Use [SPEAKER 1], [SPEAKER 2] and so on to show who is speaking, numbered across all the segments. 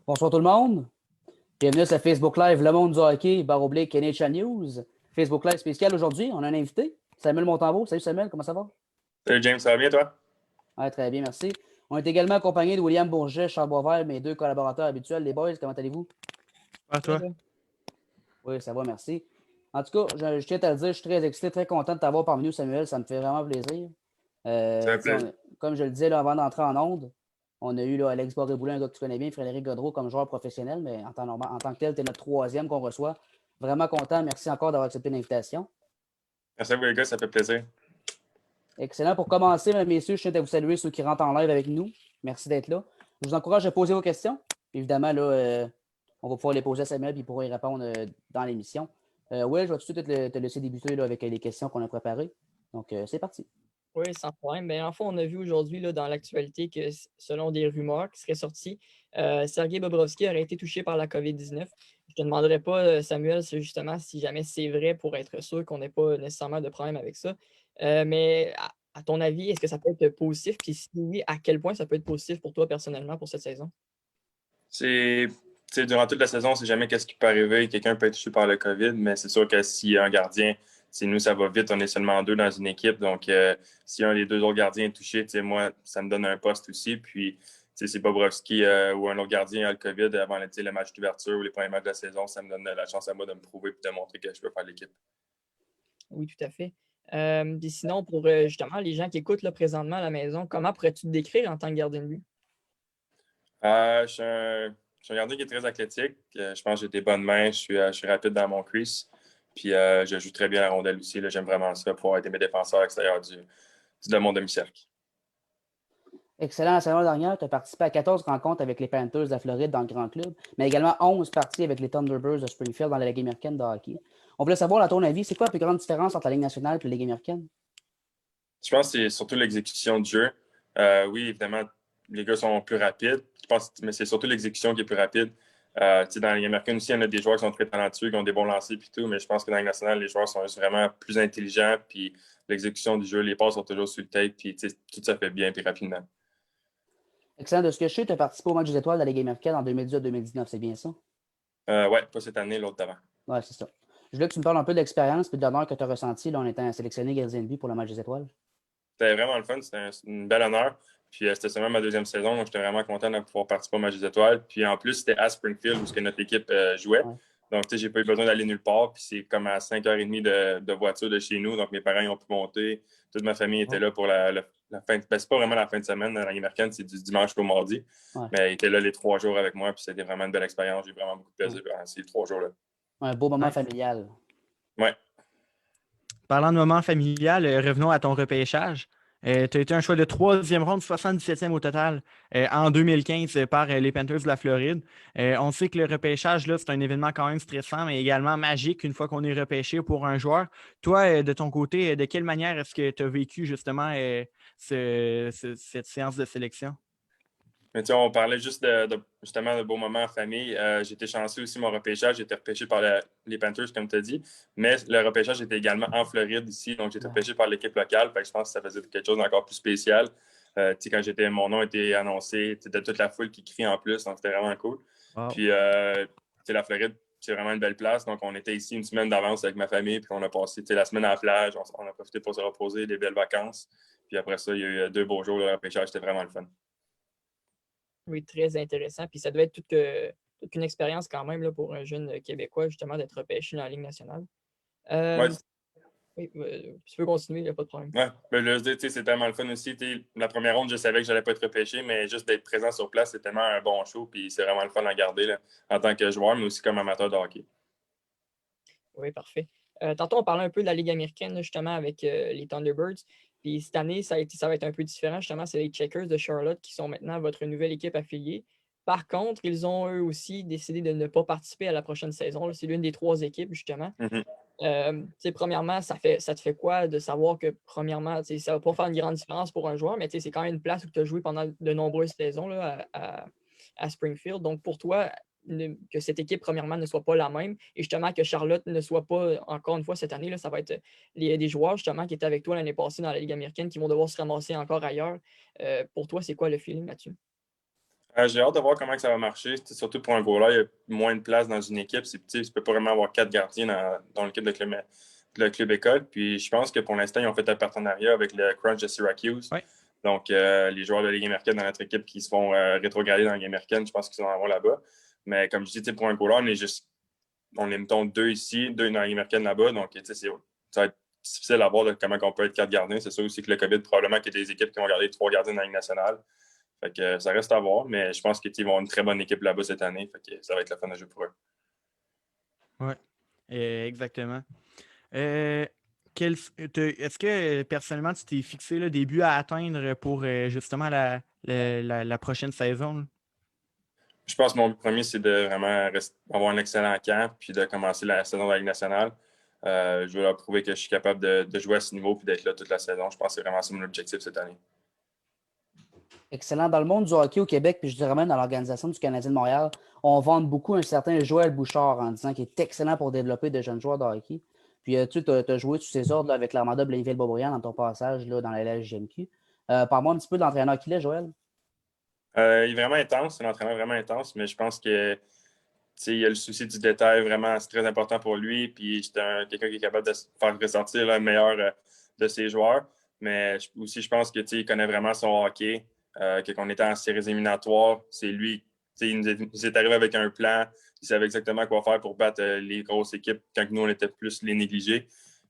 [SPEAKER 1] Bonsoir tout le monde. Bienvenue sur Facebook Live Le Monde du Hockey, /NHL News. Facebook Live spécial aujourd'hui. On a un invité, Samuel Montembeault. Salut Samuel, comment ça va?
[SPEAKER 2] Salut James, ça va bien toi?
[SPEAKER 1] Ouais, très bien, merci. On est également accompagné de William Bourget, Charles Boisvert, mes deux collaborateurs habituels. Les boys, comment allez-vous?
[SPEAKER 3] À toi.
[SPEAKER 1] Oui, ça va, merci. En tout cas, je tiens à te le dire, je suis très excité, très content de t'avoir parmi nous, Samuel. Ça me fait vraiment plaisir.
[SPEAKER 2] Ça fait plaisir.
[SPEAKER 1] Comme je le disais là, avant d'entrer en onde, on a eu là, Alex Boré-Boulin, un gars que tu connais bien, Frédéric Godreau comme joueur professionnel, mais en tant que tel, tu es notre troisième qu'on reçoit. Vraiment content. Merci encore d'avoir accepté l'invitation.
[SPEAKER 2] Merci à vous les gars, ça fait plaisir.
[SPEAKER 1] Excellent. Pour commencer, mesdames et messieurs, je tiens à vous saluer ceux qui rentrent en live avec nous. Merci d'être là. Je vous encourage à poser vos questions. Puis évidemment, là, on va pouvoir les poser à Samuel et il pourra y répondre dans l'émission. Will, je vais tout de suite te laisser débuter là, avec les questions qu'on a préparées. Donc, c'est parti.
[SPEAKER 3] Oui, sans problème. En fait, on a vu aujourd'hui dans l'actualité que selon des rumeurs qui seraient sorties, Sergei Bobrovsky aurait été touché par la COVID-19. Je ne te demanderai pas, Samuel, justement si jamais c'est vrai pour être sûr qu'on n'ait pas nécessairement de problème avec ça. Mais à ton avis, est-ce que ça peut être positif? Puis si oui, à quel point ça peut être positif pour toi personnellement pour cette saison?
[SPEAKER 2] Durant toute la saison, on ne sait jamais qu'est-ce qui peut arriver. Quelqu'un peut être touché par le COVID, mais c'est sûr que s'il y a un gardien, nous, ça va vite. On est seulement deux dans une équipe. Donc, si un des deux autres gardiens est touché, moi, ça me donne un poste aussi. Puis, si Bobrovsky ou un autre gardien a le COVID avant le match d'ouverture ou les premiers matchs de la saison, ça me donne la chance à moi de me prouver et de montrer que je peux faire l'équipe.
[SPEAKER 3] Oui, tout à fait. Puis sinon, pour justement les gens qui écoutent là, présentement à la maison, comment pourrais-tu te décrire en tant que gardien de but?
[SPEAKER 2] Je suis un gardien qui est très athlétique. Je pense que j'ai des bonnes mains. Je suis rapide dans mon crease. Puis je joue très bien la rondelle aussi. J'aime vraiment ça, pouvoir aider mes défenseurs à l'extérieur de mon demi-cercle.
[SPEAKER 1] Excellent. La saison dernière, tu as participé à 14 rencontres avec les Panthers de la Floride dans le grand club, mais également 11 parties avec les Thunderbirds de Springfield dans la Ligue américaine de hockey. On voulait savoir, à ton avis, c'est quoi la plus grande différence entre la Ligue nationale et la Ligue américaine?
[SPEAKER 2] Je pense que c'est surtout l'exécution du jeu. Oui, évidemment, les gars sont plus rapides. Mais c'est surtout l'exécution qui est plus rapide. Dans la Ligue américaine aussi, il y en a des joueurs qui sont très talentueux, qui ont des bons lancers et tout, mais je pense que dans la Ligue nationale, les joueurs sont juste vraiment plus intelligents, puis l'exécution du jeu, les passes sont toujours sur le tête, puis tout ça fait bien et rapidement.
[SPEAKER 1] Excellent. De ce que je sais, tu as participé au match des étoiles de la Ligue américaine en 2018-2019, c'est bien ça?
[SPEAKER 2] Oui, pas cette année, l'autre d'avant.
[SPEAKER 1] Oui, c'est ça. Je voulais que tu me parles un peu de l'expérience et de l'honneur que tu as ressenti là, en étant sélectionné gardien de but pour le match des étoiles.
[SPEAKER 2] C'était vraiment le fun, c'était une belle honneur. Puis c'était seulement ma deuxième saison, donc j'étais vraiment content de pouvoir participer au match des étoiles. Puis en plus, c'était à Springfield où notre équipe jouait.
[SPEAKER 1] Ouais.
[SPEAKER 2] Donc, j'ai pas eu besoin d'aller nulle part. Puis c'est comme à 5h30 de voiture de chez nous. Donc, mes parents ils ont pu monter. Toute ma famille était là pour la fin. C'est pas vraiment la fin de semaine dans la Ligue américaine, c'est du dimanche au mardi.
[SPEAKER 1] Ouais.
[SPEAKER 2] Mais ils étaient là les 3 jours avec moi. Puis c'était vraiment une belle expérience. J'ai vraiment beaucoup de plaisir pendant ces 3 jours-là.
[SPEAKER 1] Un beau moment familial.
[SPEAKER 2] Ouais.
[SPEAKER 3] Parlant de moment familial, revenons à ton repêchage. Tu as été un choix de troisième ronde, 77e au total, en 2015 par les Panthers de la Floride. On sait que le repêchage, là, c'est un événement quand même stressant, mais également magique une fois qu'on est repêché pour un joueur. Toi, de ton côté, de quelle manière est-ce que tu as vécu justement cette séance de sélection?
[SPEAKER 2] Mais on parlait juste justement de beaux moments en famille. J'étais chanceux aussi, mon repêchage. J'ai été repêché par les Panthers, comme tu as dit. Mais le repêchage était également en Floride ici. Donc, j'ai été repêché par l'équipe locale. Fait que je pense que ça faisait quelque chose d'encore plus spécial. Quand mon nom était annoncé, c'était toute la foule qui crie en plus. Donc, c'était vraiment cool.
[SPEAKER 3] Wow.
[SPEAKER 2] Puis, la Floride, c'est vraiment une belle place. Donc, on était ici une semaine d'avance avec ma famille. Puis, on a passé la semaine à la plage. On a profité pour se reposer, des belles vacances. Puis après ça, il y a eu 2 beaux jours. Le repêchage, c'était vraiment le fun.
[SPEAKER 3] Oui, très intéressant. Puis ça devait être toute une expérience quand même là, pour un jeune Québécois, justement, d'être repêché dans la Ligue nationale.
[SPEAKER 2] Ouais.
[SPEAKER 3] Oui, tu peux continuer, il n'y a pas de problème.
[SPEAKER 2] Ouais, c'est tellement le fun aussi. La première ronde, je savais que je n'allais pas être repêché, mais juste d'être présent sur place, c'est tellement un bon show. Puis c'est vraiment le fun à regarder là, en tant que joueur, mais aussi comme amateur de hockey.
[SPEAKER 3] Oui, parfait. Tantôt, on parlait un peu de la Ligue américaine, justement, avec les Thunderbirds. Puis cette année, ça va être un peu différent. Justement, c'est les Checkers de Charlotte qui sont maintenant votre nouvelle équipe affiliée. Par contre, ils ont eux aussi décidé de ne pas participer à la prochaine saison. C'est l'une des 3 équipes, justement. Premièrement, ça te fait quoi de savoir que, premièrement, ça ne va pas faire une grande différence pour un joueur, mais c'est quand même une place où tu as joué pendant de nombreuses saisons là, à Springfield. Donc, pour toi, que cette équipe, premièrement, ne soit pas la même et justement que Charlotte ne soit pas, encore une fois, cette année, là, ça va être des joueurs justement qui étaient avec toi l'année passée dans la Ligue américaine qui vont devoir se ramasser encore ailleurs. Pour toi, c'est quoi le feeling là-dessus?
[SPEAKER 2] J'ai hâte de voir comment que ça va marcher. Surtout pour un goaler, il y a moins de place dans une équipe. C'est petit, tu peux pas vraiment avoir 4 gardiens dans l'équipe de le club école. Puis je pense que pour l'instant, ils ont fait un partenariat avec le Crunch de Syracuse.
[SPEAKER 4] Ouais.
[SPEAKER 2] Donc, les joueurs de la Ligue américaine dans notre équipe qui se font rétrograder dans la Ligue américaine, je pense qu'ils vont en avoir là-bas. Mais comme je dis, pour un goaler, on est, mettons, 2 ici, 2 dans la Ligue américaine là-bas. Donc, ça va être difficile à voir de comment on peut être 4 gardiens. C'est sûr aussi que le COVID, probablement qu'il y a des équipes qui vont garder 3 gardiens dans la Ligue nationale. Fait que ça reste à voir, mais je pense qu'ils vont avoir une très bonne équipe là-bas cette année. Fait que ça va être le fun de jouer pour eux.
[SPEAKER 4] Oui, exactement. Est-ce que personnellement, tu t'es fixé le début à atteindre pour justement la prochaine saison? Là?
[SPEAKER 2] Je pense que mon but premier, c'est de vraiment avoir un excellent camp puis de commencer la saison de la Ligue nationale. Je veux leur prouver que je suis capable de jouer à ce niveau puis d'être là toute la saison. Je pense que c'est vraiment ça mon objectif cette année.
[SPEAKER 1] Excellent. Dans le monde du hockey au Québec, puis je dirais même dans l'organisation du Canadien de Montréal, on vante beaucoup un certain Joël Bouchard en disant qu'il est excellent pour développer de jeunes joueurs de hockey. Puis tu as joué sous ses ordres là, avec l'Armada Blainville-Boisbriand dans ton passage là, dans la LHJMQ. Parle-moi un petit peu de l'entraîneur qu'il est, Joël.
[SPEAKER 2] Il est vraiment intense, c'est un entraîneur vraiment intense, mais je pense que il a le souci du détail, vraiment, c'est très important pour lui. Puis c'est quelqu'un qui est capable de faire ressortir le meilleur de ses joueurs. Mais aussi, je pense qu'il connaît vraiment son hockey. Quand on était en séries éliminatoires, c'est lui. Il est arrivé avec un plan. Il savait exactement quoi faire pour battre les grosses équipes quand nous, on était plus les négligés.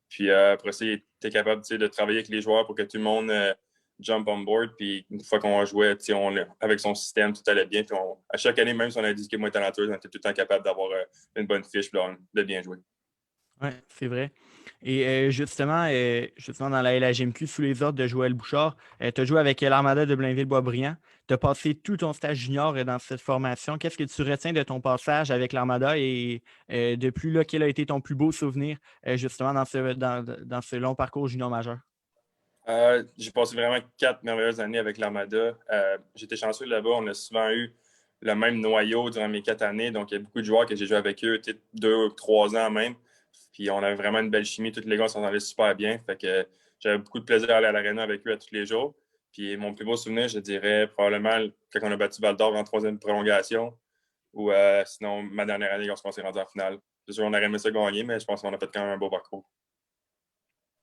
[SPEAKER 2] Puis après ça, il était capable de travailler avec les joueurs pour que tout le monde jump on board. Puis une fois qu'on jouait, avec son système, tout allait bien. Puis à chaque année, même si on a dit qu'il est moins talentueux, on était tout le temps capable d'avoir une bonne fiche et de bien jouer.
[SPEAKER 4] Oui, c'est vrai. Et justement, dans la LHJMQ, sous les ordres de Joël Bouchard, tu as joué avec l'Armada de Blainville-Boisbriand. Tu as passé tout ton stage junior dans cette formation. Qu'est-ce que tu retiens de ton passage avec l'Armada et depuis là, quel a été ton plus beau souvenir justement dans ce long parcours junior majeur?
[SPEAKER 2] J'ai passé vraiment 4 merveilleuses années avec l'Armada. J'étais chanceux là-bas. On a souvent eu le même noyau durant mes 4 années. Donc, il y a beaucoup de joueurs que j'ai joué avec eux, 2 ou 3 ans même. Puis, on avait vraiment une belle chimie. Tous les gars s'entendaient super bien. Fait que j'avais beaucoup de plaisir à aller à l'aréna avec eux à tous les jours. Puis, mon plus beau souvenir, je dirais probablement quand on a battu Val-d'Or en 3e prolongation ou sinon ma dernière année lorsqu'on s'est rendu en finale. C'est sûr, on aurait aimé ça gagner, mais je pense qu'on a fait quand même un beau parcours.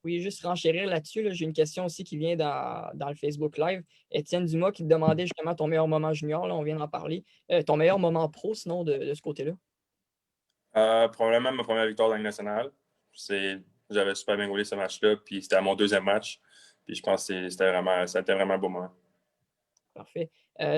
[SPEAKER 3] Oui, juste renchérir là-dessus. J'ai une question aussi qui vient dans le Facebook Live. Étienne Dumas qui te demandait justement ton meilleur moment junior, là, on vient d'en parler. Ton meilleur moment pro, sinon, de ce côté-là?
[SPEAKER 2] Probablement ma première victoire dans la Ligue nationale. J'avais super bien roulé ce match-là, puis c'était à mon 2e match. Puis je pense que ça a été vraiment un beau moment.
[SPEAKER 3] Parfait.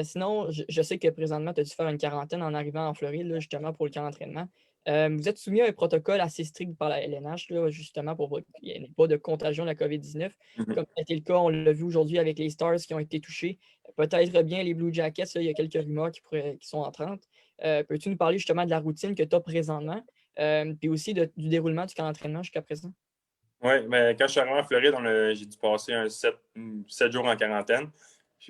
[SPEAKER 3] Sinon, je sais que présentement, tu as dû faire une quarantaine en arrivant en Floride, là, justement, pour le camp d'entraînement. Vous êtes soumis à un protocole assez strict par la LNH, là, justement, pour qu'il n'y ait pas de contagion de la COVID-19.
[SPEAKER 2] Mm-hmm.
[SPEAKER 3] Comme ça a été le cas, on l'a vu aujourd'hui avec les Stars qui ont été touchés. Peut-être bien les Blue Jackets, là, il y a quelques rumeurs qui sont entrantes. Peux-tu nous parler justement de la routine que tu as présentement, puis aussi du déroulement du camp d'entraînement jusqu'à présent?
[SPEAKER 2] Oui, mais quand je suis arrivé en Floride, j'ai dû passer 7 jours en quarantaine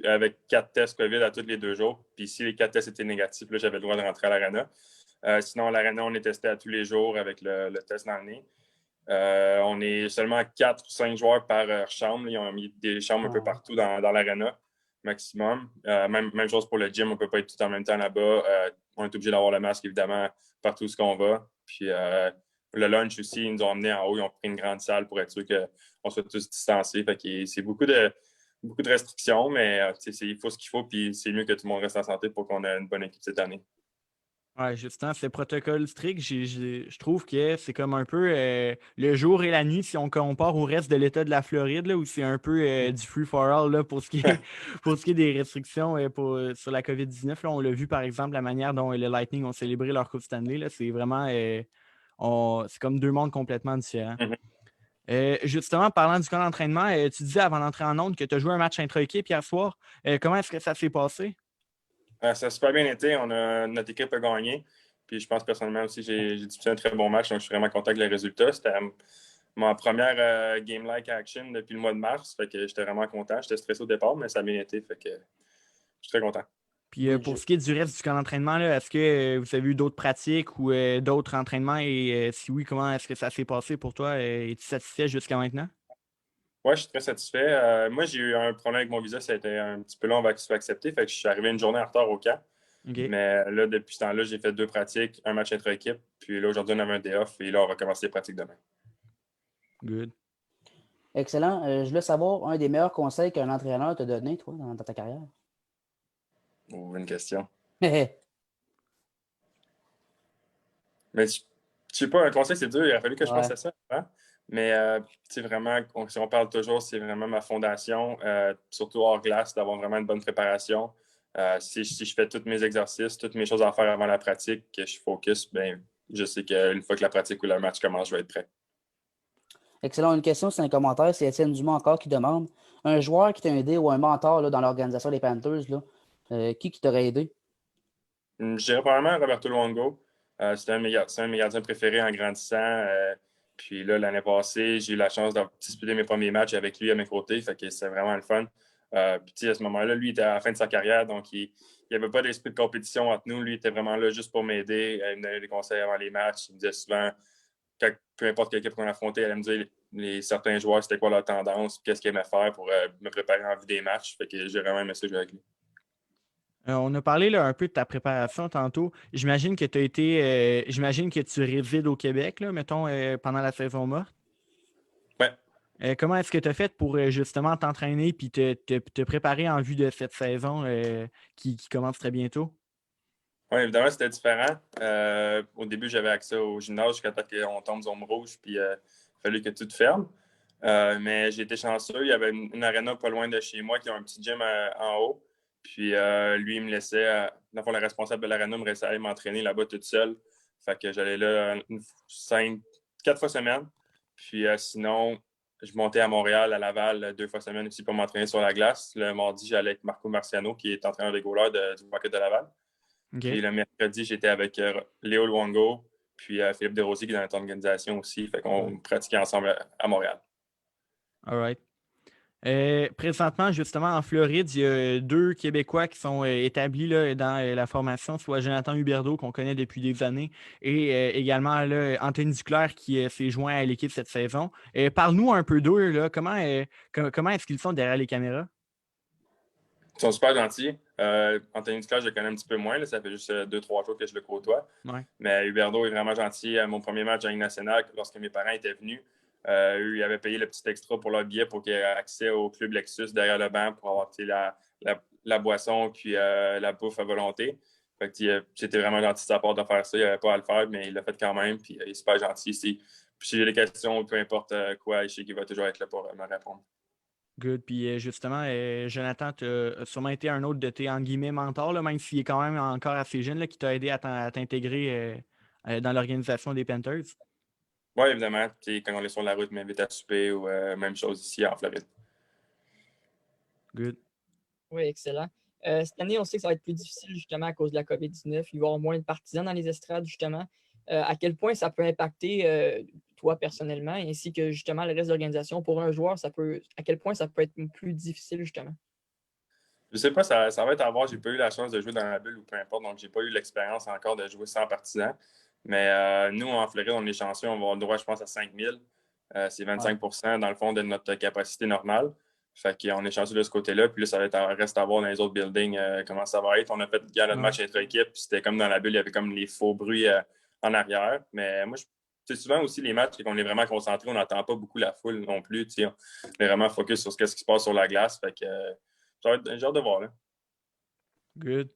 [SPEAKER 2] avec 4 tests COVID à tous les 2 jours. Puis si les 4 tests étaient négatifs, là, j'avais le droit de rentrer à l'Arena. Sinon, à l'Arena, on est testé à tous les jours avec le test dans le nez. On est seulement 4 ou 5 joueurs par chambre. Ils ont mis des chambres un peu partout dans l'Arena, maximum. Même chose pour le gym, on ne peut pas être tout en même temps là-bas. On est obligé d'avoir le masque, évidemment, partout où on va. Puis le lunch aussi, ils nous ont emmenés en haut. Ils ont pris une grande salle pour être sûr qu'on soit tous distancés. Fait que c'est beaucoup de restrictions, mais il faut ce qu'il faut. Puis c'est mieux que tout le monde reste en santé pour qu'on ait une bonne équipe cette année.
[SPEAKER 4] Oui, justement, ce protocole strict, je trouve que c'est comme un peu le jour et la nuit si on compare au reste de l'État de la Floride, là, où c'est un peu du free for all là, pour ce qui est des restrictions sur la COVID-19. Là, on l'a vu, par exemple, la manière dont les Lightning ont célébré leur Coupe Stanley. Là, c'est vraiment c'est comme 2 mondes complètement différents.
[SPEAKER 2] Mm-hmm.
[SPEAKER 4] Justement, parlant du camp d'entraînement, tu disais avant d'entrer en onde que tu as joué un match intra-équipe hier soir. Comment est-ce que ça s'est passé?
[SPEAKER 2] Ça a super bien été. Notre équipe a gagné. Puis je pense personnellement aussi j'ai disputé un très bon match. Donc je suis vraiment content avec les résultats. C'était ma première game-like action depuis le mois de mars. Fait que j'étais vraiment content. J'étais stressé au départ, mais ça a bien été. Fait que je suis très content.
[SPEAKER 4] Puis pour ce qui est du reste du camp d'entraînement, là, est-ce que vous avez eu d'autres pratiques ou d'autres entraînements? Et si oui, comment est-ce que ça s'est passé pour toi? Es-tu satisfait jusqu'à maintenant?
[SPEAKER 2] Ouais, je suis très satisfait. Moi, j'ai eu un problème avec mon visa, ça a été un petit peu long avant qu'il soit accepté. Fait que je suis arrivé une journée en retard au camp.
[SPEAKER 4] OK.
[SPEAKER 2] Mais là, depuis ce temps-là, j'ai fait 2 pratiques, un match intra-équipe. Puis là, aujourd'hui, on avait un day off et là, on va commencer les pratiques demain.
[SPEAKER 4] Good.
[SPEAKER 1] Excellent. Je voulais savoir un des meilleurs conseils qu'un entraîneur t'a donné, toi, dans ta carrière.
[SPEAKER 2] Oh, une question.
[SPEAKER 1] Ouais,
[SPEAKER 2] Mais je sais pas, un conseil, c'est dur. Il a fallu que je pense à ça avant. Mais tu sais, vraiment, si on parle toujours, c'est vraiment ma fondation, surtout hors glace, d'avoir vraiment une bonne préparation. Si je fais tous mes exercices, toutes mes choses à faire avant la pratique, que je focus, ben, je sais qu'une fois que la pratique ou le match commence, je vais être prêt.
[SPEAKER 1] excellent. Une question, c'est un commentaire. C'est Étienne Dumont encore qui demande un joueur qui t'a aidé ou un mentor là, dans l'organisation des Panthers, là, qui t'aurait aidé?
[SPEAKER 2] Je dirais probablement Roberto Luongo. C'est un de mes gardiens préférés en grandissant. Puis là, l'année passée, j'ai eu la chance de disputer mes premiers matchs avec lui à mes côtés. Fait que c'est vraiment le fun. Puis à ce moment-là, lui, il était à la fin de sa carrière, donc il n'y avait pas d'esprit de compétition entre nous. Lui, il était vraiment là juste pour m'aider. Il me donnait des conseils avant les matchs. Il me disait souvent, peu importe quelle équipe qu'on affrontait, il allait me dire certains joueurs, c'était quoi leur tendance, qu'est-ce qu'ils aimaient faire pour me préparer en vue des matchs. Fait que j'ai vraiment aimé ça jouer avec lui.
[SPEAKER 4] On a parlé là, un peu de ta préparation tantôt. J'imagine que j'imagine que tu résides au Québec, là, mettons, pendant la saison morte.
[SPEAKER 2] Ouais.
[SPEAKER 4] Comment est-ce que tu as fait pour justement t'entraîner et te préparer en vue de cette saison qui commence très bientôt?
[SPEAKER 2] Oui, évidemment, c'était différent. Au début, j'avais accès au gymnase jusqu'à temps qu'on tombe zone rouge, puis il a fallu que tout ferme. Mais j'ai été chanceux. Il y avait une arena pas loin de chez moi qui a un petit gym en haut. Puis lui, il me laissait, dans le fond, le responsable de l'arena me laissait aller m'entraîner là-bas toute seule. Fait que j'allais là 4 fois semaine. Puis sinon, je montais à Montréal, à Laval, 2 fois semaine aussi pour m'entraîner sur la glace. Le mardi, j'allais avec Marco Marciano, qui est entraîneur des goalers du Rocket de Laval.
[SPEAKER 4] Okay.
[SPEAKER 2] Puis le mercredi, j'étais avec Léo Luongo, puis Philippe Desrosiers qui est dans notre organisation aussi. Fait qu'on pratiquait ensemble à Montréal.
[SPEAKER 4] All right. Présentement, justement, en Floride, il y a 2 Québécois qui sont établis là, dans la formation, soit Jonathan Huberdeau, qu'on connaît depuis des années, et également là, Anthony Duclair qui s'est joint à l'équipe cette saison. Parle-nous un peu d'eux, là. Comment est-ce qu'ils sont derrière les caméras?
[SPEAKER 2] Ils sont super gentils. Anthony Duclair, je le connais un petit peu moins. Là, ça fait juste 2-3 jours que je le côtoie.
[SPEAKER 4] Ouais.
[SPEAKER 2] Mais Huberdeau est vraiment gentil. À mon premier match en Ligue nationale, lorsque mes parents étaient venus, eux, ils avaient payé le petit extra pour leur billet pour qu'ils aient accès au club Lexus derrière le banc pour avoir la boisson puis la bouffe à volonté. Fait que, c'était vraiment gentil de sa part de faire ça. Il n'avait pas à le faire, mais il l'a fait quand même. Puis il est super gentil. Si j'ai des questions, peu importe quoi, je sais qu'il va toujours être là pour me répondre.
[SPEAKER 4] Good. Puis justement, Jonathan, tu as sûrement été un autre de tes en guillemets mentors, là, même s'il est quand même encore assez jeune, là, qui t'a aidé à t'intégrer dans l'organisation des Panthers.
[SPEAKER 2] Oui, évidemment. Quand on est sur la route, il m'invite à souper ou même chose ici en Floride.
[SPEAKER 4] Good.
[SPEAKER 3] Oui, excellent. Cette année, on sait que ça va être plus difficile justement à cause de la COVID-19. Il va y avoir moins de partisans dans les estrades, justement. À quel point ça peut impacter toi personnellement, ainsi que justement le reste de l'organisation pour un joueur, à quel point ça peut être plus difficile, justement?
[SPEAKER 2] Je sais pas, ça va être à voir. J'ai pas eu la chance de jouer dans la bulle ou peu importe, donc j'ai pas eu l'expérience encore de jouer sans partisans. Mais nous, en Floride, on est chanceux, on va avoir le droit, je pense, à 5000. C'est 25% dans le fond de notre capacité normale. Fait qu'on est chanceux de ce côté-là. Puis là, reste à voir dans les autres buildings comment ça va être. On a fait notre match intra-équipe, puis c'était comme dans la bulle, il y avait comme les faux bruits en arrière. Mais moi, c'est souvent aussi les matchs qu'on est vraiment concentré, on n'entend pas beaucoup la foule non plus. On est vraiment focus sur ce qui se passe sur la glace. Fait que j'ai hâte de voir. Là.
[SPEAKER 4] Good.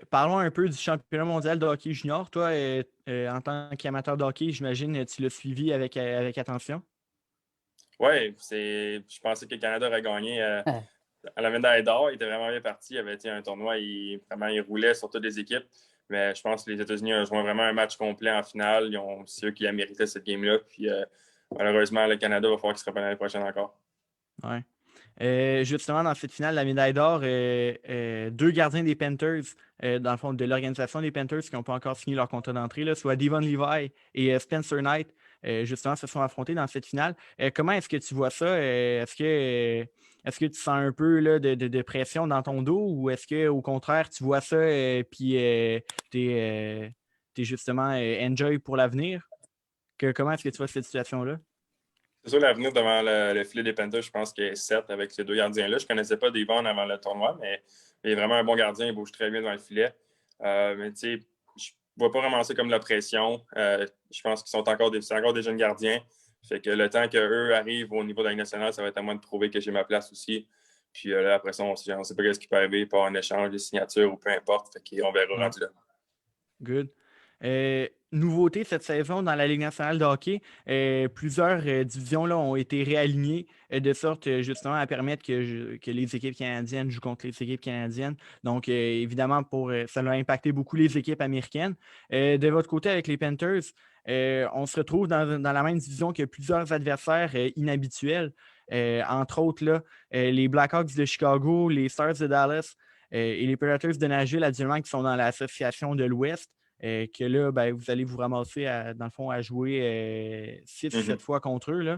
[SPEAKER 4] Parlons un peu du championnat mondial de hockey junior. Toi, en tant qu'amateur de hockey, j'imagine que tu l'as suivi avec attention.
[SPEAKER 2] Oui, je pensais que le Canada aurait gagné à la médaille d'or. Il était vraiment bien parti. Il avait un tournoi, il roulait sur toutes les équipes. Mais je pense que les États-Unis ont joué vraiment un match complet en finale. C'est eux qui a mérité cette game-là. Puis malheureusement, le Canada va falloir qu'il se rappelle l'année prochaine encore.
[SPEAKER 4] Ouais. Justement, dans cette finale, la médaille d'or, 2 gardiens des Panthers, dans le fond, de l'organisation des Panthers qui n'ont pas encore signé leur contrat d'entrée, là, soit Devon Levi et Spencer Knight, justement, se sont affrontés dans cette finale. Comment est-ce que tu vois ça? Est-ce que tu sens un peu là, de pression dans ton dos ou est-ce qu'au contraire, tu vois ça puis tu es justement enjoy pour l'avenir? Comment est-ce que tu vois cette situation-là?
[SPEAKER 2] C'est sûr, l'avenir devant le filet des Panthers, je pense qu'il est 7 avec ces deux gardiens-là. Je ne connaissais pas Devon avant le tournoi, mais il est vraiment un bon gardien. Il bouge très bien devant le filet. Mais tu sais, je ne vois pas vraiment ça comme la pression. Je pense qu'ils sont encore des jeunes gardiens. Fait que le temps qu'eux arrivent au niveau de la Ligue nationale, ça va être à moi de prouver que j'ai ma place aussi. Puis là, après ça, on ne sait pas ce qui peut arriver, par un échange, des signatures ou peu importe. Fait qu'on verra rendu là.
[SPEAKER 4] Good. Nouveauté cette saison dans la Ligue nationale de hockey, plusieurs divisions là, ont été réalignées de sorte justement à permettre que les équipes canadiennes jouent contre les équipes canadiennes. Donc, évidemment, ça a impacté beaucoup les équipes américaines. De votre côté, avec les Panthers, on se retrouve dans la même division que plusieurs adversaires inhabituels. Entre autres, là, les Blackhawks de Chicago, les Stars de Dallas et les Predators de Nashville, actuellement, qui sont dans l'association de l'Ouest. Que là, ben, vous allez vous ramasser dans le fond à jouer 6 ou 7 fois contre eux. Là.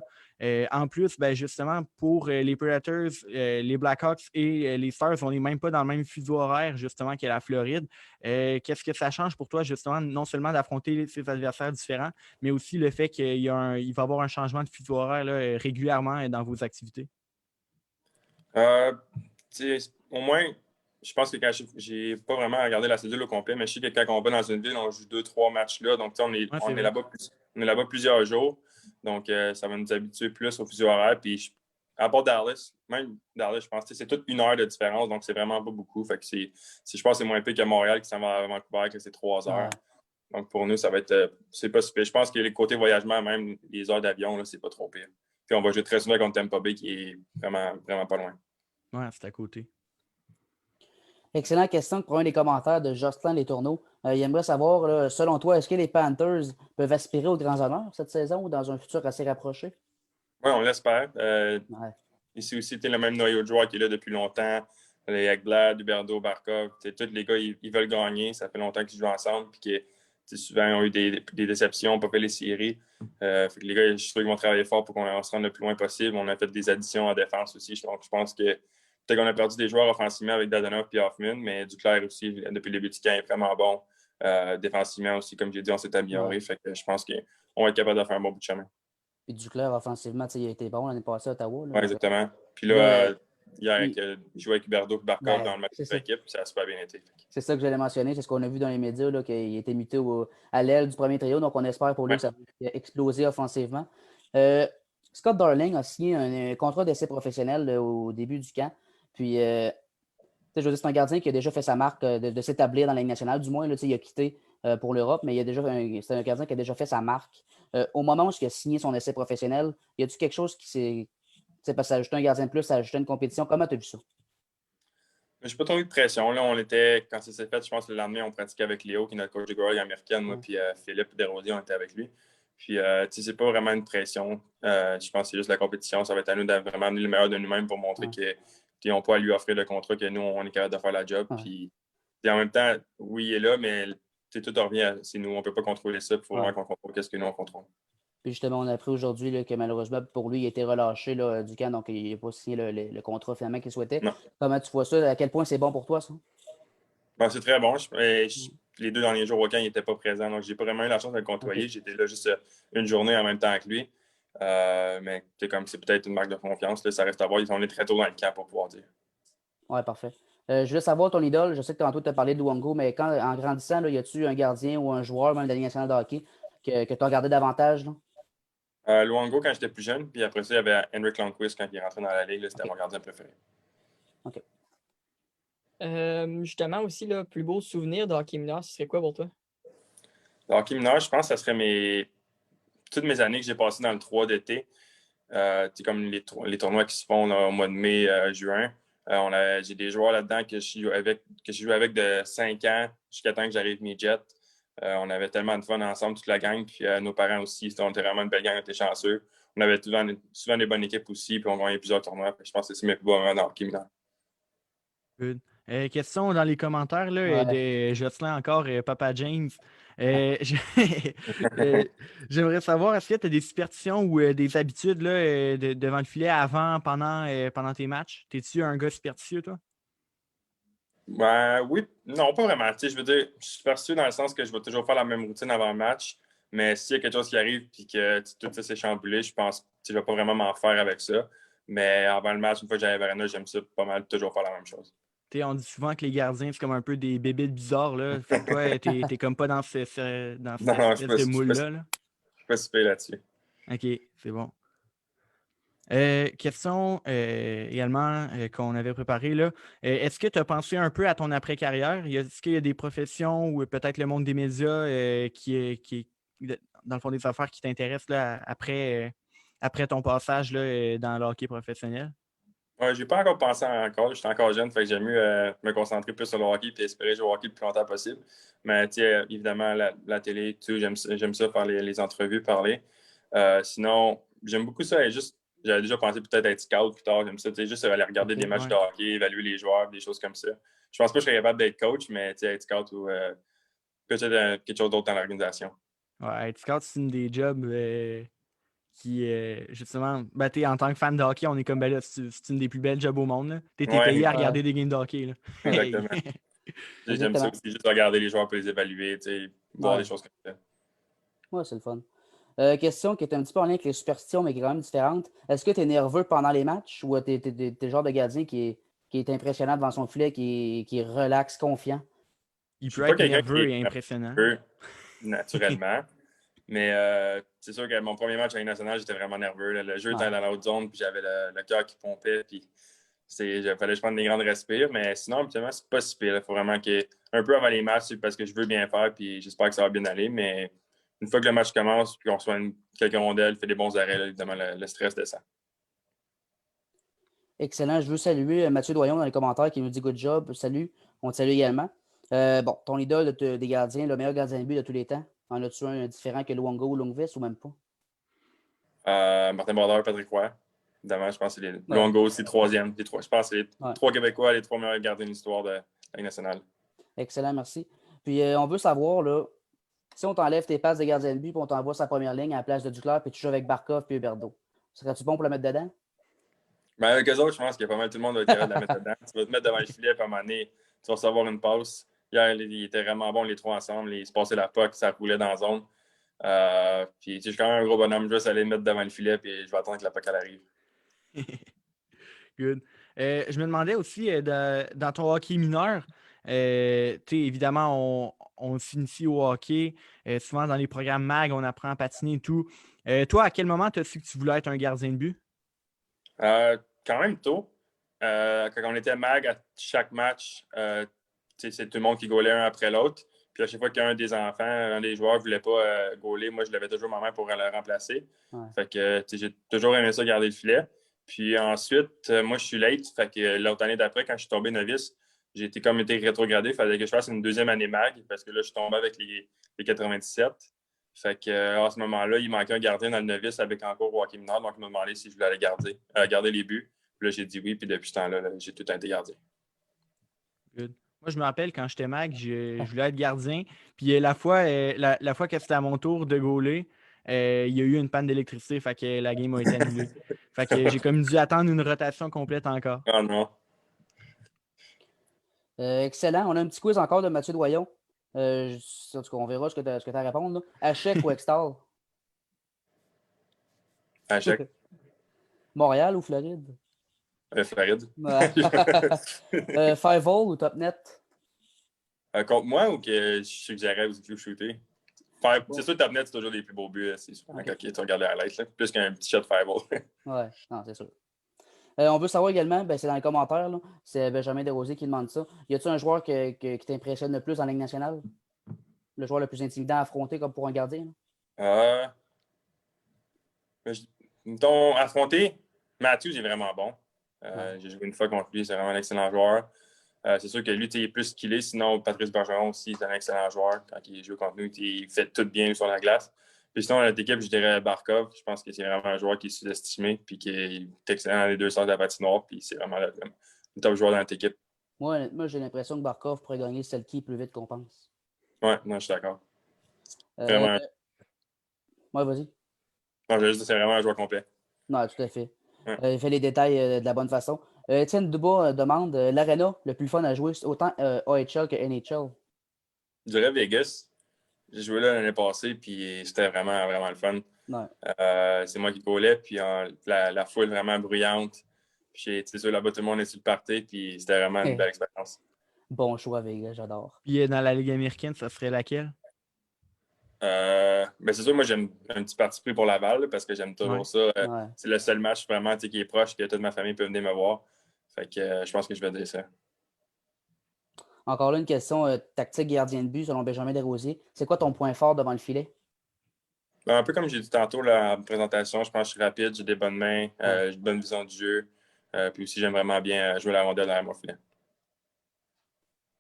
[SPEAKER 4] En plus, ben, justement, pour les Predators, les Blackhawks et les Stars, on n'est même pas dans le même fuseau horaire, justement, que la Floride. Qu'est-ce que ça change pour toi, justement, non seulement d'affronter ces adversaires différents, mais aussi le fait qu'il va y avoir un changement de fuseau horaire là, régulièrement dans vos activités?
[SPEAKER 2] Au moins, je pense que quand j'ai pas vraiment regardé la cédule au complet, mais je sais que quand on va dans une ville, on joue 2-3 matchs là. Donc, on est là-bas plusieurs jours. Donc, ça va nous habituer plus au fuseau horaire. Puis, à part Dallas, même Dallas, je pense que c'est toute 1 heure de différence. Donc, c'est vraiment pas beaucoup. Fait que je pense que c'est moins pire que Montréal qui s'en va à Vancouver, que c'est 3 heures.
[SPEAKER 1] Ouais.
[SPEAKER 2] Donc, pour nous, ça va être. C'est pas super. Je pense que les côtés voyagement, même les heures d'avion, là, c'est pas trop pire. Puis, on va jouer très souvent contre Tampa Bay qui est vraiment, vraiment pas loin.
[SPEAKER 4] Ouais, c'est à côté.
[SPEAKER 1] Excellente question pour un des commentaires de Jocelyn Letourneau. Il aimerait savoir, là, selon toi, est-ce que les Panthers peuvent aspirer aux grands honneurs cette saison ou dans un futur assez rapproché?
[SPEAKER 2] Oui, on l'espère.
[SPEAKER 1] Ouais.
[SPEAKER 2] Ici aussi, le même noyau de joueurs qui est là depuis longtemps. Les Ekblad, Huberdeau, Barkov, tous les gars, ils veulent gagner. Ça fait longtemps qu'ils jouent ensemble. Puis que, souvent, ils ont eu des déceptions, n'ont pas fait les séries. Fait que les gars, je suis sûr qu'ils vont travailler fort pour qu'on se rende le plus loin possible. On a fait des additions en défense aussi. Donc, je pense que peut-être qu'on a perdu des joueurs offensivement avec Dadonov et Hoffman, mais Duclair aussi, depuis le début du camp, est vraiment bon. Défensivement aussi, comme j'ai dit, on s'est amélioré.
[SPEAKER 1] Ouais.
[SPEAKER 2] Fait que je pense qu'on va être capable de faire un bon bout de chemin.
[SPEAKER 1] Puis Duclair, offensivement, il a été bon l'année passée à Ottawa.
[SPEAKER 2] Oui, exactement. Puis
[SPEAKER 1] Là,
[SPEAKER 2] là, hier, il jouait avec Huberdeau et Barkov dans le match de l'équipe, puis ça a super bien été.
[SPEAKER 1] C'est ça que j'allais mentionner, c'est ce qu'on a vu dans les médias, là, qu'il était muté à l'aile du premier trio, donc on espère pour lui que ça va exploser offensivement. Scott Darling a signé un contrat d'essai professionnel là, au début du camp. Puis, je veux dire, c'est un gardien qui a déjà fait sa marque de s'établir dans la Ligue nationale. Du moins, là, il a quitté pour l'Europe, mais c'est un gardien qui a déjà fait sa marque. Au moment où il a signé son essai professionnel, y a-t-il quelque chose qui s'est. Parce que ça a ajouté un gardien de plus, ça a ajouté une compétition. Comment tu as vu ça?
[SPEAKER 2] Je n'ai pas trop eu de pression. Là, quand ça s'est fait, je pense que le lendemain, on pratiquait avec Léo, qui est notre coach de goalie américaine. Moi, puis Philippe Desrosiers, on était avec lui. Puis, c'est pas vraiment une pression. Je pense que c'est juste la compétition. Ça va être à nous de vraiment amener le meilleur de nous-mêmes pour montrer qu'ils n'ont pas à lui offrir le contrat, que nous, on est capable de faire la job. Puis, en même temps, oui, il est là, mais tout revient c'est nous. On ne peut pas contrôler ça. Il faut vraiment qu'on contrôle ce que nous, on contrôle.
[SPEAKER 1] Puis justement, on a appris aujourd'hui là, que malheureusement, pour lui, il a été relâché là, du camp, donc il n'a pas signé le contrat finalement qu'il souhaitait.
[SPEAKER 2] Non.
[SPEAKER 1] Comment tu vois ça? À quel point c'est bon pour toi, ça?
[SPEAKER 2] Ben, c'est très bon. Les 2 derniers jours au camp, il n'était pas présent, donc j'ai pas vraiment eu la chance de le côtoyer. Okay. J'étais là juste une journée en même temps que lui. Mais comme c'est peut-être une marque de confiance, là, ça reste à voir. On est très tôt dans le camp pour pouvoir dire.
[SPEAKER 1] Oui, parfait. Je voulais savoir ton idole. Je sais que tantôt tu as parlé de Luongo, mais en grandissant, là, y a-tu un gardien ou un joueur même de la Ligue nationale de hockey que tu as regardé davantage? Là?
[SPEAKER 2] Luongo quand j'étais plus jeune, puis après ça, il y avait Henrik Lundqvist quand il est rentré dans la Ligue. C'était mon gardien préféré.
[SPEAKER 1] OK.
[SPEAKER 3] Justement aussi, le plus beau souvenir de hockey mineur, ce serait quoi pour toi?
[SPEAKER 2] Le hockey mineur, je pense que ça serait toutes mes années que j'ai passées dans le 3 d'été. Comme les tournois qui se font là, au mois de mai, juin. J'ai des joueurs là-dedans que j'ai joué avec de 5 ans jusqu'à temps que j'arrive mi-jet. On avait tellement de fun ensemble, toute la gang, puis nos parents aussi. On était vraiment une belle gang, on était chanceux. On avait souvent des bonnes équipes aussi, puis on gagnait plusieurs tournois. Je pense que c'est mes plus beaux moments dans le hockey mineur.
[SPEAKER 4] Good. Question dans les commentaires là, de Jocelyn encore, Papa James. J'aimerais savoir, est-ce que tu as des superstitions ou des habitudes là, devant le filet avant, pendant tes matchs? T'es-tu un gars superstitieux, toi?
[SPEAKER 2] Ben, oui, non, pas vraiment. Je veux dire, je suis superstitieux dans le sens que je vais toujours faire la même routine avant le match. Mais s'il y a quelque chose qui arrive et que tout ça s'est chamboulé, je pense que je ne vais pas vraiment m'en faire avec ça. Mais avant le match, une fois que j'arrive à l'arena, j'aime ça pas mal, toujours faire la même chose.
[SPEAKER 4] On dit souvent que les gardiens, c'est comme un peu des bébés bizarres, là. Fait que toi, t'es comme pas dans dans
[SPEAKER 2] Non,
[SPEAKER 4] cette
[SPEAKER 2] non,
[SPEAKER 4] espèce de moule-là, là.
[SPEAKER 2] je suis pas si pire là-dessus.
[SPEAKER 4] OK, c'est bon. Question également qu'on avait préparée, là. Est-ce que tu as pensé un peu à ton après-carrière? Est-ce qu'il y a des professions ou peut-être le monde des médias qui est, dans le fond, des affaires qui t'intéressent là, après ton passage là, dans le hockey professionnel?
[SPEAKER 2] Ouais, j'ai pas encore pensé encore. Je suis encore jeune, fait que j'aime mieux me concentrer plus sur le hockey et espérer jouer au hockey le plus longtemps possible. Mais évidemment, la télé, tout, j'aime ça faire les entrevues, parler. Sinon, j'aime beaucoup ça. J'avais déjà pensé peut-être être scout plus tard, j'aime ça. Juste aller regarder des matchs de hockey, évaluer les joueurs, des choses comme ça. Je pense pas que je serais capable d'être coach, mais être scout ou peut-être quelque chose d'autre dans l'organisation.
[SPEAKER 4] Ouais, être scout, c'est une des jobs qui, justement, ben, en tant que fan de hockey, on est comme, ben là, c'est une des plus belles jobs au monde. T'es payé à regarder des games de hockey. Là.
[SPEAKER 2] Exactement. J'aime ça aussi, juste regarder les joueurs pour les évaluer, voir des choses comme ça.
[SPEAKER 1] Ouais, c'est le fun. Question qui est un petit peu en lien avec les superstitions, mais qui est quand même différente. Est-ce que tu es nerveux pendant les matchs ou tu es le genre de gardien qui est impressionnant devant son filet, qui est relax, confiant?
[SPEAKER 4] Il
[SPEAKER 2] Je suis
[SPEAKER 4] peut
[SPEAKER 2] pas
[SPEAKER 4] être
[SPEAKER 2] quelqu'un qui
[SPEAKER 4] nerveux
[SPEAKER 2] est
[SPEAKER 4] et impressionnant.
[SPEAKER 2] nerveux naturellement. Mais c'est sûr que mon premier match à nationale, j'étais vraiment nerveux. Là. Le jeu était dans l'autre zone, puis j'avais le cœur qui pompait, puis il fallait que je prenne des grandes respires. Mais sinon, habituellement, c'est pas si pire. Il faut vraiment un peu avant les matchs, c'est parce que je veux bien faire, puis j'espère que ça va bien aller. Mais une fois que le match commence, puis qu'on reçoit quelques rondelles, fait des bons arrêts, là, évidemment, le stress descend.
[SPEAKER 1] Excellent. Je veux saluer Mathieu Doyon dans les commentaires qui nous dit good job. Salut. On te salue également. Bon, ton idole des gardiens, le meilleur gardien de but de tous les temps. En as-tu un différent que Luongo ou Lundqvist ou même pas?
[SPEAKER 2] Martin Brodeur, Patrick Roy. Évidemment, je pense que c'est Luongo, c'est troisième. Je pense que c'est les trois Québécois, les trois meilleurs gardiens de l'histoire de la Ligue nationale.
[SPEAKER 1] Excellent, merci. Puis on veut savoir, là, si on t'enlève tes passes de gardien de but et on t'envoie sa première ligne à la place de Duclair puis tu joues avec Barkov et Huberdeau, serais-tu bon pour le mettre dedans?
[SPEAKER 2] Mais avec eux autres, je pense que pas mal tout le monde va être capable de la mettre dedans. Tu vas te mettre devant le filet, puis à un moment donné, tu vas recevoir une passe. Hier, ils étaient vraiment bons, les trois ensemble. Ils se passaient la puck, ça roulait dans la zone. Puis, je suis quand même un gros bonhomme. Je vais juste aller me mettre devant le filet, puis je vais attendre que la puck elle arrive.
[SPEAKER 4] Good. Je me demandais aussi, dans ton hockey mineur, évidemment, on s'initie au hockey. Souvent, dans les programmes MAG, on apprend à patiner et tout. Toi, à quel moment tu as su que tu voulais être un gardien de but?
[SPEAKER 2] Quand même tôt. Quand on était MAG, à chaque match, c'est tout le monde qui gaulait un après l'autre. Puis à chaque fois qu'un des enfants, un des joueurs ne voulait pas gauler, moi, je l'avais toujours ma main pour le remplacer.
[SPEAKER 1] Ouais.
[SPEAKER 2] Fait que j'ai toujours aimé ça, garder le filet. Puis ensuite, moi, je suis late. Fait que l'autre année d'après, quand je suis tombé novice, j'ai été rétrogradé. Il fallait que je fasse une deuxième année MAG parce que là, je suis tombé avec les 97. Fait que à ce moment-là, il manquait un gardien dans le novice avec encore au hockey mineur. Donc, il m'a demandé si je voulais aller garder les buts. Puis là, j'ai dit oui. Puis depuis ce temps-là, j'ai tout été gardien.
[SPEAKER 4] Good. Moi, je me rappelle quand j'étais MAG, je voulais être gardien. Puis la fois que c'était à mon tour de gauler, il y a eu une panne d'électricité. Fait que la game a été annulée. Fait que j'ai comme dû attendre une rotation complète encore.
[SPEAKER 2] Ah non.
[SPEAKER 1] Excellent. On a un petit quiz encore de Mathieu Doyon. En tout cas, on verra ce que tu as à répondre. Hachek ou Extal?
[SPEAKER 2] Hachek.
[SPEAKER 1] Montréal ou Floride?
[SPEAKER 2] Floride.
[SPEAKER 1] Five-hole ou Top-Net?
[SPEAKER 2] Contre moi ou que je suggérais aux équipes shooter? C'est sûr que Top-Net, c'est toujours les plus beaux buts. C'est souvent quand tu regardes les highlights. Plus qu'un petit shot five-hole.
[SPEAKER 1] Ouais, non, c'est sûr. On veut savoir également, c'est dans les commentaires, là, c'est Benjamin Desrosiers qui demande ça. Y a-t-il un joueur qui t'impressionne le plus en Ligue nationale? Le joueur le plus intimidant à affronter comme pour un gardien?
[SPEAKER 2] Mettons, affronter, Matthews est vraiment bon. J'ai joué une fois contre lui, c'est vraiment un excellent joueur. C'est sûr que lui, il est plus skillé. Sinon, Patrice Bergeron aussi, c'est un excellent joueur. Quand il joue contre nous, il fait tout bien sur la glace. Puis sinon, notre équipe, je dirais Barkov. Je pense que c'est vraiment un joueur qui est sous-estimé puis qui est excellent dans les deux sens de la patinoire. Puis c'est vraiment le top joueur dans notre équipe.
[SPEAKER 1] Moi, j'ai l'impression que Barkov pourrait gagner Selkie plus vite qu'on pense.
[SPEAKER 2] Ouais, non, je suis d'accord.
[SPEAKER 1] Ouais, vas-y.
[SPEAKER 2] Non, je veux juste dire, c'est vraiment un joueur complet.
[SPEAKER 1] Non, tout à fait.
[SPEAKER 2] Ouais.
[SPEAKER 1] Il fait les détails de la bonne façon. Étienne Dubois demande l'Arena, le plus fun à jouer, autant AHL que NHL.
[SPEAKER 2] Je dirais Vegas. j'ai joué là l'année passée, puis c'était vraiment, vraiment le fun.
[SPEAKER 1] Ouais.
[SPEAKER 2] C'est moi qui collais, puis la foule vraiment bruyante. Puis, tu sais, là-bas, tout le monde est sur le party, puis c'était vraiment une belle expérience.
[SPEAKER 1] Bon choix, Vegas, j'adore.
[SPEAKER 4] Puis dans la Ligue américaine, ça serait laquelle?
[SPEAKER 2] Ben c'est sûr, moi, j'aime un petit parti pris pour Laval, là, parce que j'aime toujours
[SPEAKER 4] Ouais.
[SPEAKER 2] ça.
[SPEAKER 1] Ouais.
[SPEAKER 2] C'est le seul match vraiment qui est proche, que toute ma famille peut venir me voir. Fait que je pense que je vais dire ça.
[SPEAKER 1] Encore là, une question tactique gardien de but selon Benjamin Desrosiers. C'est quoi ton point fort devant le filet?
[SPEAKER 2] Ben, un peu comme j'ai dit tantôt là, en présentation, je pense que je suis rapide, j'ai des bonnes mains, j'ai une bonne vision du jeu. Puis aussi, j'aime vraiment bien jouer la rondelle derrière mon filet.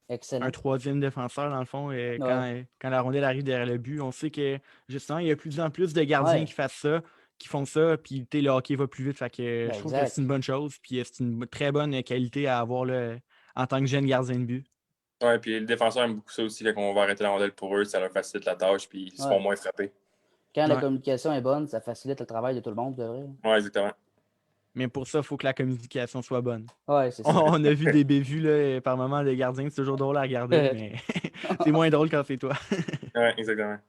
[SPEAKER 1] Excellent.
[SPEAKER 4] Un troisième défenseur, dans le fond, quand la rondelle arrive derrière le but. On sait que, justement, il y a de plus en plus de gardiens qui fassent ça, qui font ça, puis le hockey va plus vite. Fait que je trouve que c'est une bonne chose, puis c'est une très bonne qualité à avoir là, en tant que jeune gardien de but.
[SPEAKER 2] Oui, puis les défenseurs aiment beaucoup ça aussi, quand on va arrêter la rondelle pour eux, ça leur facilite la tâche, puis ils se font moins frapper.
[SPEAKER 1] Quand la communication est bonne, ça facilite le travail de tout le monde, de vrai.
[SPEAKER 2] Oui, exactement.
[SPEAKER 4] Mais pour ça, il faut que la communication soit bonne.
[SPEAKER 1] Oui, c'est ça.
[SPEAKER 4] On a vu des bévues là, par moment des gardiens, c'est toujours drôle à regarder, mais c'est moins drôle quand c'est toi.
[SPEAKER 2] Oui, exactement.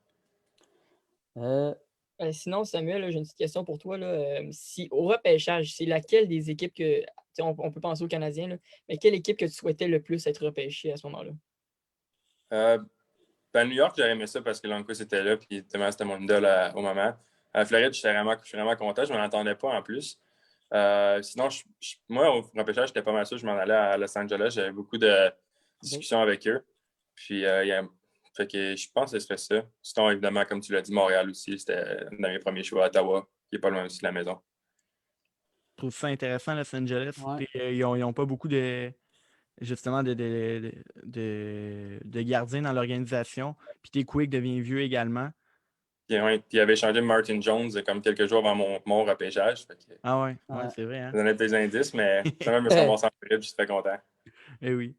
[SPEAKER 3] Sinon, Samuel, j'ai une petite question pour toi. Là. Si au repêchage, c'est laquelle des équipes que. On peut penser aux Canadiens, là, mais quelle équipe que tu souhaitais le plus être repêché à ce moment-là?
[SPEAKER 2] New York, j'aurais aimé ça parce que Lundqvist était là, puis c'était mon idole au moment. À Floride, je suis vraiment content, je ne m'en attendais pas en plus. Sinon, moi, au repêchage, j'étais pas mal sûr, je m'en allais à Los Angeles, j'avais beaucoup de discussions avec eux. Puis, fait que je pense que ce serait ça. Sinon, évidemment, comme tu l'as dit, Montréal aussi, c'était un de mes premiers choix à Ottawa, qui n'est pas loin aussi de la maison.
[SPEAKER 4] Je trouve ça intéressant, Los Angeles.
[SPEAKER 1] Ouais.
[SPEAKER 4] Ils n'ont pas beaucoup de gardiens dans l'organisation. Puis Quick devient vieux également.
[SPEAKER 2] Puis, il avait changé Martin Jones comme quelques jours avant mon repêchage. Fait que,
[SPEAKER 4] ouais, c'est vrai. Hein?
[SPEAKER 2] ça donnait des indices, mais quand même, me suis ramassé en Floride, je suis très content.
[SPEAKER 4] Eh oui.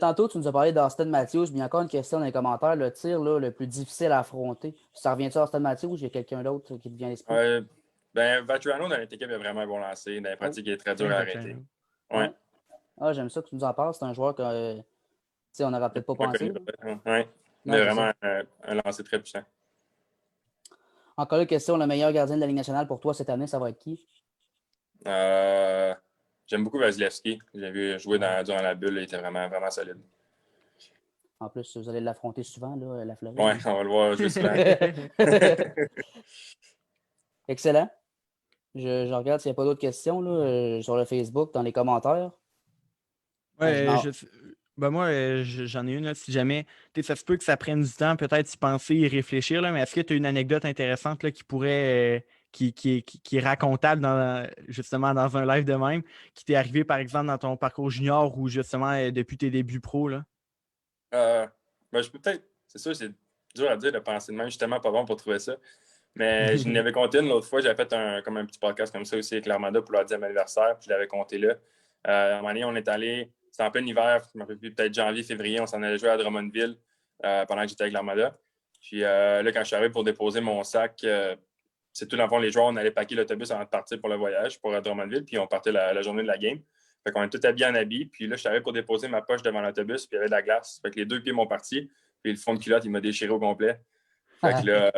[SPEAKER 1] Tantôt, tu nous as parlé d'Austin Matthews, mais il y a encore une question dans les commentaires. Le tir là, le plus difficile à affronter. Ça revient-tu à Austin Matthews ou il y a quelqu'un d'autre qui te vient à l'esprit?
[SPEAKER 2] Vatrano, dans notre équipe, est vraiment un bon lancer. Dans les pratiques, il est très dur à arrêter.
[SPEAKER 1] Ouais. Ah, j'aime ça que tu nous en parles. C'est un joueur que on n'aurait peut-être pas pensé.
[SPEAKER 2] Oui, il a vraiment un lancer très puissant.
[SPEAKER 1] Encore une question, le meilleur gardien de la Ligue nationale pour toi cette année, ça va être qui?
[SPEAKER 2] J'aime beaucoup Vasilevski. J'ai vu jouer durant la bulle, il était vraiment, vraiment solide.
[SPEAKER 1] En plus, vous allez l'affronter souvent, là, la Floride.
[SPEAKER 2] Oui, on va le voir juste souvent.
[SPEAKER 1] Excellent. Je regarde s'il n'y a pas d'autres questions là, sur le Facebook, dans les commentaires.
[SPEAKER 4] Ouais, moi, j'en ai une. Là, si jamais, ça se peut que ça prenne du temps, peut-être y penser, y réfléchir, là, mais est-ce que tu as une anecdote intéressante là, qui pourrait, qui est racontable justement dans un live de même, qui t'est arrivé par exemple dans ton parcours junior ou justement depuis tes débuts pro? Là?
[SPEAKER 2] Je peux peut-être, c'est sûr, c'est dur à dire de penser de même, justement pas bon pour trouver ça. Mais je n'avais compté une l'autre fois, j'avais fait un petit podcast comme ça aussi avec l'Armada pour leur 10e anniversaire, puis je l'avais compté là. À un moment donné, on est allé, c'était en plein hiver, je me rappelle plus, peut-être janvier, février, on s'en allait jouer à Drummondville pendant que j'étais avec l'Armada. Puis là, quand je suis arrivé pour déposer mon sac, c'est tout dans le fond, les joueurs, on allait packer l'autobus avant de partir pour le voyage pour Drummondville, puis on partait la journée de la game. Fait qu'on est tout habillés en habit, puis là, je suis arrivé pour déposer ma poche devant l'autobus, puis il y avait de la glace. Fait que les 2 pieds m'ont parti, puis le fond de culotte, il m'a déchiré au complet. Fait que là,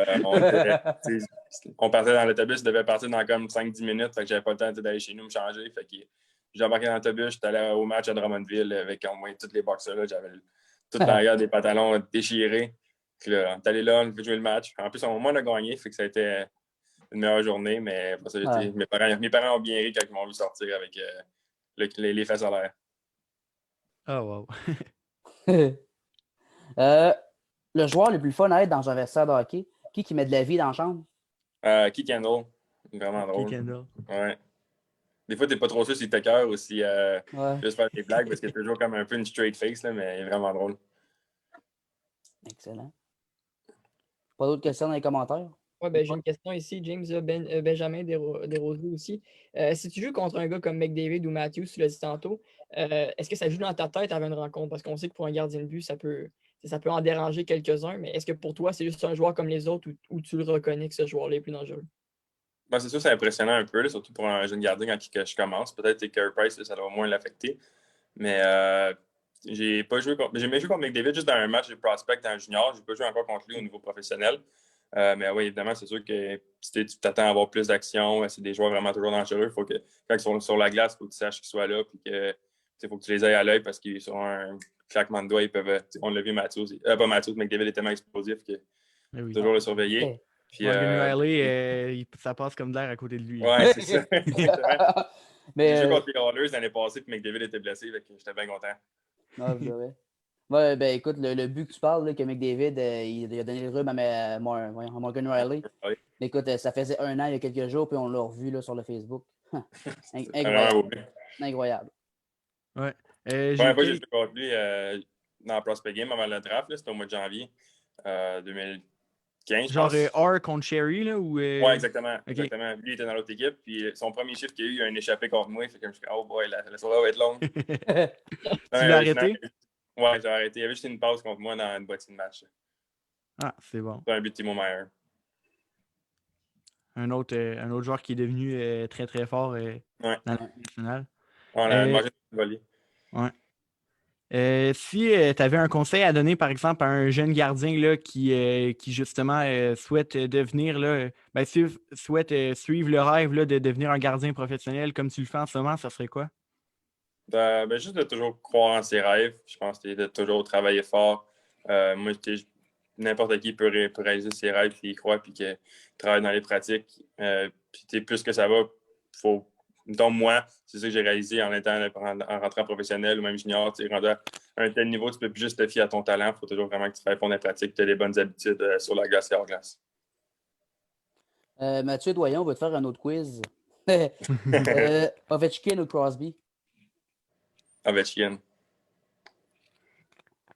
[SPEAKER 2] on partait dans l'autobus, devait partir dans comme 5-10 minutes, fait que j'avais pas le temps d'aller chez nous me changer. Fait que j'ai embarqué dans l'autobus, j'étais allé au match à Drummondville avec au moins tous les boxers là. J'avais toute l'arrière des pantalons déchirés. Puis là, on est allé là, on a joué le match. En plus, on a gagné, fait que ça a été une meilleure journée, mais pour ça, mes parents ont bien ri quand ils m'ont vu sortir avec les fesses à l'air.
[SPEAKER 4] Oh,
[SPEAKER 1] wow. Le joueur le plus fun à être dans un vestiaire de hockey, qui met de la vie dans la chambre?
[SPEAKER 2] Keith Kendall. Vraiment drôle.
[SPEAKER 4] Keith Kendall.
[SPEAKER 2] Ouais. Des fois, t'es pas trop sûr si t'es cœur ou si juste faire des blagues parce qu'il y a toujours comme un peu une straight face, là, mais il est vraiment drôle.
[SPEAKER 1] Excellent. Pas d'autres questions dans les commentaires?
[SPEAKER 3] Oui, j'ai une question ici. James Benjamin Desrosiers aussi. Si tu joues contre un gars comme McDavid ou Matthews, tu l'as dit tantôt, est-ce que ça joue dans ta tête avant une rencontre? Parce qu'on sait que pour un gardien de but, ça peut en déranger quelques-uns, mais est-ce que pour toi, c'est juste un joueur comme les autres ou tu le reconnais que ce joueur-là est plus dangereux?
[SPEAKER 2] C'est sûr, c'est impressionnant un peu, là, surtout pour un jeune gardien quand je commence. Peut-être que Carey Price, ça doit moins l'affecter. Mais j'ai pas joué contre. J'ai jamais joué contre McDavid juste dans un match de prospect en junior. J'ai pas joué encore contre lui au niveau professionnel. Mais oui, évidemment, c'est sûr que si tu t'attends à avoir plus d'action, c'est des joueurs vraiment toujours dangereux. Faut que, quand ils sont sur la glace, il faut que tu saches qu'ils soient là. Puis que il faut que tu les ailles à l'œil parce qu'ils sont un claquement de doigts. Ils peuvent. On l'a vu, Matthews. Pas Matthews, McDavid est tellement explosif que
[SPEAKER 4] Eh oui.
[SPEAKER 2] toujours le surveiller.
[SPEAKER 1] Ouais.
[SPEAKER 2] Puis,
[SPEAKER 4] Morgan Riley, ça passe comme de l'air à côté de lui.
[SPEAKER 2] ouais, c'est ça. Exactement.
[SPEAKER 1] Mais,
[SPEAKER 2] J'ai joué contre les Oilers l'année passée, puis McDavid était blessé, fait que j'étais bien content.
[SPEAKER 1] ah, vous savez. Ouais, ben écoute, le but que tu parles, là, que McDavid, il a donné le rhume à Morgan Riley.
[SPEAKER 2] Oui.
[SPEAKER 1] Écoute, ça faisait 1 an il y a quelques jours, puis on l'a revu là, sur le Facebook.
[SPEAKER 2] Vraiment
[SPEAKER 1] Incroyable.
[SPEAKER 2] beau.
[SPEAKER 1] Incroyable.
[SPEAKER 4] Ouais.
[SPEAKER 2] La première fois que j'ai joué contre lui dans le Prospect Game avant le draft, c'était au mois de janvier 2015.
[SPEAKER 4] Genre R contre Sherry, là, ou...
[SPEAKER 2] Oui, exactement.
[SPEAKER 4] Okay.
[SPEAKER 2] Exactement. Lui, il était dans l'autre équipe, puis son premier chiffre qu'il a eu, il a un échappé contre moi. Fait que je me suis dit, oh boy, la soirée va être longue.
[SPEAKER 4] Tu l'as arrêté?
[SPEAKER 2] Oui, j'ai arrêté. Il avait juste une pause contre moi dans une boîte de match.
[SPEAKER 4] Ah, c'est bon.
[SPEAKER 2] C'est un but de Timo Meier.
[SPEAKER 4] Un autre joueur qui est devenu très, très fort dans la nationale.
[SPEAKER 2] On a mangé une volée.
[SPEAKER 4] Ouais. Si tu avais un conseil à donner, par exemple, à un jeune gardien là, qui justement souhaite devenir, là, souhaite suivre le rêve là, de devenir un gardien professionnel comme tu le fais en ce moment, ça serait quoi?
[SPEAKER 2] Juste de toujours croire en ses rêves. Je pense que de toujours travailler fort. Moi, n'importe qui peut réaliser ses rêves, puis y croire, puis qu'il travaille dans les pratiques. Puis plus que ça va, faut. Donc, moi, c'est ça que j'ai réalisé en rentrant professionnel ou même junior. Tu es rendu à un tel niveau, tu ne peux plus juste te fier à ton talent. Il faut toujours vraiment que tu travailles pour la pratique, que tu aies les bonnes habitudes sur la glace et hors glace.
[SPEAKER 1] Mathieu Doyon, on va te faire un autre quiz. Ovechkin ou Crosby?
[SPEAKER 2] Ovechkin.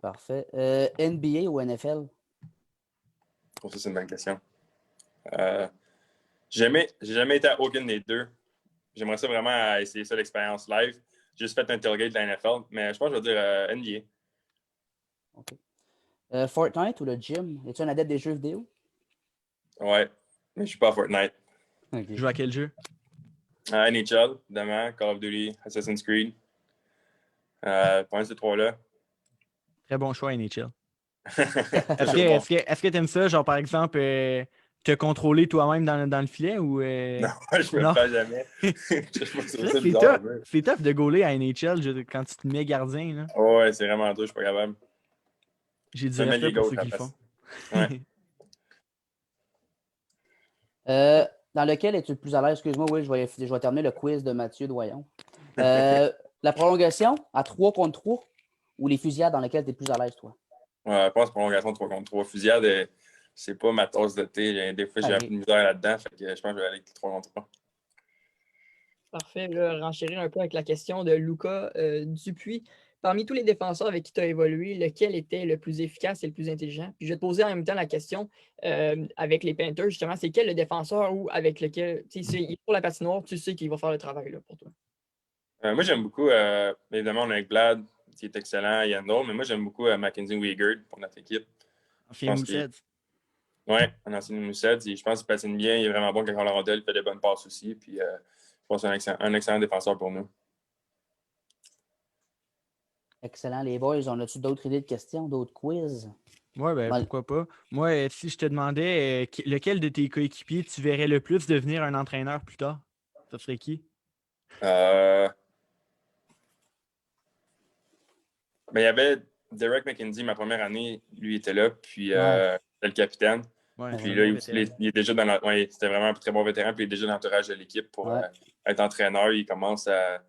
[SPEAKER 1] Parfait. NBA ou NFL?
[SPEAKER 2] Oh, ça, c'est une bonne question. J'ai jamais été à aucune des deux. J'aimerais ça vraiment essayer ça, l'expérience live. J'ai juste fait un tailgate de la NFL, mais je pense que je vais dire NBA.
[SPEAKER 1] OK. Fortnite ou le gym? Es-tu un adepte des jeux vidéo?
[SPEAKER 2] Ouais, mais je suis pas à Fortnite.
[SPEAKER 1] Okay.
[SPEAKER 4] Tu joues à quel jeu?
[SPEAKER 2] NHL, évidemment, Call of Duty, Assassin's Creed. Pour ces trois-là.
[SPEAKER 4] Très bon choix, NHL. Est-ce que tu aimes ça, genre par exemple, te contrôler toi-même dans le filet ou.
[SPEAKER 2] Non, je me le fais jamais.
[SPEAKER 4] C'est tough de gauler à NHL quand tu te mets gardien. Là.
[SPEAKER 2] Ouais, c'est vraiment dur, je suis pas capable.
[SPEAKER 4] J'ai du respect pour ceux qui le font.
[SPEAKER 2] Ouais.
[SPEAKER 1] Dans lequel es-tu le plus à l'aise? Excuse-moi, oui, je vais terminer le quiz de Mathieu Doyon. La prolongation à 3 contre 3 ou les fusillades dans lesquelles tu es plus à l'aise, toi?
[SPEAKER 2] Ouais, je pense prolongation 3 contre 3. Fusillade, c'est pas ma tasse de thé. Des fois, j'ai un peu de misère là-dedans. Fait que je pense que je vais aller avec 3 contre 3.
[SPEAKER 3] Parfait. Là, renchérir un peu avec la question de Lucas Dupuis. Parmi tous les défenseurs avec qui tu as évolué, lequel était le plus efficace et le plus intelligent? Puis je vais te poser en même temps la question avec les Panthers, justement, c'est quel le défenseur ou avec lequel, tu sais, il est pour la patinoire, tu sais qu'il va faire le travail là, pour toi?
[SPEAKER 2] Moi, j'aime beaucoup, évidemment, on a avec Vlad, qui est excellent, Yandel, mais moi, j'aime beaucoup Mackenzie Weegar pour notre équipe.
[SPEAKER 4] Ancien Moussed.
[SPEAKER 2] Oui, un ancien Moussed. Je pense qu'il patine bien, il est vraiment bon quand on la rondelle, il fait des bonnes passes aussi. Puis, je pense que c'est un excellent défenseur pour nous.
[SPEAKER 1] Excellent, les boys. On a-tu d'autres idées de questions, d'autres quiz?
[SPEAKER 4] Oui, ben pourquoi pas. Moi, si je te demandais lequel de tes coéquipiers tu verrais le plus devenir un entraîneur plus tard, ça serait qui?
[SPEAKER 2] Ben, il y avait Derek McKenzie, ma première année, lui était là, puis c'était le capitaine.
[SPEAKER 4] Ouais,
[SPEAKER 2] puis là, il est déjà dans c'était vraiment un très bon vétéran, puis il est déjà dans l'entourage de l'équipe pour être entraîneur. Il commence à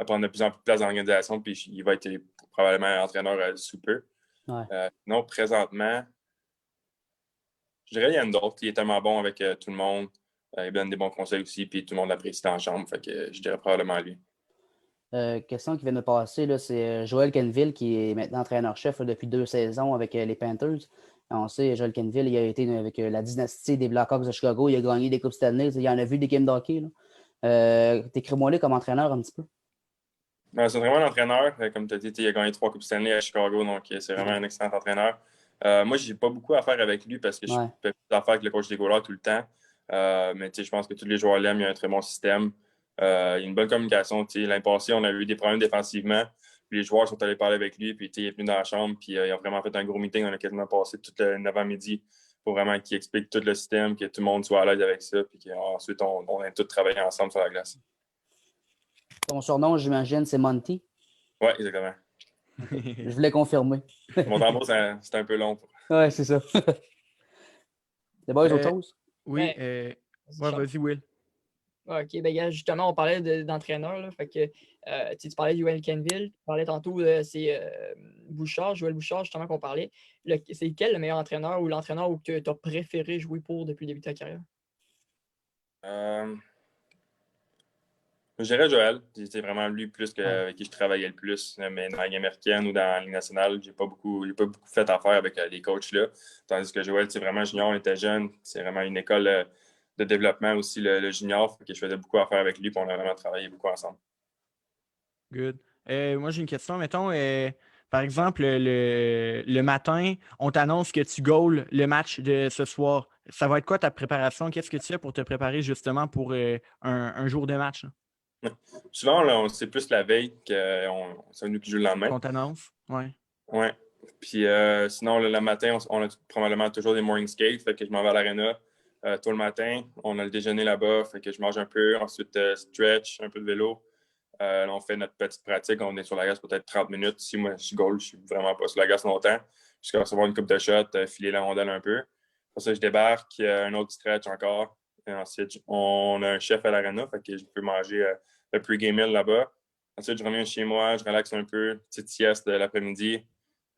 [SPEAKER 2] prendre de plus en plus de place dans l'organisation, puis il va être probablement entraîneur sous peu. Non, présentement, je dirais Yandel, il est tellement bon avec tout le monde. Il donne des bons conseils aussi, puis tout le monde l'apprécie dans la chambre. Fait que je dirais probablement lui.
[SPEAKER 1] Question qui vient de passer, là, c'est Joel Kenville qui est maintenant entraîneur-chef depuis 2 saisons avec les Panthers. On sait, Joel Kenville, il a été avec la dynastie des Blackhawks de Chicago. Il a gagné des Coupes Stanley. Il en a vu des games de hockey. Décris-moi-le comme entraîneur un petit peu.
[SPEAKER 2] C'est vraiment un entraîneur. Comme tu as dit, il a gagné 3 Coupes Stanley à Chicago, donc c'est vraiment un excellent entraîneur. Moi, je n'ai pas beaucoup à faire avec lui parce que je fais plus affaire avec le coach des goalers tout le temps. Mais je pense que tous les joueurs l'aiment. Il a un très bon système. Il y a une bonne communication. L'année passée, on a eu des problèmes défensivement. Puis les joueurs sont allés parler avec lui, puis il est venu dans la chambre, puis ils ont vraiment fait un gros meeting. On a quasiment passé tout le avant-midi pour vraiment qu'il explique tout le système, que tout le monde soit à l'aise avec ça, puis qu'ensuite on a tous travaillé ensemble sur la glace.
[SPEAKER 1] Ton surnom, j'imagine, c'est Monty.
[SPEAKER 2] Oui, exactement.
[SPEAKER 1] Je voulais confirmer.
[SPEAKER 2] Mon tambour, c'est un peu long.
[SPEAKER 1] Ouais, c'est ça. C'est bon, les autres choses?
[SPEAKER 4] Oui,
[SPEAKER 3] Ouais.
[SPEAKER 4] vas-y, Will.
[SPEAKER 3] OK, ben gars, justement, on parlait d'entraîneur, là, fait que tu parlais de Joel Kenville, tu parlais tantôt c'est Bouchard, Joël Bouchard, justement, qu'on parlait. C'est quel le meilleur entraîneur ou l'entraîneur que tu as préféré jouer pour depuis le début de ta carrière?
[SPEAKER 2] Je dirais Joël. C'est vraiment lui plus avec qui je travaillais le plus. Mais dans la Ligue américaine ou dans la Ligue nationale, j'ai pas beaucoup fait affaire avec les coachs là. Tandis que Joël, c'est vraiment junior, on était jeune. C'est vraiment une école de développement aussi, le junior. Fait que je faisais beaucoup affaire avec lui, puis on a vraiment travaillé beaucoup ensemble.
[SPEAKER 4] Good. Moi, j'ai une question. Mettons, par exemple, le matin, on t'annonce que tu goals le match de ce soir. Ça va être quoi ta préparation? Qu'est-ce que tu fais pour te préparer justement pour un jour de match?
[SPEAKER 2] Souvent, là, c'est plus la veille que c'est nous qui joue le lendemain.
[SPEAKER 4] Qu'on t'annonce? Oui.
[SPEAKER 2] Ouais. Puis sinon, le matin, on a probablement toujours des morning skates. Fait que je m'en vais à l'aréna tôt le matin. On a le déjeuner là-bas. Fait que je mange un peu. Ensuite, stretch, un peu de vélo. Là, on fait notre petite pratique. On est sur la glace peut-être 30 minutes. Si moi, je suis goal, je suis vraiment pas sur la glace longtemps. Jusqu'à recevoir une coupe de shot, filer la rondelle un peu. Pour ça, je débarque. Un autre stretch encore. Et ensuite, on a un chef à l'aréna. Fait que je peux manger le pre-game meal là-bas. Ensuite, je reviens chez moi. Je relaxe un peu. Petite sieste de l'après-midi.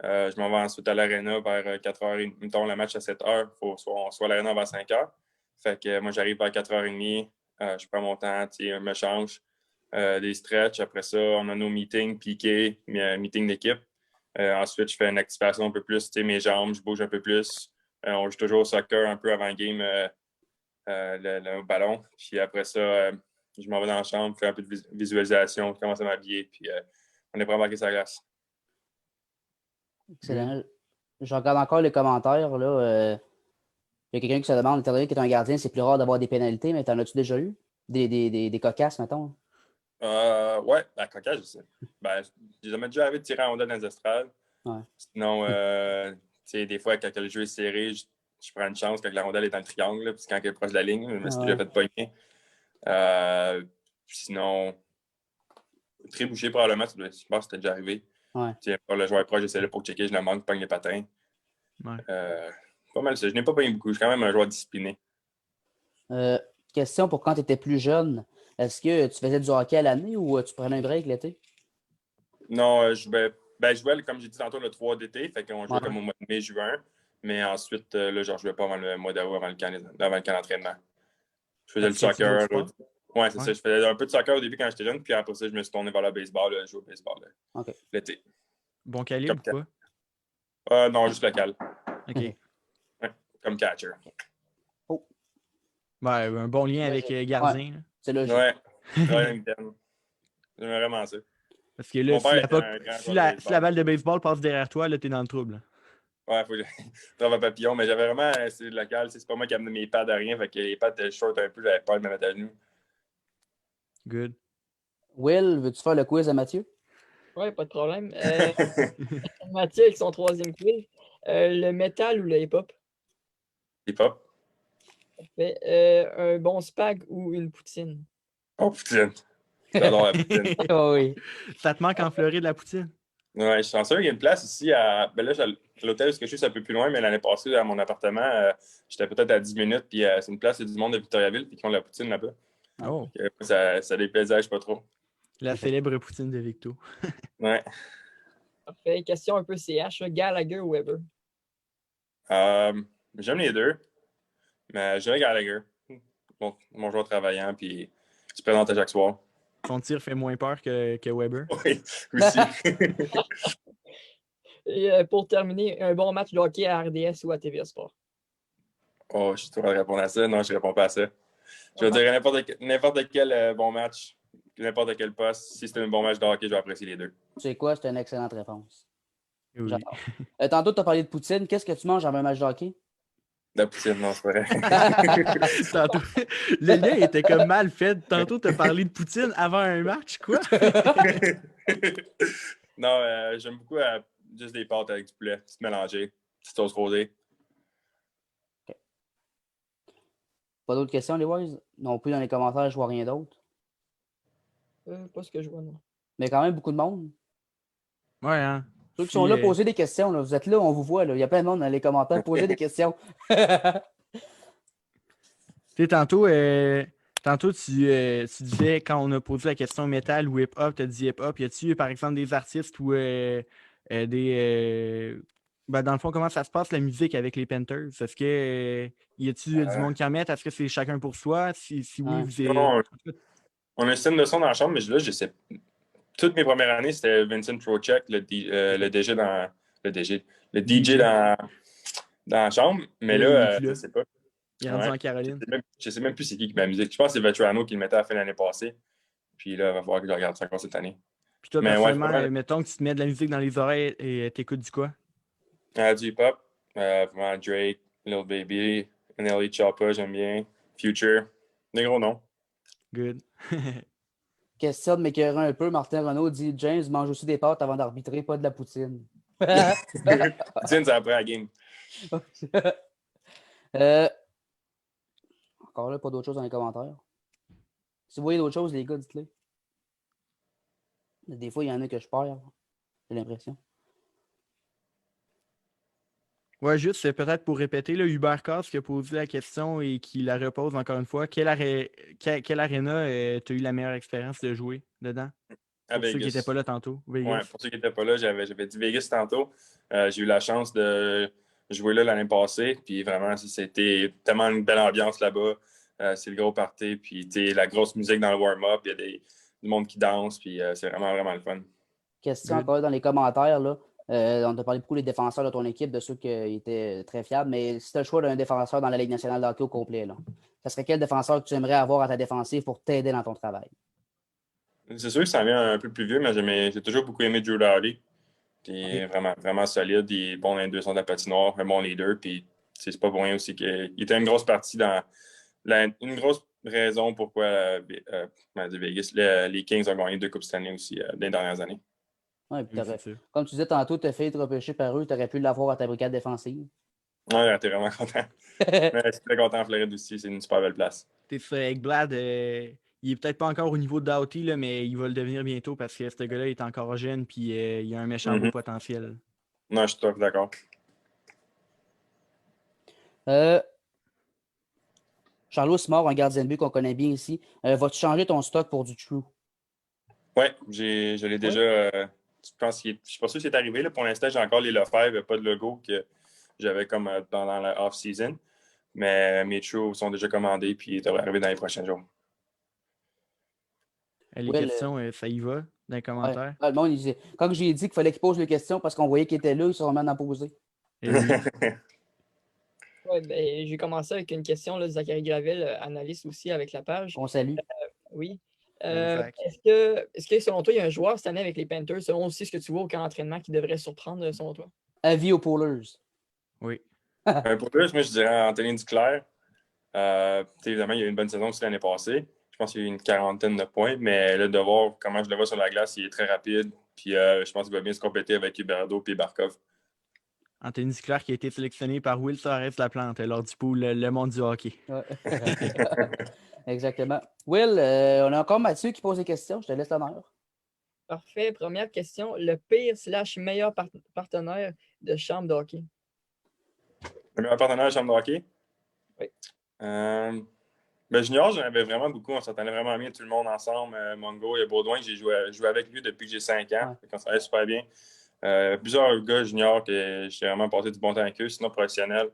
[SPEAKER 2] Je m'en vais ensuite à l'aréna vers 4h30. Mettons, le match à 7h. On soit à l'aréna avant 5h. Fait que moi, j'arrive vers 4h30. Je prends mon temps, je me change. Des stretches. Après ça, on a nos meetings, piqués, meetings d'équipe. Ensuite, je fais une activation un peu plus, mes jambes, je bouge un peu plus. On joue toujours au soccer un peu avant le game, le ballon. Puis après ça, je m'en vais dans la chambre, fais un peu de visualisation, commence à m'habiller, puis on est prêt à embarquer sa glace.
[SPEAKER 1] Excellent. Je regarde encore les commentaires. Là, il y a quelqu'un qui se demande, étant donné que tu es un gardien, c'est plus rare d'avoir des pénalités, mais t'en as-tu déjà eu? Des cocasses, mettons?
[SPEAKER 2] Ouais, la coquage, je sais. J'ai jamais déjà arrivé de tirer en rondelle dans les estrades.
[SPEAKER 1] Ouais.
[SPEAKER 2] Sinon, des fois, quand le jeu est serré, je prends une chance quand la rondelle est dans le triangle, puis quand elle est proche de la ligne, je me suis déjà fait pogner. Sinon, trébucher probablement, je pense que c'était déjà arrivé.
[SPEAKER 1] Ouais.
[SPEAKER 2] Le joueur est proche, j'essaie là pour checker, je le manque, pogne les patins.
[SPEAKER 4] Ouais.
[SPEAKER 2] Pas mal ça. Je n'ai pas pogné beaucoup. Je suis quand même un joueur discipliné.
[SPEAKER 1] Question pour quand tu étais plus jeune. Est-ce que tu faisais du hockey à l'année ou tu prenais un break l'été?
[SPEAKER 2] Non, je jouais, comme j'ai dit tantôt, le 3 d'été. Fait qu'on jouait comme au mois de mai, juin. Mais ensuite, là, je ne jouais pas avant le mois d'août, avant le camp d'entraînement. Je faisais le soccer. Ouais, c'est ça. Je faisais un peu de soccer au début quand j'étais jeune. Puis après ça, je me suis tourné vers le baseball. Je jouais au baseball l'été.
[SPEAKER 4] Bon calibre ou
[SPEAKER 2] quoi? Non, juste local.
[SPEAKER 4] OK.
[SPEAKER 2] Ouais, comme catcher.
[SPEAKER 1] Oh.
[SPEAKER 4] Un bon lien avec gardien.
[SPEAKER 1] Ouais. C'est logique.
[SPEAKER 2] Ouais. J'aime vraiment ça.
[SPEAKER 4] Parce que là, si la balle de baseball passe derrière toi, là, t'es dans le trouble.
[SPEAKER 2] Ouais, il faut que je trouve un papillon, mais j'avais vraiment, c'est local, c'est pas moi qui ai amené mes pads à rien, fait que les pads étaient short un peu, j'avais peur de me mettre à genoux.
[SPEAKER 4] Good.
[SPEAKER 1] Will, veux-tu faire le quiz à Mathieu?
[SPEAKER 3] Oui, pas de problème. Mathieu, avec son troisième quiz, le métal ou le hip-hop?
[SPEAKER 2] Hip-hop.
[SPEAKER 3] Un bon spag ou une poutine?
[SPEAKER 2] Oh, poutine. J'adore la poutine.
[SPEAKER 1] Oui.
[SPEAKER 4] Ça te manque en Floride, la poutine?
[SPEAKER 2] Ouais, je suis chanceux, il y a une place ici à. Ben là, l'hôtel où je suis, c'est un peu plus loin, mais l'année passée, à mon appartement, j'étais peut-être à 10 minutes, puis c'est une place, c'est du monde de Victoriaville, puis qui ont de la poutine là-bas.
[SPEAKER 4] Oh.
[SPEAKER 2] Ça déplaisage pas trop.
[SPEAKER 4] La célèbre poutine de Victo.
[SPEAKER 2] Ouais.
[SPEAKER 3] Parfait. Question un peu CH, Gallagher ou Weber?
[SPEAKER 2] J'aime les deux, mais je dirais Gallagher. Mon joueur travaillant, puis il se présente à chaque soir.
[SPEAKER 4] Son tir fait moins peur que Weber.
[SPEAKER 2] Oui, aussi.
[SPEAKER 3] Et pour terminer, un bon match de hockey à RDS ou à TVA Sport?
[SPEAKER 2] Oh, je suis trop à répondre à ça. Non, je ne réponds pas à ça. Je vais dire n'importe quel bon match, n'importe quel poste. Si c'est un bon match de hockey, je vais apprécier les deux.
[SPEAKER 1] Tu sais quoi? C'est une excellente réponse.
[SPEAKER 4] Oui.
[SPEAKER 1] Tantôt, tu as parlé de poutine. Qu'est-ce que tu manges avant un match de hockey?
[SPEAKER 2] La poutine, non, c'est vrai.
[SPEAKER 4] Tantôt, le lien était comme mal fait. Tantôt, tu as parlé de poutine avant un match, quoi?
[SPEAKER 2] Non, j'aime beaucoup juste des pâtes avec du poulet, tout mélangé, petite sauce rosée.
[SPEAKER 1] Pas d'autres questions, les boys? Non plus dans les commentaires, je vois rien d'autre.
[SPEAKER 3] Pas ce que je vois, non.
[SPEAKER 1] Mais quand même beaucoup de monde.
[SPEAKER 4] Ouais, hein.
[SPEAKER 1] Ceux qui sont là, posez des questions. Là. Vous êtes là, on vous voit. Là. Il y a plein de monde dans les commentaires. Posez des questions.
[SPEAKER 4] Tu sais, tantôt tu disais, quand on a posé la question métal ou hip-hop, tu as dit hip-hop. Y a-tu, par exemple, des artistes ou dans le fond, comment ça se passe la musique avec les Panthers? Est-ce que y a-tu du monde qui en met? Est-ce que c'est chacun pour soi? Si oui,
[SPEAKER 1] Ouais.
[SPEAKER 4] vous êtes.
[SPEAKER 2] Non, on a un système de son dans la chambre, mais là, je sais. Toutes mes premières années, c'était Vincent Trocheck, le DJ dans. Le DJ. Le DJ dans la chambre. Mais
[SPEAKER 4] Là, il est
[SPEAKER 2] là,
[SPEAKER 4] plus
[SPEAKER 2] je
[SPEAKER 4] là.
[SPEAKER 2] sais pas.
[SPEAKER 4] Il est rendu
[SPEAKER 2] Ouais.
[SPEAKER 4] en Caroline.
[SPEAKER 2] Je sais même plus c'est qui met la musique. Je pense que c'est Vetrano qui le mettait à la fin de l'année passée. Puis là, il va falloir que je regarde ça encore cette année.
[SPEAKER 4] Puis toi,
[SPEAKER 2] Mais ouais,
[SPEAKER 4] personnellement, mettons que tu te mets de la musique dans les oreilles et t'écoutes du quoi?
[SPEAKER 2] du hip-hop, vraiment Drake, Lil Baby, NLE Choppa, j'aime bien. Future, des gros noms.
[SPEAKER 4] Good.
[SPEAKER 1] Question de m'écœurer un peu. Martin Renaud dit James mange aussi des pâtes avant d'arbitrer, pas de la poutine.
[SPEAKER 2] Poutine, c'est après la game.
[SPEAKER 1] Encore là, pas d'autres choses dans les commentaires. Si vous voyez d'autres choses, les gars, dites-le. Des fois, il y en a que je perds. J'ai l'impression.
[SPEAKER 4] Ouais, juste peut-être pour répéter, là, Hubert Cass qui a posé la question et qui la repose encore une fois. Quelle aréna tu as eu la meilleure expérience de jouer dedans?
[SPEAKER 2] À
[SPEAKER 4] Pour ceux qui
[SPEAKER 2] Vegas.
[SPEAKER 4] n'étaient pas là tantôt. Vegas.
[SPEAKER 2] Ouais, pour ceux qui n'étaient pas là, j'avais dit Vegas tantôt. J'ai eu la chance de jouer là l'année passée. Puis vraiment, c'était tellement une belle ambiance là-bas. C'est le gros party. Puis la grosse musique dans le warm-up. Il y a du monde qui danse. Puis c'est vraiment, vraiment le fun.
[SPEAKER 1] Question
[SPEAKER 4] Good.
[SPEAKER 1] encore là dans les commentaires. Là. On t'a parlé beaucoup des défenseurs de ton équipe, de ceux qui étaient très fiables. Mais si tu as le choix d'un défenseur dans la Ligue nationale de hockey au complet, là, ça serait quel défenseur que tu aimerais avoir à ta défensive pour t'aider dans ton travail?
[SPEAKER 2] C'est sûr que ça vient un peu plus vieux, mais j'ai toujours beaucoup aimé Drew Doughty. Il est vraiment, vraiment solide. Il est bon dans les 200 de la patinoire, un bon leader. Puis c'est pas pour rien aussi qu'il était une grosse partie dans une grosse raison pourquoi Vegas, les Kings ont gagné 2 Coupes Stanley aussi dans les dernières années.
[SPEAKER 1] Ouais, puis
[SPEAKER 4] Oui, c'est sûr.
[SPEAKER 1] comme tu disais tantôt, tu as fait être repêché par eux, tu aurais pu l'avoir à ta brigade défensive.
[SPEAKER 2] Ouais, t'es vraiment content. Mais je suis très content en Floride aussi. C'est une super belle place.
[SPEAKER 4] T'es ça, Ekblad, il est peut-être pas encore au niveau de Doughty, là, mais il va le devenir bientôt parce que ce gars-là est encore jeune puis il a un méchant beau potentiel.
[SPEAKER 2] Non, je suis tout à fait d'accord.
[SPEAKER 1] Charlot Simard, un gardien de but qu'on connaît bien ici. Vas-tu changer ton stock pour du True?
[SPEAKER 2] Oui, je l'ai déjà. Je suis pas sûr que c'est arrivé. Là. Pour l'instant, j'ai encore les Lefebvre, pas de logo que j'avais comme pendant la off-season. Mais mes True sont déjà commandés puis ils devraient arriver dans les prochains jours.
[SPEAKER 4] Les
[SPEAKER 1] Ouais,
[SPEAKER 4] questions, ça y va dans les commentaires.
[SPEAKER 1] Le monde, quand j'ai dit qu'il fallait qu'il pose les questions parce qu'on voyait qu'il était là, ils se sont remis à en poser.
[SPEAKER 4] Eh oui.
[SPEAKER 3] Ouais, ben, j'ai commencé avec une question de Zachary Gravel, analyste aussi avec la page.
[SPEAKER 1] On salue.
[SPEAKER 3] Oui.
[SPEAKER 4] Zach.
[SPEAKER 3] Est-ce que selon toi, il y a un joueur cette année avec les Panthers, selon aussi ce que tu vois au camp d'entraînement, qui devrait surprendre selon toi?
[SPEAKER 1] Avis aux Poolers.
[SPEAKER 4] Oui.
[SPEAKER 2] Pour plus, moi, je dirais Anthony Duclair. Évidemment, il y a eu une bonne saison aussi l'année passée. Je pense qu'il y a eu une quarantaine de points, mais là, de voir comment je le vois sur la glace, il est très rapide. Puis je pense qu'il va bien se compléter avec Huberdeau et Barkov.
[SPEAKER 4] Anthony Duclair qui a été sélectionné par Will Suarez-Laplante lors du pool Le Monde du hockey.
[SPEAKER 1] Ouais. Exactement. Will, on a encore Mathieu qui pose des questions. Je te laisse l'honneur.
[SPEAKER 3] Parfait. Première question. Le pire/meilleur partenaire de chambre de hockey?
[SPEAKER 2] Le meilleur partenaire de chambre de hockey?
[SPEAKER 3] Oui.
[SPEAKER 2] Junior, j'en avais vraiment beaucoup. On s'entendait vraiment bien, tout le monde ensemble. Mongo et Baudouin, j'ai joué avec lui depuis que j'ai 5 ans.
[SPEAKER 1] Ouais.
[SPEAKER 2] On s'entendait super bien. Plusieurs gars juniors que j'ai vraiment passé du bon temps avec eux, sinon professionnels.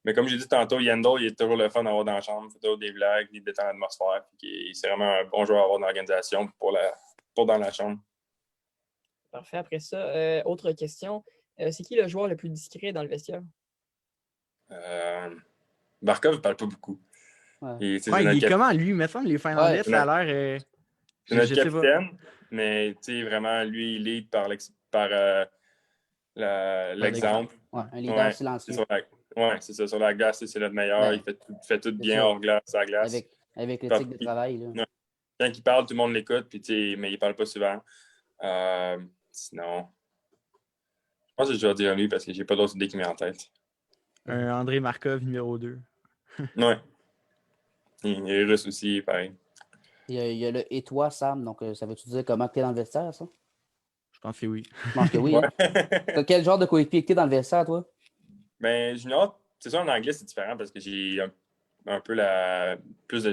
[SPEAKER 2] Mais comme j'ai dit tantôt, Yandel, il est toujours le fun d'avoir dans la chambre. Il fait toujours des blagues, il détend l'atmosphère. C'est vraiment un bon joueur à avoir dans l'organisation pour dans la chambre.
[SPEAKER 3] Parfait. Après ça, autre question. C'est qui le joueur le plus discret dans le vestiaire?
[SPEAKER 2] Barkov ne parle pas beaucoup.
[SPEAKER 1] Ouais.
[SPEAKER 4] Il est comment, lui? Il me semble les Finlandais, ça a l'air...
[SPEAKER 2] c'est notre capitaine, mais vraiment, lui, il lead par l'exemple.
[SPEAKER 1] Ouais, un leader silencieux.
[SPEAKER 2] C'est ça. Sur la glace, c'est notre meilleur.
[SPEAKER 1] Ouais.
[SPEAKER 2] Il fait tout bien
[SPEAKER 1] ça.
[SPEAKER 2] hors glace, à glace.
[SPEAKER 1] Avec l'éthique de travail. Là.
[SPEAKER 2] Quand il parle, tout le monde l'écoute, mais il ne parle pas souvent. Sinon, je pense que je dois dire lui parce que j'ai pas d'autres idées qui me viennent en tête.
[SPEAKER 4] Un André Markov, numéro 2.
[SPEAKER 2] Ouais. Il est russe aussi, pareil.
[SPEAKER 1] Il y a le et toi, Sam. Donc, ça veut-tu dire comment tu es dans le vestiaire, ça?
[SPEAKER 4] Je pense que oui.
[SPEAKER 1] Je pense que oui.
[SPEAKER 2] Ouais.
[SPEAKER 1] Hein? Quel genre de coéquipier que tu es dans le vestiaire, toi?
[SPEAKER 2] Ben, junior, c'est sûr, en anglais, c'est différent parce que j'ai un peu plus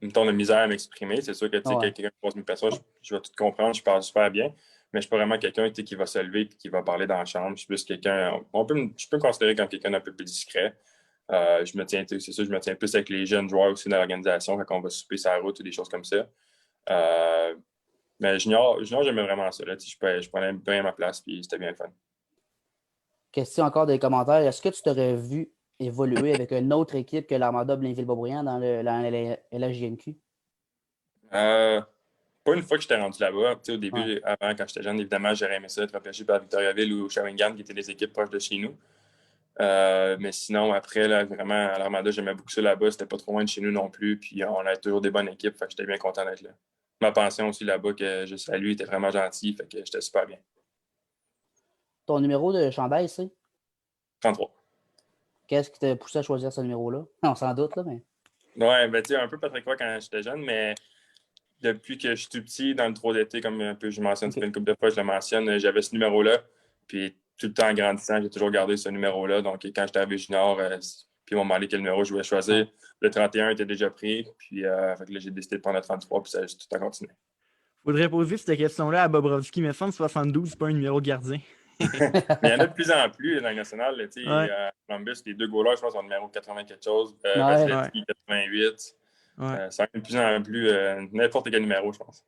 [SPEAKER 2] une tonne de misère à m'exprimer. C'est sûr que, tu sais,
[SPEAKER 1] Ouais.
[SPEAKER 2] quelqu'un qui pose mes personnes, je vais tout comprendre, je parle super bien, mais je suis pas vraiment quelqu'un, tu sais, qui va se lever et qui va parler dans la chambre. Je suis plus quelqu'un, je peux me considérer comme quelqu'un d'un peu plus discret. C'est sûr, je me tiens plus avec les jeunes joueurs aussi dans l'organisation quand on va souper sur la route ou des choses comme ça. Euh, mais junior, j'aimais vraiment ça. Là, tu sais, je prenais bien ma place puis c'était bien le fun.
[SPEAKER 1] Question encore des commentaires. Est-ce que tu t'aurais vu évoluer avec une autre équipe que l'Armada Blainville-Boisbriand dans la LHJMQ?
[SPEAKER 2] Pas une fois que j'étais rendu là-bas. Tu sais, au début,
[SPEAKER 1] Ouais.
[SPEAKER 2] avant, quand j'étais jeune, évidemment, j'aurais aimé ça être repêché par Victoriaville ou Shawinigan, qui étaient des équipes proches de chez nous. Mais sinon, après, là, vraiment, à l'Armada, j'aimais beaucoup ça là-bas. C'était pas trop loin de chez nous non plus. Puis on a toujours des bonnes équipes. Fait que j'étais bien content d'être là. Ma pension aussi là-bas, que je salue, était vraiment gentil. Fait que j'étais super bien.
[SPEAKER 1] Ton numéro de chandail, c'est?
[SPEAKER 2] 33.
[SPEAKER 1] Qu'est-ce qui t'a poussé à choisir ce numéro-là? On s'en doute, là, mais.
[SPEAKER 2] Ouais, ben, tu sais, un peu Patrick Roy quand j'étais jeune, mais depuis que je suis tout petit, dans le 3 d'été, comme un peu je mentionne, ça fait une couple de fois, je le mentionne, j'avais ce numéro-là. Puis tout le temps en grandissant, j'ai toujours gardé ce numéro-là. Donc quand j'étais arrivé junior, puis ils m'ont demandé quel numéro je voulais choisir. Le 31 était déjà pris. Puis fait que là, j'ai décidé de prendre le 33, puis ça a tout a continué.
[SPEAKER 4] Faudrait poser cette question-là à Bobrovski, mais 172, c'est pas un numéro de gardien.
[SPEAKER 2] Mais il y en a de plus en plus dans le national. Là,
[SPEAKER 4] Ouais.
[SPEAKER 2] à Columbus, les deux goalers, je pense, ont numéro 80 quelque chose.
[SPEAKER 1] Ouais.
[SPEAKER 2] Vasilevski, 88.
[SPEAKER 4] Ouais.
[SPEAKER 2] Ça a de plus en plus n'importe quel numéro, je pense.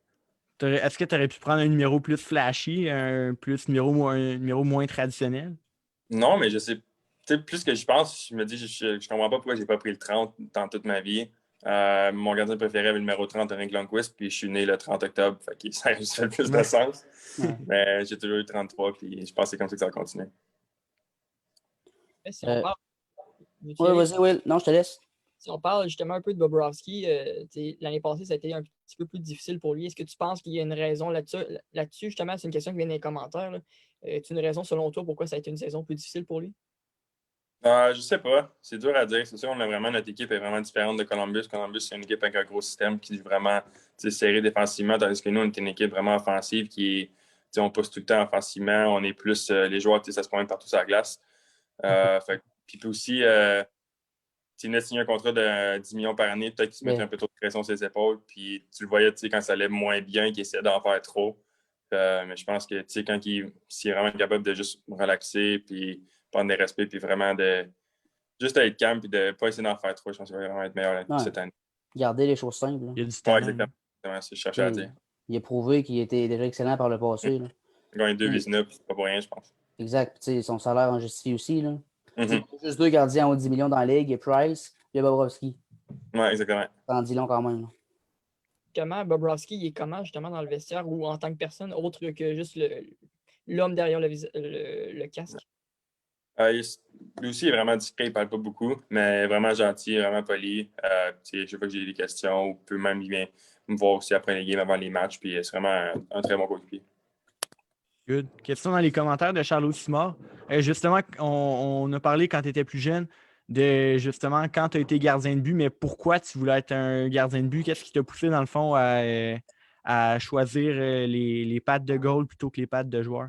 [SPEAKER 4] Est-ce que tu aurais pu prendre un numéro plus flashy, un numéro moins traditionnel?
[SPEAKER 2] Non, mais je sais. Tu sais, plus que je pense, je me dis, je comprends pas pourquoi j'ai pas pris le 30 dans toute ma vie. Mon gardien préféré avait le numéro 30, Henrik Lundqvist, puis je suis né le 30 octobre, fait que ça fait plus de
[SPEAKER 4] Ouais.
[SPEAKER 2] sens.
[SPEAKER 1] Ouais.
[SPEAKER 2] Mais j'ai toujours eu 33, puis je pense que c'est comme ça que ça va continuer.
[SPEAKER 3] Si on parle, veux-tu y
[SPEAKER 1] Ouais,
[SPEAKER 3] aller?
[SPEAKER 1] vas-y, Will. Non, je te laisse.
[SPEAKER 3] Si on parle justement un peu de Bobrovski, l'année passée, ça a été un petit peu plus difficile pour lui. Est-ce que tu penses qu'il y a une raison là-dessus? Là-dessus, justement, c'est une question qui vient dans les commentaires. Là. As-tu une raison selon toi pourquoi ça a été une saison plus difficile pour lui?
[SPEAKER 2] Je sais pas. C'est dur à dire. C'est sûr, notre équipe est vraiment différente de Columbus. Columbus, c'est une équipe avec un gros système qui est vraiment serré défensivement, tandis que nous, on est une équipe vraiment offensive on pousse tout le temps offensivement. On est plus les joueurs, ça se promène partout sur la glace. Puis aussi, tu venais de signer un contrat de 10 millions par année, peut-être qu'il se mettait un peu trop de pression sur ses épaules. Puis tu le voyais quand ça allait moins bien, qu'il essayait d'en faire trop. Mais je pense que s'il est vraiment capable de juste relaxer, puis prendre des respects, puis vraiment de juste être calme, puis de ne pas essayer d'en faire trop, je pense qu'il va vraiment être meilleur cette année.
[SPEAKER 1] Garder les choses simples. Là.
[SPEAKER 4] Il y a du
[SPEAKER 2] Ouais,
[SPEAKER 4] talent.
[SPEAKER 2] exactement. C'est ce que je cherchais à dire.
[SPEAKER 1] Il a prouvé qu'il était déjà excellent par le passé. Là.
[SPEAKER 2] Il a gagné 2 Vizina, puis c'est pas pour rien, je pense.
[SPEAKER 1] Exact. Puis, son salaire en justifie aussi. Là.
[SPEAKER 2] Mm-hmm.
[SPEAKER 1] Juste deux gardiens en 10 millions dans la ligue. Il y a Price, il y a Bobrovski.
[SPEAKER 2] Ouais, exactement.
[SPEAKER 1] Ça en dit long quand même. Là.
[SPEAKER 3] Comment Bobrovski il est comment justement dans le vestiaire ou en tant que personne autre que juste l'homme derrière le casque?
[SPEAKER 2] Lui aussi, il est vraiment discret, il parle pas beaucoup, mais vraiment gentil, vraiment poli. Chaque fois que j'ai des questions, ou peut même il vient me voir aussi après les games, avant les matchs, puis c'est vraiment un très bon coéquipier.
[SPEAKER 4] Good. Question dans les commentaires de Charlot Simard. Justement, on a parlé quand tu étais plus jeune de justement quand tu as été gardien de but, mais pourquoi tu voulais être un gardien de but? Qu'est-ce qui t'a poussé dans le fond à choisir les pattes de goal plutôt que les pattes de joueur?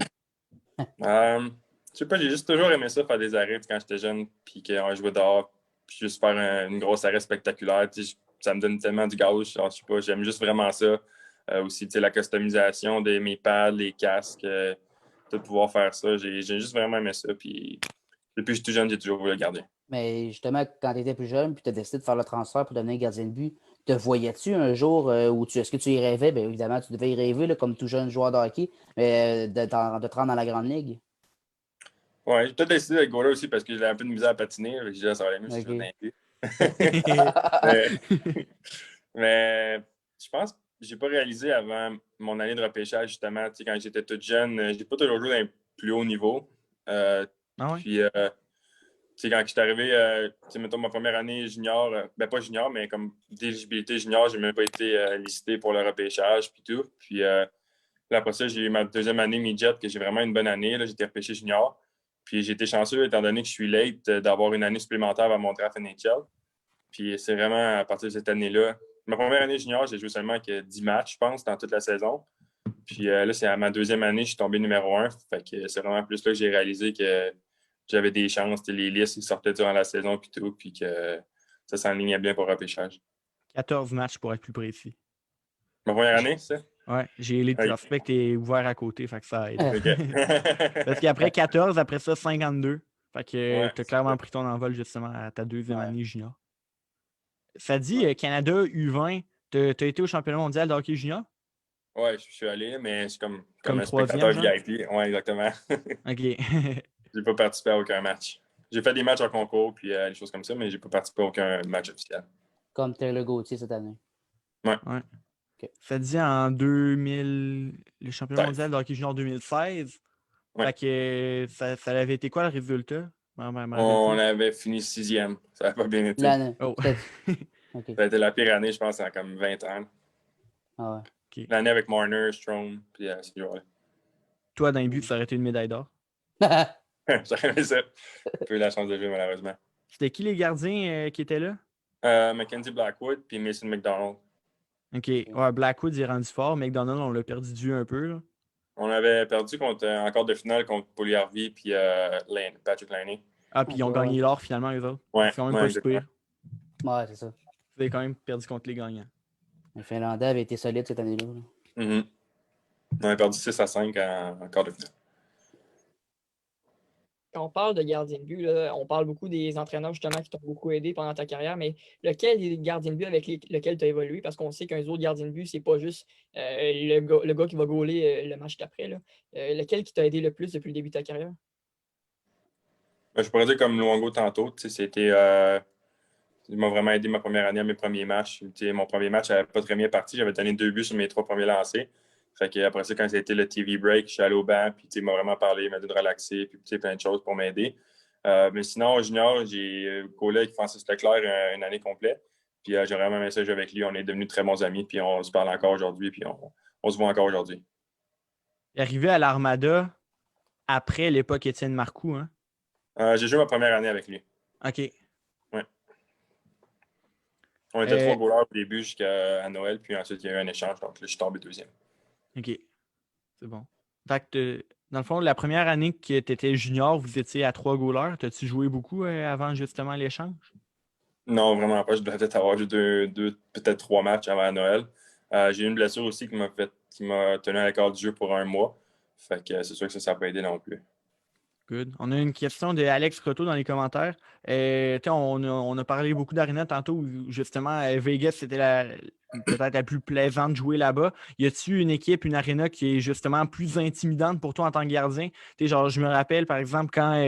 [SPEAKER 2] Je sais pas, j'ai juste toujours aimé ça, faire des arrêts quand j'étais jeune, puis qu'on jouait dehors, puis juste faire une grosse arrêt spectaculaire. Ça me donne tellement du gauche, je sais pas, j'aime juste vraiment ça. Aussi, la customisation de mes pads, les casques, de pouvoir faire ça. J'ai juste vraiment aimé ça, puis depuis que je suis tout jeune, j'ai toujours voulu le garder.
[SPEAKER 1] Mais justement, quand tu étais plus jeune, puis tu as décidé de faire le transfert pour devenir gardien de but, te voyais-tu un jour est-ce que tu y rêvais? Bien évidemment, tu devais y rêver là, comme tout jeune joueur de hockey, mais de te rendre dans la grande ligue.
[SPEAKER 2] Ouais, j'ai peut-être décidé d'être goaler aussi parce que j'avais un peu de misère à patiner. J'ai dit, ça va aller mieux si je venais mais je pense que j'ai pas réalisé avant mon année de repêchage, justement, quand j'étais toute jeune, j'ai pas toujours joué dans les plus hauts niveaux. Puis, quand je suis arrivé, mettons ma première année junior, pas junior, mais comme d'éligibilité junior, j'ai même pas été licité pour le repêchage puis tout. Puis Là, après ça, j'ai eu ma deuxième année midget, que j'ai vraiment une bonne année. Là, j'étais repêché junior. Puis j'ai été chanceux, étant donné que je suis late, d'avoir une année supplémentaire à mon draft NHL. Puis c'est vraiment à partir de cette année-là. Ma première année junior, j'ai joué seulement que 10 matchs, je pense, dans toute la saison. Puis là, c'est à ma deuxième année, je suis tombé numéro 1. Fait que c'est vraiment plus là que j'ai réalisé que j'avais des chances. Les listes ils sortaient durant la saison puis tout, puis que ça s'enlignait bien pour le repêchage.
[SPEAKER 4] 14 matchs pour être plus précis.
[SPEAKER 2] Ma première année, c'est ça?
[SPEAKER 4] Ouais, j'ai les
[SPEAKER 2] Oui.
[SPEAKER 4] prospects et ouvert à côté, fait que ça aide.
[SPEAKER 2] OK.
[SPEAKER 4] Parce qu'après 14, après ça, 52. Fait que
[SPEAKER 2] Ouais,
[SPEAKER 4] t'as
[SPEAKER 2] c'est
[SPEAKER 4] clairement
[SPEAKER 2] ça.
[SPEAKER 4] pris ton envol justement à ta deuxième
[SPEAKER 1] Ouais.
[SPEAKER 4] année junior. Ça dit
[SPEAKER 2] Ouais.
[SPEAKER 4] Canada U20, t'as été au championnat mondial de hockey junior?
[SPEAKER 2] Ouais, je suis allé, mais c'est comme
[SPEAKER 4] Comme
[SPEAKER 2] un spectateur
[SPEAKER 4] troisième, genre?
[SPEAKER 2] VIP. Ouais, exactement.
[SPEAKER 4] OK.
[SPEAKER 2] J'ai pas participé à aucun match. J'ai fait des matchs en concours puis des choses comme ça, mais j'ai pas participé à aucun match officiel.
[SPEAKER 1] Comme Taylor Gauthier cette année.
[SPEAKER 2] Ouais.
[SPEAKER 4] Ouais.
[SPEAKER 1] OK.
[SPEAKER 4] Ça dit en 2000, le championnat
[SPEAKER 2] 16.
[SPEAKER 4] mondial de hockey junior 2016.
[SPEAKER 2] Ouais.
[SPEAKER 4] Fait que ça avait été quoi le résultat? Je m'en rappelle
[SPEAKER 2] On
[SPEAKER 4] plus.
[SPEAKER 2] avait fini 6e. Ça n'a pas bien été.
[SPEAKER 1] L'année.
[SPEAKER 4] Oh.
[SPEAKER 1] OK.
[SPEAKER 2] Ça a été la pire année, je pense, en comme 20 ans.
[SPEAKER 1] Ah ouais.
[SPEAKER 4] OK.
[SPEAKER 2] L'année avec Marner, Strome, puis ces joueurs-là.
[SPEAKER 4] Toi, d'un but, ça aurait été une médaille d'or.
[SPEAKER 2] J'aurais aimé ça. J'ai pas eu la chance de jouer, malheureusement.
[SPEAKER 4] C'était qui les gardiens qui étaient là?
[SPEAKER 2] Mackenzie Blackwood, puis Mason McDonald.
[SPEAKER 4] OK. Ouais, Blackwood il est rendu fort. McDonald, on l'a perdu de vue un peu. Là.
[SPEAKER 2] On avait perdu en quart de finale contre Paul Harvey puis Patrick Laney.
[SPEAKER 4] Ah, puis ils ont
[SPEAKER 1] Ok,
[SPEAKER 4] gagné
[SPEAKER 1] ouais.
[SPEAKER 4] l'or finalement, eux autres.
[SPEAKER 2] Ouais,
[SPEAKER 4] C'est quand même
[SPEAKER 2] ouais,
[SPEAKER 4] pas si
[SPEAKER 2] exactement.
[SPEAKER 4] pire.
[SPEAKER 1] Ouais, c'est ça.
[SPEAKER 4] Vous avez quand même perdu contre les gagnants.
[SPEAKER 1] Les Finlandais avaient été solides cette année-là. Là.
[SPEAKER 2] Mhm. On a perdu 6-5 en quart de finale.
[SPEAKER 3] Quand on parle de gardien de but, là, on parle beaucoup des entraîneurs justement qui t'ont beaucoup aidé pendant ta carrière, mais lequel est le gardien de but avec lequel tu as évolué? Parce qu'on sait qu'un autre gardien de but, c'est pas juste le gars qui va gauler le match d'après. Lequel qui t'a aidé le plus depuis le début de ta carrière?
[SPEAKER 2] Ben, je pourrais dire comme Luongo tantôt, c'était. Il m'a vraiment aidé ma première année à mes premiers matchs. Mon premier match n'avait pas très bien parti. J'avais donné 2 buts sur mes 3 premiers lancés. Fait que après ça, quand c'était le TV break, je suis allé au banc, puis il m'a vraiment parlé, il m'a dit de relaxer, puis plein de choses pour m'aider. Mais sinon, au junior, j'ai collé avec Francis Leclerc une année complète. Puis j'ai vraiment aimé ça jouer avec lui. On est devenus très bons amis, puis on se parle encore aujourd'hui, puis on se voit encore aujourd'hui.
[SPEAKER 4] Il est arrivé à l'Armada après l'époque Étienne Marcoux, hein?
[SPEAKER 2] J'ai joué ma première année avec lui.
[SPEAKER 4] OK.
[SPEAKER 2] Ouais. On était 3 goalers au début jusqu'à Noël, puis ensuite il y a eu un échange, donc là, je suis tombé deuxième.
[SPEAKER 4] OK. C'est bon. Fait que, dans le fond, la première année que tu étais junior, vous étiez à 3 goalers. T'as-tu joué beaucoup avant justement l'échange?
[SPEAKER 2] Non, vraiment pas. Je dois peut-être avoir joué peut-être 3 matchs avant Noël. J'ai eu une blessure aussi qui m'a tenu à l'écart du jeu pour 1 mois. Fait que c'est sûr que ça n'a pas aidé non plus.
[SPEAKER 4] Good. On a une question de Alex Croteau dans les commentaires. On a parlé beaucoup d'Arena tantôt où justement Vegas c'était peut-être la plus plaisante de jouer là-bas. Y a-tu une équipe, une Arena qui est justement plus intimidante pour toi en tant que gardien? Genre, je me rappelle par exemple quand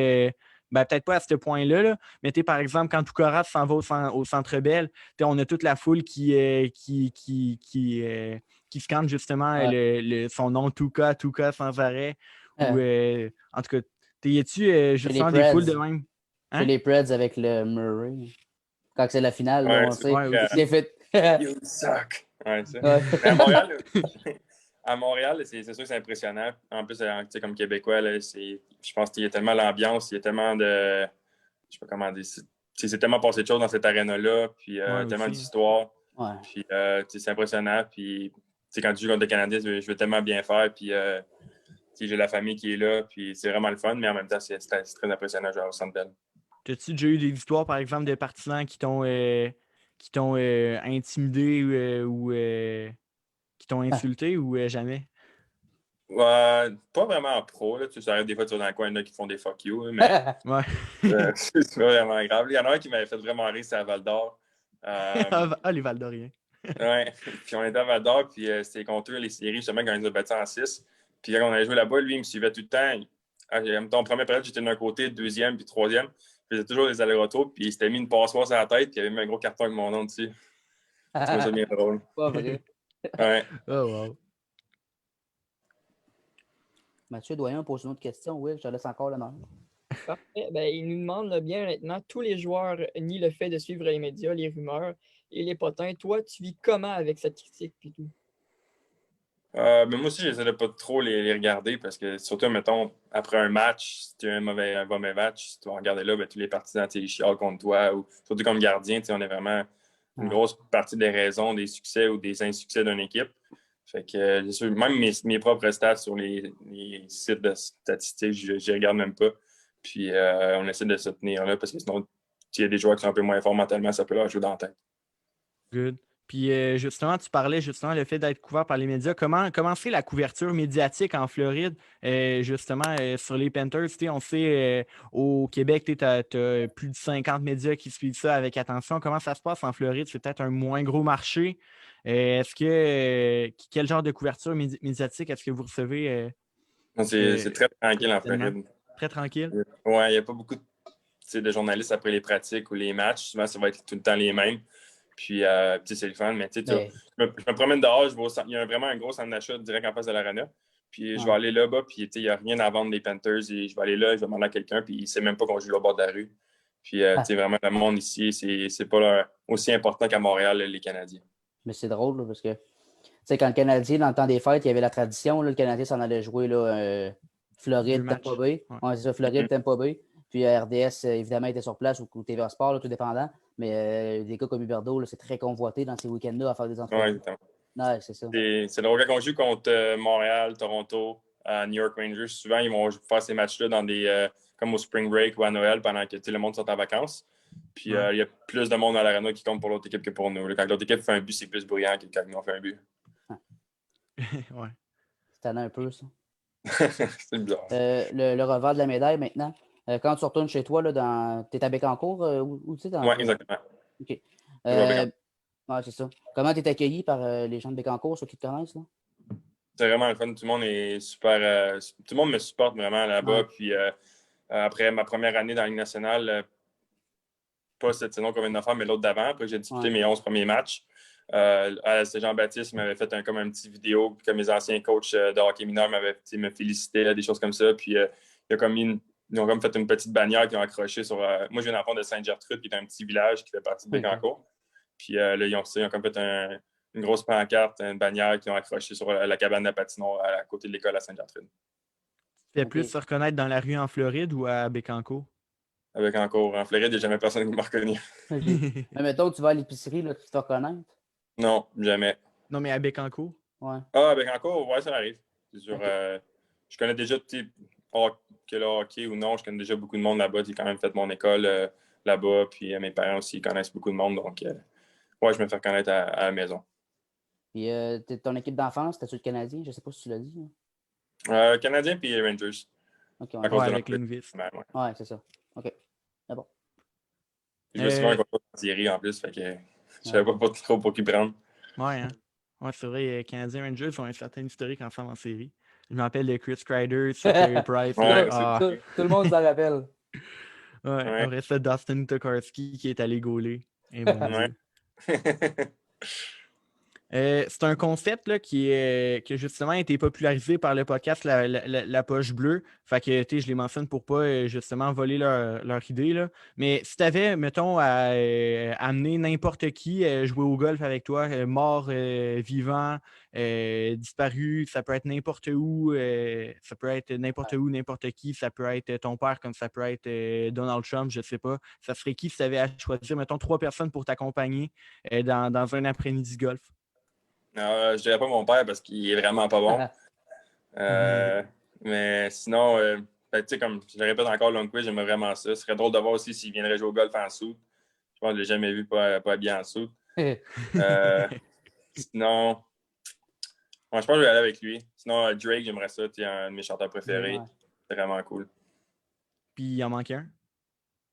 [SPEAKER 4] peut-être pas à ce point-là, là, mais par exemple quand Toukaras s'en va au Centre Bell, on a toute la foule qui scande justement son nom Touka sans arrêt. Ou en tout cas. Y-tu justement des foules de même?
[SPEAKER 1] Chez les Preds avec le Murray. Quand c'est la finale, là,
[SPEAKER 2] Ouais,
[SPEAKER 1] on
[SPEAKER 2] c'est
[SPEAKER 1] sait.
[SPEAKER 4] Ouais,
[SPEAKER 1] Il s'est fait.
[SPEAKER 2] You suck! Ouais, ça.
[SPEAKER 1] Ouais.
[SPEAKER 2] Mais à Montréal, c'est sûr que c'est impressionnant. En plus, comme Québécois, là, je pense qu'il y a tellement l'ambiance, il y a tellement de. Je sais pas comment dire. C'est tellement passé de choses dans cette aréna-là, puis tellement
[SPEAKER 4] aussi.
[SPEAKER 2] d'histoires.
[SPEAKER 1] Ouais.
[SPEAKER 2] Puis c'est impressionnant. Puis quand tu joues contre des Canadiens, je veux tellement bien faire. Puis j'ai la famille qui est là. Puis c'est vraiment le fun, mais en même temps, c'est très impressionnant de jouer au Centre Bell.
[SPEAKER 4] T'as-tu déjà eu des histoires, par exemple, de partisans qui t'ont intimidé ou qui t'ont insulté ou jamais?
[SPEAKER 2] Pas vraiment en pro. Là. Ça arrive des fois, tu vas dans le coin, il y en a qui font des fuck you. Mais
[SPEAKER 4] Ouais.
[SPEAKER 2] c'est pas vraiment grave. Il y en a un qui m'avait fait vraiment rire, c'est à Val d'Or.
[SPEAKER 4] Ah, les Val-d'Oriens.
[SPEAKER 2] Ouais. Puis on était à Val d'Or, puis c'était contre eux, les séries, justement, quand ils ont battu en 6. Puis quand on allait jouer là-bas, lui, il me suivait tout le temps. En première période, j'étais d'un côté, deuxième, puis troisième. Je faisais toujours des allers-retours, puis il s'était mis une passoire sur la tête, puis il avait mis un gros carton avec mon nom dessus. Je trouvais ça bien drôle.
[SPEAKER 1] Pas vrai.
[SPEAKER 2] Ouais.
[SPEAKER 4] Oh, wow.
[SPEAKER 1] Mathieu Doyen pose une autre question. Oui, je te laisse encore le nom.
[SPEAKER 3] Parfait. Il nous demande là, bien maintenant, tous les joueurs nient le fait de suivre les médias, les rumeurs et les potins. Toi, tu vis comment avec cette critique et tout?
[SPEAKER 2] Mais moi aussi, j'essaie de pas trop les regarder parce que surtout, mettons, après un match, si tu as un mauvais match, si tu vas regarder là, ben, tous les partisans, ils chialent contre toi. Ou, surtout comme gardien, on est vraiment une grosse partie des raisons des succès ou des insuccès d'une équipe. Fait que même mes propres stats sur les sites de statistiques, je ne regarde même pas. Puis on essaie de se tenir là parce que sinon, s'il y a des joueurs qui sont un peu moins forts mentalement, ça peut leur jouer dans la tête.
[SPEAKER 4] Good. Puis justement, tu parlais justement le fait d'être couvert par les médias. Comment c'est la couverture médiatique en Floride, justement, sur les Panthers? On sait, au Québec, tu as plus de 50 médias qui suivent ça avec attention. Comment ça se passe en Floride? C'est peut-être un moins gros marché. Quel genre de couverture médiatique est-ce que vous recevez?
[SPEAKER 2] C'est très tranquille en Floride.
[SPEAKER 4] Très tranquille?
[SPEAKER 2] Oui, il n'y a pas beaucoup de journalistes après les pratiques ou les matchs. Souvent, ça va être tout le temps les mêmes. Puis, c'est le fun, mais je me promène dehors, il y a vraiment un gros centre d'achat direct en face de l'arena. Puis, je vais aller là-bas, puis il n'y a rien à vendre des Panthers. Et je vais aller là, je vais demander à quelqu'un, puis il ne sait même pas qu'on joue au bord de la rue. Puis, vraiment, le monde ici, c'est pas aussi important qu'à Montréal, les Canadiens.
[SPEAKER 1] Mais c'est drôle, là, parce que quand le Canadien, dans le temps des fêtes, il y avait la tradition, là, le Canadien s'en allait jouer là, Floride, Tampa Bay. Ouais, c'est ça, Floride, Tampa Bay. Puis RDS, évidemment, était sur place ou TVA Sport, là, tout dépendant. Mais des gars comme Huberdeau, c'est très convoité dans ces week-ends-là à faire des entrevues.
[SPEAKER 2] Oui, exactement.
[SPEAKER 1] Ouais, c'est ça.
[SPEAKER 2] C'est drôle quand on joue contre Montréal, Toronto, New York Rangers. Souvent, ils vont faire ces matchs-là dans comme au Spring Break ou à Noël pendant que le monde sont en vacances. Puis il y a plus de monde dans l'arena qui compte pour l'autre équipe que pour nous. Là, quand l'autre équipe fait un but, c'est plus bruyant que quand nous on fait un but.
[SPEAKER 4] Ouais.
[SPEAKER 1] C'est tannant un peu, ça.
[SPEAKER 2] C'est bizarre.
[SPEAKER 1] Le revers de la médaille maintenant. Quand tu retournes chez toi, tu es à Bécancour ou tu sais?
[SPEAKER 2] Oui, exactement.
[SPEAKER 1] OK. Ouais, c'est ça. Comment tu es accueilli par les gens de Bécancour, ceux qui te connaissent? Là?
[SPEAKER 2] C'est vraiment le fun. Tout le monde est super. Tout le monde me supporte vraiment là-bas.
[SPEAKER 1] Ouais.
[SPEAKER 2] Puis après ma première année dans la Ligue nationale, pas cette saison qu'on vient de faire, mais l'autre d'avant, après j'ai disputé mes 11 premiers matchs. Jean-Baptiste m'avait fait comme un petit vidéo, puis comme mes anciens coachs de hockey mineur me félicitaient, des choses comme ça. Puis ils ont comme fait une petite bannière qu'ils ont accrochée sur. Moi, je viens d'enfant de Sainte-Gertrude, qui est un petit village qui fait partie de Bécancour. Puis là, ils ont comme fait une grosse pancarte, une bannière qu'ils ont accrochée sur la cabane de patinoire à côté de l'école à Sainte-Gertrude.
[SPEAKER 4] Tu fais plus se reconnaître dans la rue en Floride ou à Bécancour?
[SPEAKER 2] À Bécancour. En Floride, il n'y a jamais personne qui m'a reconnu.
[SPEAKER 1] Mais mettons, tu vas à l'épicerie, là, tu te fais reconnaître?
[SPEAKER 2] Non, jamais.
[SPEAKER 4] Non, mais à Bécancour?
[SPEAKER 1] Ouais.
[SPEAKER 2] Ah, à Bécancour, ouais, ça arrive. C'est sûr. Je connais déjà, que le hockey ou non, je connais déjà beaucoup de monde là-bas. J'ai quand même fait mon école là-bas. Puis mes parents aussi connaissent beaucoup de monde. Donc, ouais, je me fais reconnaître à la maison.
[SPEAKER 1] Puis ton équipe d'enfance, t'as-tu le Canadien? Je ne sais pas si tu l'as dit.
[SPEAKER 2] Canadien puis Rangers.
[SPEAKER 1] OK,
[SPEAKER 2] À cause de
[SPEAKER 4] avec Lindvis.
[SPEAKER 1] Ouais, c'est ça. OK. C'est bon.
[SPEAKER 2] Je jouais souvent contre Thierry en plus, fait que je savais pas trop pour qui prendre.
[SPEAKER 4] Ouais, hein? Ouais, c'est vrai, Canadiens Rangers ont un certain historique ensemble en série. Je me rappelle de Chris Kreider, Carey Price.
[SPEAKER 1] Tout le monde s'en rappelle.
[SPEAKER 4] Ouais. Après ça, Dustin Tokarski qui est allé gauler. Et mon Dieu. C'est un concept là, qui a justement été popularisé par le podcast La Poche Bleue. Fait que je les mentionne pour pas justement voler leur idée. Là. Mais si tu avais, mettons, à amener n'importe qui jouer au golf avec toi, mort, vivant, disparu, ça peut être n'importe où, n'importe qui, ça peut être ton père comme ça peut être Donald Trump, je sais pas. Ça serait qui si tu avais à choisir, mettons, 3 personnes pour t'accompagner dans un après-midi golf?
[SPEAKER 2] Je dirais pas mon père parce qu'il est vraiment pas bon. Mais sinon, tu sais, comme je le répète encore, Lundqvist, j'aimerais vraiment ça. Ce serait drôle de voir aussi s'il viendrait jouer au golf en soude. Je pense que je l'ai jamais vu pas habillé en soude. Sinon, je pense que je vais aller avec lui. Sinon, Drake, j'aimerais ça. Tu es un de mes chanteurs préférés. C'est vraiment cool.
[SPEAKER 4] Puis il en manque un?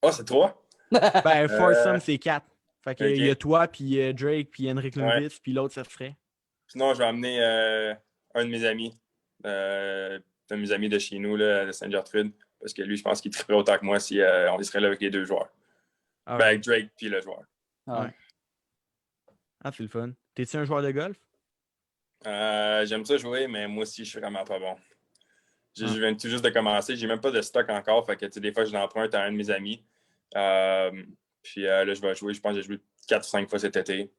[SPEAKER 2] Oh, c'est 3?
[SPEAKER 4] Ben, foursome, c'est 4. Fait que il y a toi, puis Drake, puis Henrik Lundqvist, puis l'autre, ça serait?
[SPEAKER 2] Sinon, je vais amener un de mes amis. Un de mes amis de chez nous, là, de Sainte-Gertrude. Parce que lui, je pense qu'il triperait autant que moi si on serait là avec les 2 joueurs.
[SPEAKER 4] Ah,
[SPEAKER 2] avec Drake puis le joueur.
[SPEAKER 4] Ouais. Ah, c'est le fun. T'es-tu un joueur de golf?
[SPEAKER 2] J'aime ça jouer, mais moi aussi, je suis vraiment pas bon. Je viens tout juste de commencer. J'ai même pas de stock encore. Fait que des fois, je l'emprunte à un de mes amis. Puis là, je vais jouer. Je pense que j'ai joué 4 ou 5 fois cet été.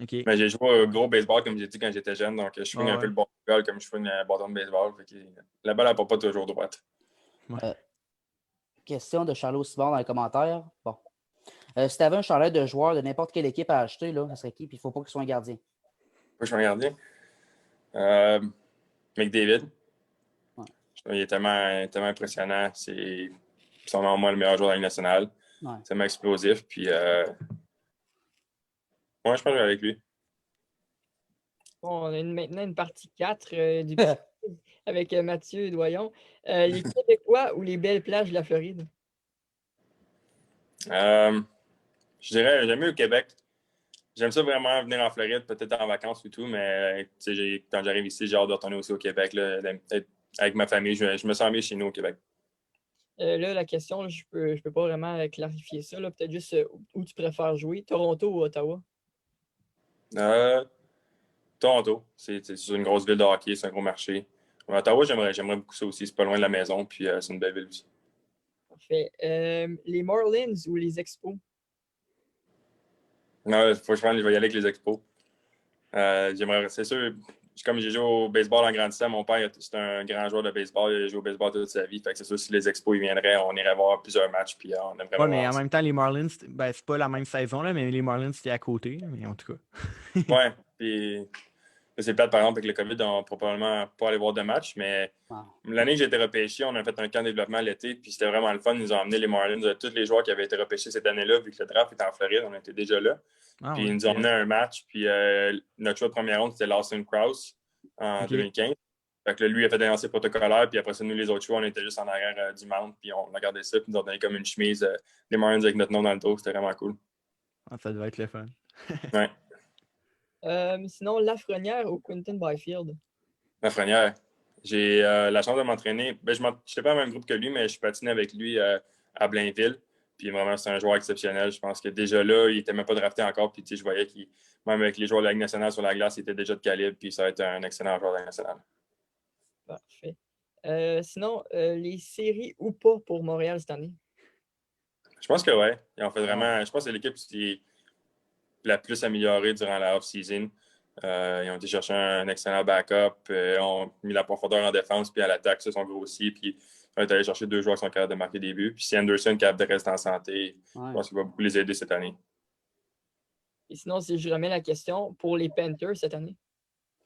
[SPEAKER 4] OK.
[SPEAKER 2] Mais j'ai joué au gros baseball, comme j'ai dit, quand j'étais jeune. Donc, je swing un peu le ball comme je swing un bâton de baseball. Fait que la balle, elle part pas toujours droite.
[SPEAKER 1] Question de Charlot Simon dans les commentaires. Bon. Si tu avais un chandail de joueur de n'importe quelle équipe à acheter, là, ça serait qui? Puis il ne faut pas qu'il soit un gardien.
[SPEAKER 2] Moi, je suis un gardien. McDavid.
[SPEAKER 1] Ouais.
[SPEAKER 2] Il est tellement impressionnant. C'est sûrement moi le meilleur joueur de la Ligue nationale.
[SPEAKER 1] Ouais.
[SPEAKER 2] C'est tellement explosif. Puis, moi, je pense que je vais avec lui.
[SPEAKER 3] Bon, on a maintenant une partie 4 du petit quiz avec Mathieu Doyon. Les Québécois ou les belles plages de la Floride?
[SPEAKER 2] Je dirais, j'aime mieux le Québec. J'aime ça vraiment venir en Floride, peut-être en vacances ou tout, mais quand j'arrive ici, j'ai hâte de retourner aussi au Québec. Là, avec ma famille, je me sens bien chez nous au Québec.
[SPEAKER 3] Là, la question, je peux pas vraiment clarifier ça. Peut-être juste où tu préfères jouer, Toronto ou Ottawa?
[SPEAKER 2] Toronto, c'est une grosse ville de hockey, c'est un gros marché. Ottawa, j'aimerais beaucoup ça aussi. C'est pas loin de la maison, puis c'est une belle ville aussi.
[SPEAKER 3] Parfait. Les Marlins ou les Expos?
[SPEAKER 2] Non, faut que je vais y aller avec les Expos. C'est sûr, comme j'ai joué au baseball en grandissant, mon père, c'est un grand joueur de baseball. Il a joué au baseball toute sa vie. Fait que c'est sûr, si les Expos ils viendraient, on irait voir plusieurs matchs, puis on aimerait
[SPEAKER 4] Ouais, mais
[SPEAKER 2] voir
[SPEAKER 4] en
[SPEAKER 2] ça.
[SPEAKER 4] même temps, les Marlins, ben, c'est pas la même saison, là, mais les Marlins, c'était à côté. Mais en tout cas.
[SPEAKER 2] Ouais, puis c'est plate, par exemple, avec le COVID, on ne pourra probablement pas aller voir de match, mais l'année que j'ai été repêché, on a fait un camp de développement l'été, puis c'était vraiment le fun. Ils nous ont emmené les Marlins, tous les joueurs qui avaient été repêchés cette année-là, vu que le draft était en Floride, on était déjà là. Puis
[SPEAKER 4] Ouais.
[SPEAKER 2] ils nous ont emmené à un match, puis notre choix de première ronde, c'était Lawson Krause en 2015. Fait que là, lui, il a fait des lancers protocolaires, puis après ça, nous, les autres choix, on était juste en arrière du mount, puis on a gardé ça, puis ils nous ont donné comme une chemise des Marlins avec notre nom dans le dos. C'était vraiment cool.
[SPEAKER 4] Ah, ça devait être le fun.
[SPEAKER 2] Ouais.
[SPEAKER 3] Sinon, Lafrenière ou Quinton Byfield?
[SPEAKER 2] Lafrenière. J'ai la chance de m'entraîner. Je n'étais pas dans le même groupe que lui, mais je patinais avec lui à Blainville. Puis vraiment, c'est un joueur exceptionnel. Je pense que déjà là, il n'était même pas drafté encore. Puis je voyais qu'il, même avec les joueurs de la Ligue nationale sur la glace, il était déjà de calibre. Puis ça va être un excellent joueur de la Ligue nationale.
[SPEAKER 3] Parfait. Sinon, les séries ou pas pour Montréal cette année?
[SPEAKER 2] Je pense que oui. Ils ont fait vraiment. Je pense que c'est l'équipe qui est la plus améliorée durant la off-season. Ils ont été chercher un excellent backup. Ont mis la profondeur en défense puis à l'attaque, ça, sont grossis. Puis on est allé chercher 2 joueurs qui sont capables de marquer des buts. Puis si Anderson est capable de rester en santé, je pense qu'il va beaucoup les aider cette année.
[SPEAKER 3] Et sinon, si je remets la question, pour les Panthers cette année?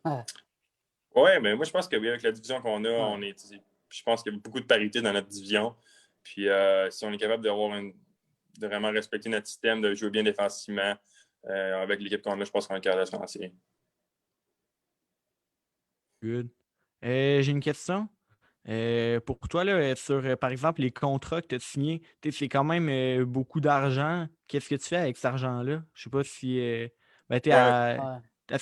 [SPEAKER 2] Oui, mais moi, je pense que oui, avec la division qu'on a, je pense qu'il y a beaucoup de parité dans notre division. Puis si on est capable de vraiment respecter notre système, de jouer bien défensivement, avec l'équipe qu'on a, je pense qu'on est capable de se lancer.
[SPEAKER 4] Good. J'ai une question. Pour toi, là, sur, par exemple, les contrats que tu as signés, c'est quand même beaucoup d'argent. Qu'est-ce que tu fais avec cet argent-là? Je sais pas si. Est-ce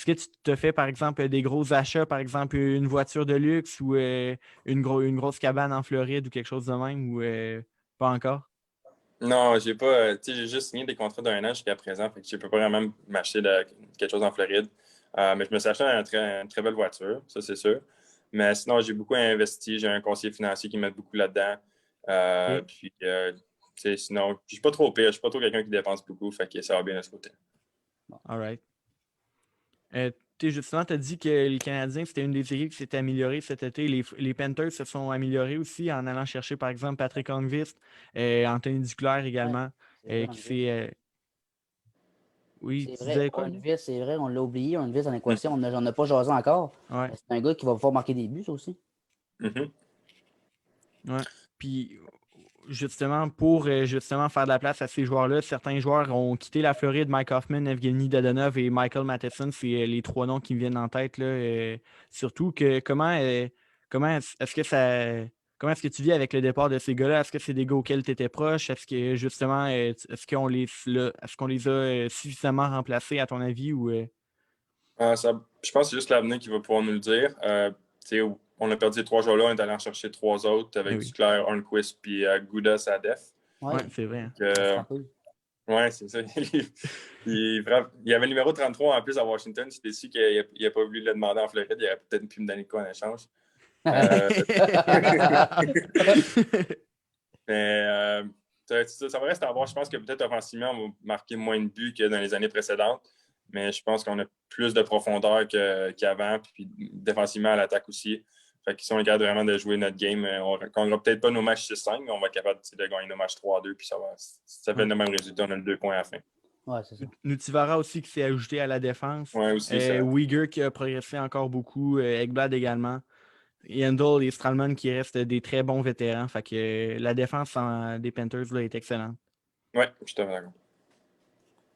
[SPEAKER 4] que tu te fais, par exemple, des gros achats, par exemple, une voiture de luxe ou une grosse cabane en Floride ou quelque chose de même ou pas encore?
[SPEAKER 2] Non, j'ai pas. J'ai juste signé des contrats d'un an jusqu'à présent. Fait que je peux pas vraiment m'acheter quelque chose en Floride. Mais je me suis acheté une très belle voiture, ça c'est sûr. Mais sinon, j'ai beaucoup investi. J'ai un conseiller financier qui m'aide beaucoup là-dedans. Puis, sinon, je suis pas trop pire. Je suis pas trop quelqu'un qui dépense beaucoup. Fait que ça va bien de ce côté.
[SPEAKER 4] All right. Justement, tu as dit que les Canadiens, c'était une des équipes qui s'est améliorée cet été. Les Panthers se sont améliorés aussi en allant chercher, par exemple, Patrick Hongvist, Anthony Duclair également, qui s'est. Oui, tu disais quoi?
[SPEAKER 1] Hongvist, c'est vrai, on l'a oublié. Hongvist en équation, on n'en a pas jasé encore.
[SPEAKER 4] Ouais.
[SPEAKER 1] C'est un gars qui va pouvoir marquer des buts, ça aussi.
[SPEAKER 2] Mm-hmm.
[SPEAKER 4] Ouais. Puis, justement, pour faire de la place à ces joueurs-là, certains joueurs ont quitté la Floride. Mike Hoffman, Evgeny Dadonov et Michael Matheson, c'est les 3 noms qui me viennent en tête. Là, surtout que comment est-ce que tu vis avec le départ de ces gars-là? Est-ce que c'est des gars auxquels tu étais proche? Est-ce que justement, est-ce qu'on les a suffisamment remplacés à ton avis? Ou,
[SPEAKER 2] je pense que c'est juste l'avenir qui va pouvoir nous le dire. On a perdu 3 joueurs-là, on est allé en chercher 3 autres avec Duclair, Hornquist puis Gouda Sadef.
[SPEAKER 4] Ouais, c'est vrai.
[SPEAKER 2] Oui, c'est ça. Il y avait le numéro 33 en plus à Washington. J'étais déçu qu'il n'a pas voulu le demander en Floride. Il aurait peut-être pu me donner quoi en échange. Mais ça va rester à voir. Je pense que peut-être offensivement, on va marquer moins de buts que dans les années précédentes. mais je pense qu'on a plus de profondeur qu'avant, puis défensivement à l'attaque aussi. Fait que si on est capable vraiment de jouer notre game, on ne gagnera peut-être pas nos matchs 6-5, mais on va être capable de gagner nos matchs 3-2, puis ça fait le même résultat, on a le 2 points à la fin.
[SPEAKER 1] Ouais, c'est ça.
[SPEAKER 4] Nutivara aussi qui s'est ajouté à la défense.
[SPEAKER 2] Ouais, aussi, ça.
[SPEAKER 4] Uyghur qui a progressé encore beaucoup. Ekblad également. Yandel et Stralman qui restent des très bons vétérans. Fait que la défense des Panthers là, est excellente.
[SPEAKER 2] Ouais, je suis tout à fait d'accord.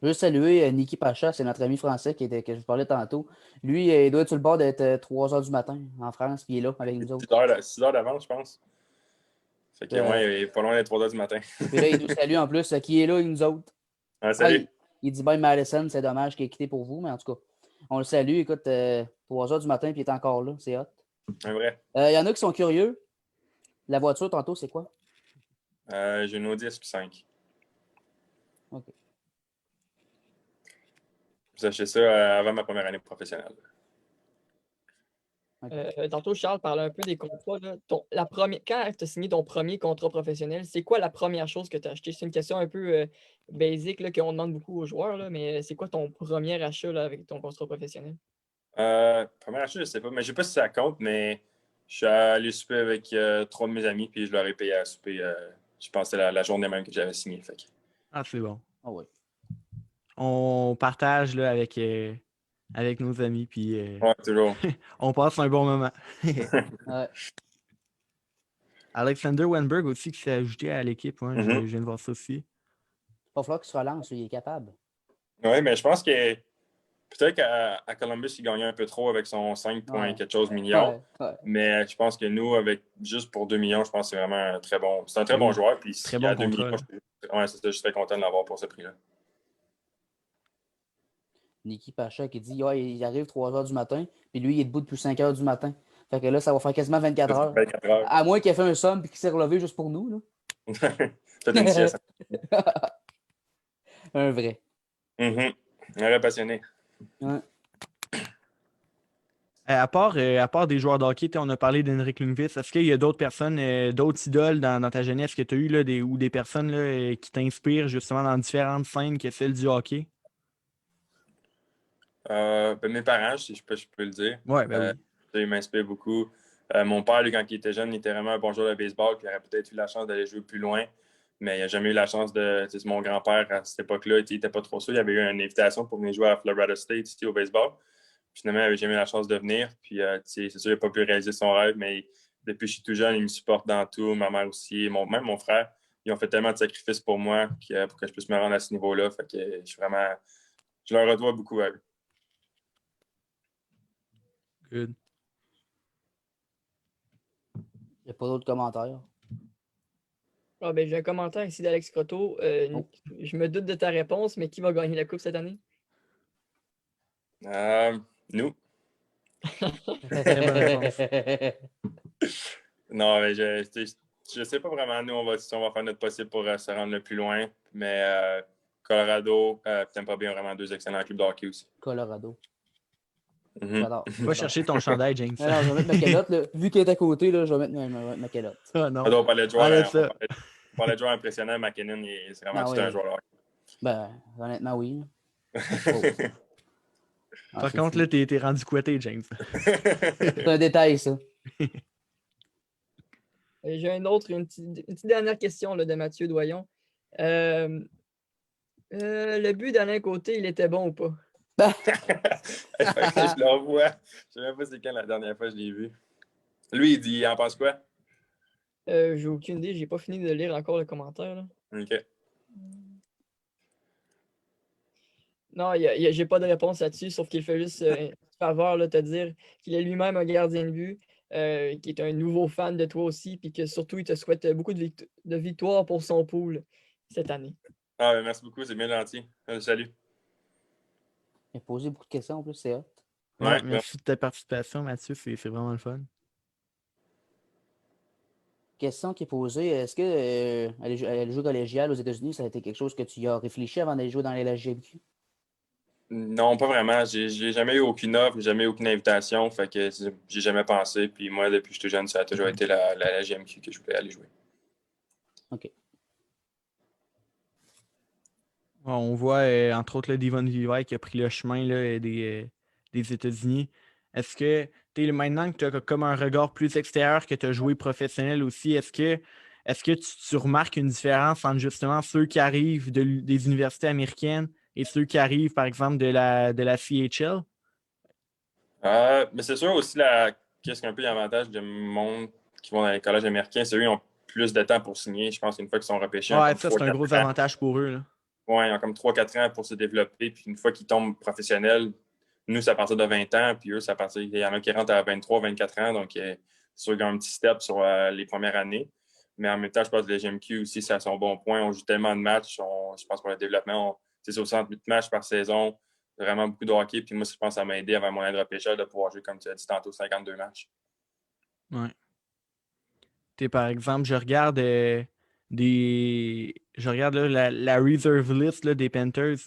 [SPEAKER 1] Je veux saluer Niki Pacha, c'est notre ami français que je vous parlais tantôt. Lui, il doit être sur le bord d'être 3 h du matin en France, puis il est là avec nous autres.
[SPEAKER 2] 6 heures d'avance, je pense. Fait que moi, il est pas loin des 3 heures du matin.
[SPEAKER 1] Puis là, il nous salue en plus, qui est là avec nous autres.
[SPEAKER 2] Ah, salut.
[SPEAKER 1] Il dit Ben Madison, c'est dommage qu'il ait quitté pour vous, mais en tout cas, on le salue. Écoute, 3 h du matin, puis il est encore là. C'est hot.
[SPEAKER 2] Un vrai.
[SPEAKER 1] Il y en a qui sont curieux. La voiture, tantôt, c'est quoi?
[SPEAKER 2] J'ai une Audi SQ5.
[SPEAKER 1] OK.
[SPEAKER 2] J'ai acheté ça avant ma première année professionnelle.
[SPEAKER 3] Tantôt, Charles parlait un peu des contrats. Là. Quand tu as signé ton premier contrat professionnel, c'est quoi la première chose que tu as acheté? C'est une question un peu basique là, qu'on demande beaucoup aux joueurs, là, mais c'est quoi ton premier achat là, avec ton contrat professionnel?
[SPEAKER 2] Premier achat, je ne sais pas, mais je ne sais pas si ça compte, mais je suis allé souper avec 3 de mes amis, puis je leur ai payé à souper. Je pense que c'était la journée même que j'avais signé. Fait que...
[SPEAKER 4] Ah, c'est bon.
[SPEAKER 1] Ah oui.
[SPEAKER 4] On partage là, avec nos amis, puis
[SPEAKER 2] Ouais, toujours.
[SPEAKER 4] on passe un bon moment.
[SPEAKER 1] Ouais.
[SPEAKER 4] Alexander Wenberg aussi qui s'est ajouté à l'équipe. Ouais, je viens de voir ça aussi.
[SPEAKER 1] Il va falloir qu'il se relance, il est capable.
[SPEAKER 2] Oui, mais je pense que peut-être qu'à Columbus, il gagnait un peu trop avec son 5 points quelque chose millions.
[SPEAKER 1] Ouais.
[SPEAKER 2] Mais je pense que nous, avec juste pour 2 millions, je pense que c'est vraiment un très bon. C'est un très bon joueur. Puis
[SPEAKER 4] très
[SPEAKER 2] s'il y a
[SPEAKER 4] bon
[SPEAKER 2] 2
[SPEAKER 4] contrat,
[SPEAKER 2] millions, je suis très content de l'avoir pour ce prix-là.
[SPEAKER 1] Niki Pacha qui dit il arrive 3 h du matin, puis lui, il est debout depuis 5 h du matin. Fait que là, ça va faire quasiment 24 heures.
[SPEAKER 2] 24 heures.
[SPEAKER 1] À moins qu'il ait fait un somme et qu'il s'est relevé juste pour nous. Là.
[SPEAKER 2] Faites une sieste.
[SPEAKER 1] Un vrai.
[SPEAKER 2] Un vrai passionné.
[SPEAKER 1] Ouais.
[SPEAKER 4] À part des joueurs de hockey, on a parlé d'Henrik Lundqvist. Est-ce qu'il y a d'autres personnes, d'autres idoles dans ta jeunesse que tu as eu là, ou des personnes là, qui t'inspirent justement dans différentes scènes que celles du hockey?
[SPEAKER 2] Mes parents, si je peux le dire.
[SPEAKER 4] Ouais, ben oui.
[SPEAKER 2] Ils m'inspirent beaucoup. Mon père, lui, quand il était jeune, il était vraiment un bon joueur de baseball, puis il aurait peut-être eu la chance d'aller jouer plus loin, mais il n'a jamais eu la chance de. Mon grand-père, à cette époque-là, il n'était pas trop sûr. Il avait eu une invitation pour venir jouer à Florida State ici, au baseball. Finalement, il n'avait jamais eu la chance de venir. Puis, c'est sûr, il n'a pas pu réaliser son rêve, mais depuis que je suis tout jeune, il me supporte dans tout. Ma mère aussi, même mon frère. Ils ont fait tellement de sacrifices pour moi pour que je puisse me rendre à ce niveau-là. Fait que je leur redois beaucoup à eux.
[SPEAKER 4] Good.
[SPEAKER 1] Il n'y a pas d'autres commentaires.
[SPEAKER 3] Ah, ben, j'ai un commentaire ici d'Alex Croteau. Je me doute de ta réponse, mais qui va gagner la Coupe cette année?
[SPEAKER 2] Nous.
[SPEAKER 4] Très bonne réponse.
[SPEAKER 2] Non, mais je sais pas vraiment. Nous, on va faire notre possible pour se rendre le plus loin. Mais Colorado, Tampa Bay ont vraiment 2 excellents clubs de hockey aussi.
[SPEAKER 1] Colorado.
[SPEAKER 2] J'adore.
[SPEAKER 4] Va chercher ton chandail, James.
[SPEAKER 1] Alors, je vais mettre ma calotte. Là. Vu qu'elle est à côté, là, je vais mettre ma calotte.
[SPEAKER 4] Ah, non.
[SPEAKER 2] On parlait de joueurs,
[SPEAKER 4] on
[SPEAKER 2] parlait de joueurs impressionnants. McKinnon, c'est vraiment un joueur de hockey.
[SPEAKER 1] Ben, honnêtement, oui.
[SPEAKER 4] Par contre, là, t'es rendu couetté, James.
[SPEAKER 1] C'est un détail, ça.
[SPEAKER 3] J'ai une petite dernière question là, de Mathieu Doyon. Le but d'Alain Côté, il était bon ou pas?
[SPEAKER 2] Je le revois. Je ne sais même pas c'est quand la dernière fois que je l'ai vu. Lui, il dit, il en pense quoi?
[SPEAKER 3] J'ai aucune idée. J'ai pas fini de lire encore le commentaire. Là.
[SPEAKER 2] OK.
[SPEAKER 3] Non, j'ai pas de réponse là-dessus, sauf qu'il fait juste une faveur de te dire qu'il est lui-même un gardien de but, qui est un nouveau fan de toi aussi, puis que surtout, il te souhaite beaucoup de victoires pour son pool cette année.
[SPEAKER 2] Ah, ben, merci beaucoup, c'est bien gentil. Salut.
[SPEAKER 1] Il a posé beaucoup de questions en plus, c'est hot.
[SPEAKER 4] Ouais, merci de ta participation, Mathieu. C'est vraiment le fun.
[SPEAKER 1] Question qui est posée, est-ce que aller jouer collégial aux États-Unis, ça a été quelque chose que tu as réfléchi avant d'aller jouer dans les LHGMQ?
[SPEAKER 2] Non, pas vraiment. J'ai jamais eu aucune offre, j'ai jamais eu aucune invitation. Fait que j'ai jamais pensé. Puis moi, depuis que j'étais jeune, ça a toujours été la GMQ que je voulais aller jouer.
[SPEAKER 1] OK.
[SPEAKER 4] On voit, entre autres, le Devon Levi qui a pris le chemin là, des États-Unis. Est-ce que maintenant que tu as comme un regard plus extérieur, que tu as joué professionnel aussi, est-ce que tu remarques une différence entre justement ceux qui arrivent des universités américaines et ceux qui arrivent, par exemple, de la CHL?
[SPEAKER 2] Mais c'est sûr aussi, qu'est-ce qu'un peu l'avantage de monde qui vont dans les collèges américains, c'est eux qui ont plus de temps pour signer. Je pense qu'une fois qu'ils sont repêchés,
[SPEAKER 4] Ouais, ça, c'est un gros avantage pour eux. Là.
[SPEAKER 2] Ouais, ils ont comme 3-4 ans pour se développer. Puis une fois qu'ils tombent professionnels, nous, c'est à partir de 20 ans. Puis eux, c'est à partir. Il y en a qui rentrent à 23-24 ans. Donc, c'est sûr qu'ils ont un petit step sur les premières années. Mais en même temps, je pense que le GMQ aussi, c'est à son bon point. On joue tellement de matchs. Je pense pour le développement, c'est 68 matchs par saison. Vraiment beaucoup de hockey. Puis moi, je pense que ça m'a aidé avant mon aide repêchage de pouvoir jouer, comme tu as dit tantôt, 52 matchs.
[SPEAKER 4] Ouais. Par exemple, je regarde là, la reserve list là, des Panthers.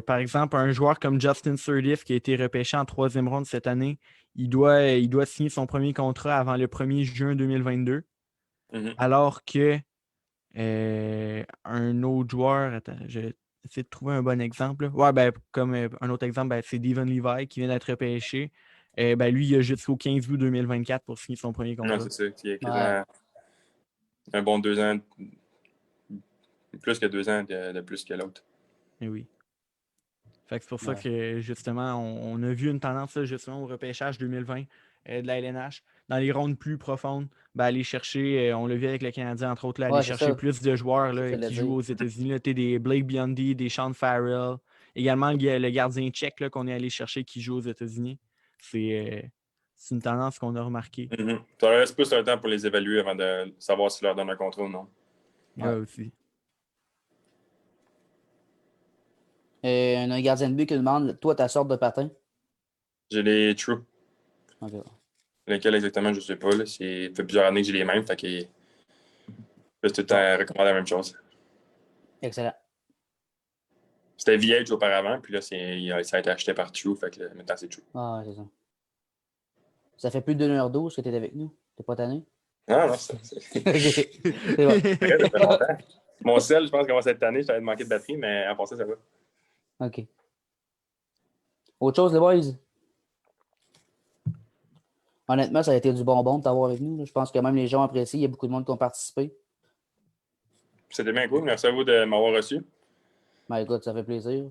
[SPEAKER 4] Par exemple, un joueur comme Justin Sirleaf qui a été repêché en 3e ronde cette année, il doit signer son premier contrat avant le 1er juin 2022.
[SPEAKER 2] Mm-hmm.
[SPEAKER 4] Alors que un autre joueur, attends, je vais essayer de trouver un bon exemple. Là. Ouais, ben, comme un autre exemple, ben, c'est Devon Levi qui vient d'être repêché. Ben, lui, il a jusqu'au 15 août 2024 pour signer son premier contrat.
[SPEAKER 2] Non, c'est ça. Il y a quasiment un bon 2 ans, plus que 2 ans de plus que l'autre.
[SPEAKER 4] Et oui. Fait que c'est pour ça que, justement, on a vu une tendance, là, justement, au repêchage 2020 de la LNH. Dans les rondes plus profondes, ben, aller chercher, on l'a vu avec le Canadien, entre autres, là, aller chercher plus de joueurs là, qui jouent aux États-Unis. Là, des Blake Biondi, des Sean Farrell. Également, le gardien tchèque là, qu'on est allé chercher qui joue aux États-Unis. C'est une tendance qu'on a remarquée.
[SPEAKER 2] Mm-hmm. Ça leur laisse plus un temps pour les évaluer avant de savoir s'ils leur donnent un contrat ou non.
[SPEAKER 4] Ouais, aussi.
[SPEAKER 1] Un gardien de but qui demande, toi, ta sorte de patin?
[SPEAKER 2] J'ai les True.
[SPEAKER 1] Okay.
[SPEAKER 2] Lesquels exactement, je ne sais pas. Là. Ça fait plusieurs années que j'ai les mêmes. Fait que je peux tout le temps recommander la même chose.
[SPEAKER 1] Excellent.
[SPEAKER 2] C'était VH auparavant, puis là, ça a été acheté par True. Fait que maintenant, c'est True.
[SPEAKER 1] Ah, c'est ça. Ça fait plus de 1h12 que tu es avec nous. T'es pas tanné?
[SPEAKER 2] Non, c'est
[SPEAKER 1] C'est bon.
[SPEAKER 2] Ça fait longtemps. Mon sel, je pense, commence cette année. Je t'avais manqué de batterie, mais à part ça va.
[SPEAKER 1] OK. Autre chose, les boys? Honnêtement, ça a été du bonbon de t'avoir avec nous. Là. Je pense que même les gens apprécient. Il y a beaucoup de monde qui ont participé.
[SPEAKER 2] C'était bien cool. Merci à vous de m'avoir reçu.
[SPEAKER 1] Ben, écoute, ça fait plaisir.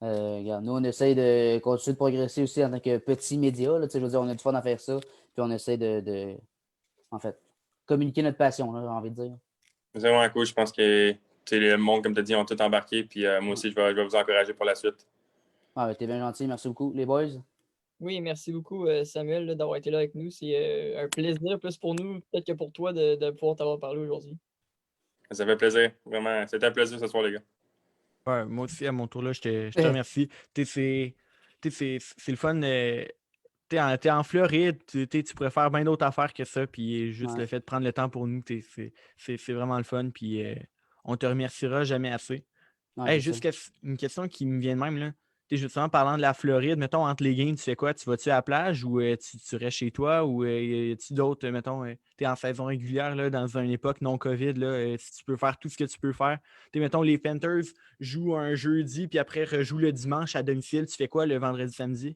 [SPEAKER 1] Regarde, nous, on essaye de continuer de progresser aussi en tant que petit média. Là, je veux dire, on a du fun à faire ça. Puis on essaie en fait, communiquer notre passion, là, j'ai envie de dire.
[SPEAKER 2] C'est vraiment cool. Je pense que le monde, comme tu as dit, ont tout embarqué. Puis moi aussi, je vais vous encourager pour la suite.
[SPEAKER 1] Ah, ben, t'es bien gentil. Merci beaucoup, les boys.
[SPEAKER 3] Oui, merci beaucoup, Samuel, là, d'avoir été là avec nous. C'est un plaisir, plus pour nous, peut-être que pour toi, de pouvoir t'avoir parlé aujourd'hui.
[SPEAKER 2] Ça fait plaisir. Vraiment, c'était un plaisir ce soir, les gars.
[SPEAKER 4] Ouais, moi aussi, à mon tour, là, je te remercie. C'est le fun. T'es en Floride, tu pourrais faire bien d'autres affaires que ça, puis juste le fait de prendre le temps pour nous, c'est vraiment le fun, puis on te remerciera jamais assez.
[SPEAKER 1] Ouais,
[SPEAKER 4] juste une question qui me vient de même, là. Justement, parlant de la Floride, mettons, entre les games, tu fais quoi? Tu vas-tu à la plage ou tu restes chez toi ou y a-tu d'autres, mettons, tu es en saison régulière, là, dans une époque non-COVID, là, si tu peux faire tout ce que tu peux faire. Mettons, les Panthers jouent un jeudi, puis après rejouent le dimanche à domicile. Tu fais quoi le vendredi, samedi?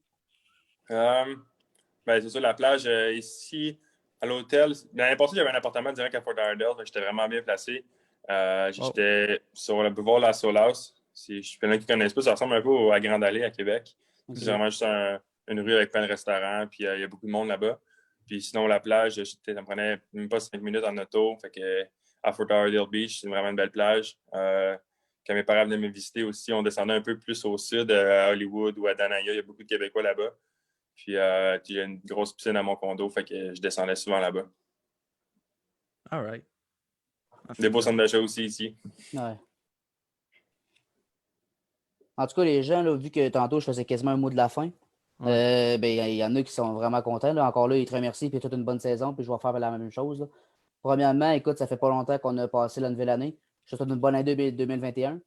[SPEAKER 2] C'est ça, la plage ici, à l'hôtel. L'année passée, j'avais un appartement direct à Fort Lauderdale. J'étais vraiment bien placé. J'étais sur le boulevard La Solas. Je suis plein qui ne connaissent pas, ça ressemble un peu à Grande Allée à Québec. Okay. C'est vraiment juste une rue avec plein de restaurants, puis il y a beaucoup de monde là-bas. Puis sinon, la plage, ça me prenait même pas 5 minutes en auto. Fait que à Fort Lauderdale Beach, c'est vraiment une belle plage. Quand mes parents venaient me visiter aussi, on descendait un peu plus au sud, à Hollywood ou à Danaya. Il y a beaucoup de Québécois là-bas. Puis il y a une grosse piscine à mon condo, fait que je descendais souvent là-bas.
[SPEAKER 4] All right.
[SPEAKER 2] Des beaux centres d'achat aussi ici.
[SPEAKER 1] Ouais. En tout cas, les gens, là, vu que tantôt, je faisais quasiment un mot de la fin, il y en a qui sont vraiment contents. Là. Encore là, ils te remercient, puis toute une bonne saison, puis je vais faire la même chose. Là. Premièrement, écoute, ça fait pas longtemps qu'on a passé la nouvelle année. Je te souhaite une bonne année 2021. Je te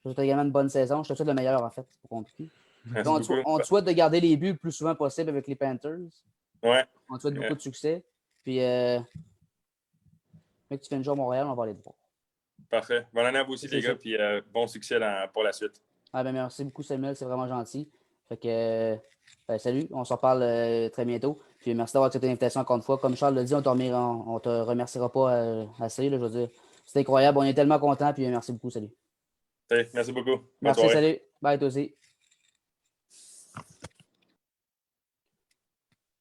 [SPEAKER 1] souhaite également une bonne saison. Je te souhaite le meilleur, en fait. C'est pas compliqué. On te souhaite de garder les buts le plus souvent possible avec les Panthers.
[SPEAKER 2] Ouais.
[SPEAKER 1] On te souhaite beaucoup de succès. Puis, mec, tu fais une journée à Montréal, on va aller te voir.
[SPEAKER 2] Parfait. Bonne année à vous aussi,
[SPEAKER 1] C'est
[SPEAKER 2] les
[SPEAKER 1] ça.
[SPEAKER 2] gars, puis bon succès pour la suite.
[SPEAKER 1] Ah ben merci beaucoup, Samuel, c'est vraiment gentil. Fait que, salut, on se reparle très bientôt. Puis merci d'avoir accepté l'invitation encore une fois. Comme Charles l'a dit, on te remerciera pas assez, là, je veux dire. C'est incroyable, on est tellement contents, puis merci beaucoup, salut.
[SPEAKER 2] Hey, merci beaucoup. Bonne
[SPEAKER 1] Merci,
[SPEAKER 2] soirée.
[SPEAKER 1] salut. Bye, toi aussi.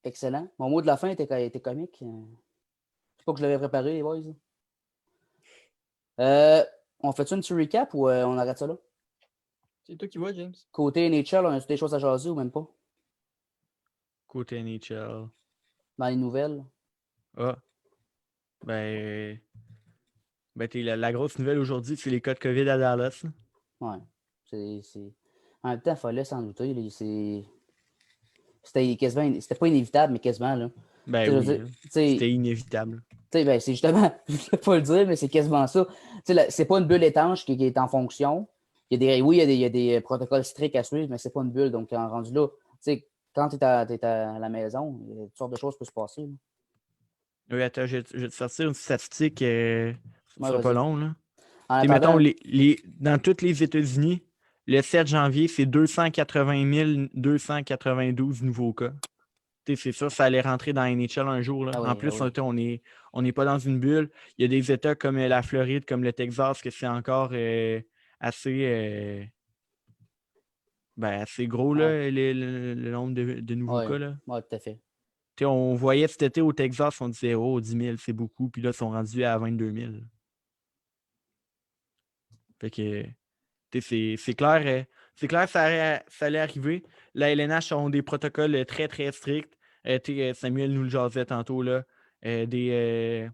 [SPEAKER 1] Excellent. Mon mot de la fin était comique. C'est pas que je l'avais préparé, les boys. On fait-tu un petit recap ou on arrête ça là?
[SPEAKER 3] C'est toi qui vois, James.
[SPEAKER 1] Côté NHL, on a des choses à jaser ou même pas?
[SPEAKER 4] Côté NHL.
[SPEAKER 1] Dans les nouvelles?
[SPEAKER 4] Ah. Ben, la grosse nouvelle aujourd'hui, c'est les cas de COVID à Dallas.
[SPEAKER 1] Ouais. En même temps, il fallait s'en douter. Là, c'était pas inévitable, mais quasiment. Là.
[SPEAKER 4] Ben
[SPEAKER 1] Je veux
[SPEAKER 4] oui,
[SPEAKER 1] dire,
[SPEAKER 4] là.
[SPEAKER 1] tu sais,
[SPEAKER 4] C'était inévitable.
[SPEAKER 1] ben, c'est justement, je ne vais pas le dire, mais c'est quasiment ça. C'est pas une bulle étanche qui est en fonction. Oui, il y a des protocoles stricts à suivre, mais c'est pas une bulle. Donc, en rendu là, quand tu es à la maison, il y a toutes sortes de choses qui peuvent se passer. Là.
[SPEAKER 4] Oui, attends, je vais te sortir une statistique. Ce
[SPEAKER 1] Ouais,
[SPEAKER 4] sera pas
[SPEAKER 1] vas-y.
[SPEAKER 4] long, là.
[SPEAKER 1] En
[SPEAKER 4] T'sais, mettons,
[SPEAKER 1] attendant,
[SPEAKER 4] dans tous les États-Unis, le 7 janvier, c'est 280 292 nouveaux cas. C'est sûr, ça allait rentrer dans la NHL un jour. Là.
[SPEAKER 1] ah
[SPEAKER 4] En
[SPEAKER 1] oui,
[SPEAKER 4] plus,
[SPEAKER 1] ah oui.
[SPEAKER 4] on n'est pas dans une bulle. Il y a des États comme la Floride, comme le Texas, que c'est encore assez, assez gros, là,
[SPEAKER 1] Ouais,
[SPEAKER 4] le nombre de nouveaux
[SPEAKER 1] ouais,
[SPEAKER 4] cas. Là.
[SPEAKER 1] ouais, tout à fait.
[SPEAKER 4] On voyait cet été au Texas, on disait, oh, 10 000, c'est beaucoup. Puis là, ils sont rendus à 22 000. Fait que, c'est clair, que ça allait arriver. La LNH ont des protocoles très, très stricts. Samuel nous le jasait tantôt, là. Les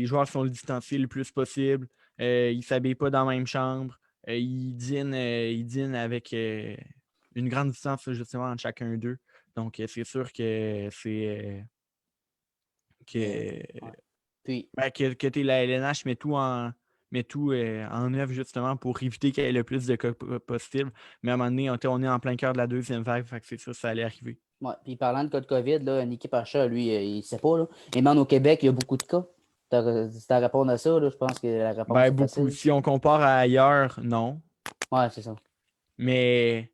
[SPEAKER 4] joueurs sont distanciés le plus possible. Ils ne s'habillent pas dans la même chambre. Ils dînent avec une grande distance, justement, entre chacun d'eux. Donc, c'est sûr que c'est...
[SPEAKER 1] Ouais. Puis,
[SPEAKER 4] que la LNH met tout en œuvre justement pour éviter qu'il y ait le plus de cas possible. Mais à un moment donné, on est en plein cœur de la deuxième vague, fait que c'est sûr ça allait arriver.
[SPEAKER 1] ouais. Puis parlant de cas de COVID, là, une équipe achat, lui, il ne sait pas. Là. Et même au Québec, il y a beaucoup de cas. Si tu répondre à ça, là, je pense que la réponse
[SPEAKER 4] Ben,
[SPEAKER 1] est
[SPEAKER 4] beaucoup.
[SPEAKER 1] facile.
[SPEAKER 4] Si on compare à ailleurs, non.
[SPEAKER 1] Ouais, c'est ça.
[SPEAKER 4] Mais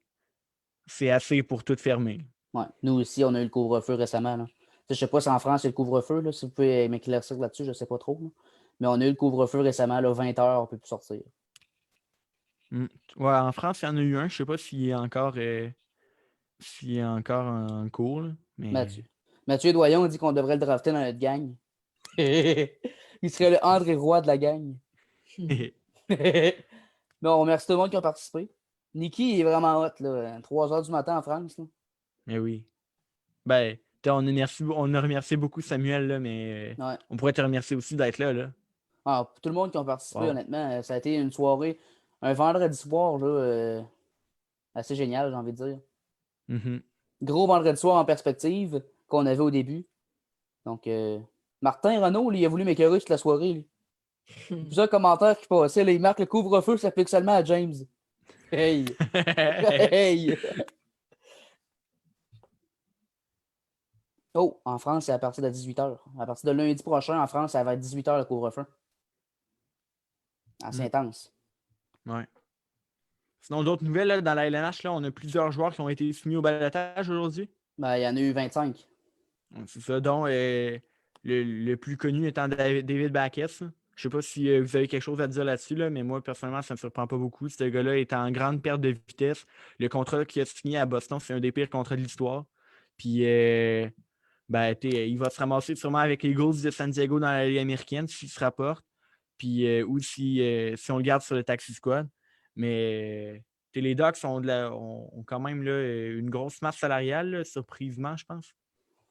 [SPEAKER 4] c'est assez pour tout fermer.
[SPEAKER 1] Ouais. Nous aussi, on a eu le couvre-feu récemment. Là. Je ne sais pas si en France, il y a le couvre-feu. Là, si vous pouvez m'éclaircir là-dessus, je ne sais pas trop. Là. Mais on a eu le couvre-feu récemment, là, 20 heures, on ne peut plus sortir.
[SPEAKER 4] Ouais, en France, il y en a eu un. Je ne sais pas s'il est encore en cours. Là, mais...
[SPEAKER 1] Mathieu Doyon dit qu'on devrait le drafter dans notre gang. Il serait le André Roy de la gang. Bon, on remercie tout le monde qui a participé. Niki est vraiment hot, là. 3 heures du matin en France. Là.
[SPEAKER 4] mais oui. Ben, on a remercié beaucoup Samuel, là, mais
[SPEAKER 1] Ouais.
[SPEAKER 4] on pourrait te remercier aussi d'être là.
[SPEAKER 1] Ah, pour tout le monde qui a participé,
[SPEAKER 4] Wow.
[SPEAKER 1] honnêtement, ça a été une soirée, un vendredi soir, là, assez génial, j'ai envie de dire.
[SPEAKER 4] Mm-hmm.
[SPEAKER 1] Gros vendredi soir en perspective qu'on avait au début. Donc, Martin Renaud, lui, il a voulu m'écœurer toute la soirée. Lui. Plusieurs commentaires qui passaient. Là, il marque le couvre-feu s'applique seulement à James. Hey! Hey! Oh, en France, c'est à partir de 18h. À partir de lundi prochain, en France, ça va être 18h le couvre-feu. Assez intense.
[SPEAKER 4] Ouais. Sinon, d'autres nouvelles, là, dans la LNH, là, on a plusieurs joueurs qui ont été soumis au balotage aujourd'hui.
[SPEAKER 1] Ben, il y en a eu 25.
[SPEAKER 4] C'est ça, dont le plus connu étant David Backes. Je sais pas si vous avez quelque chose à dire là-dessus, là, mais moi, personnellement, ça ne me surprend pas beaucoup. Ce gars-là est en grande perte de vitesse. Le contrat qu'il a signé à Boston, c'est un des pires contrats de l'histoire. Puis, il va se ramasser sûrement avec les Eagles de San Diego dans la Ligue américaine s'il se rapporte. Puis, ou si on le garde sur le taxi squad. Mais les Ducks ont quand même là, une grosse masse salariale, là, surprisement, je pense.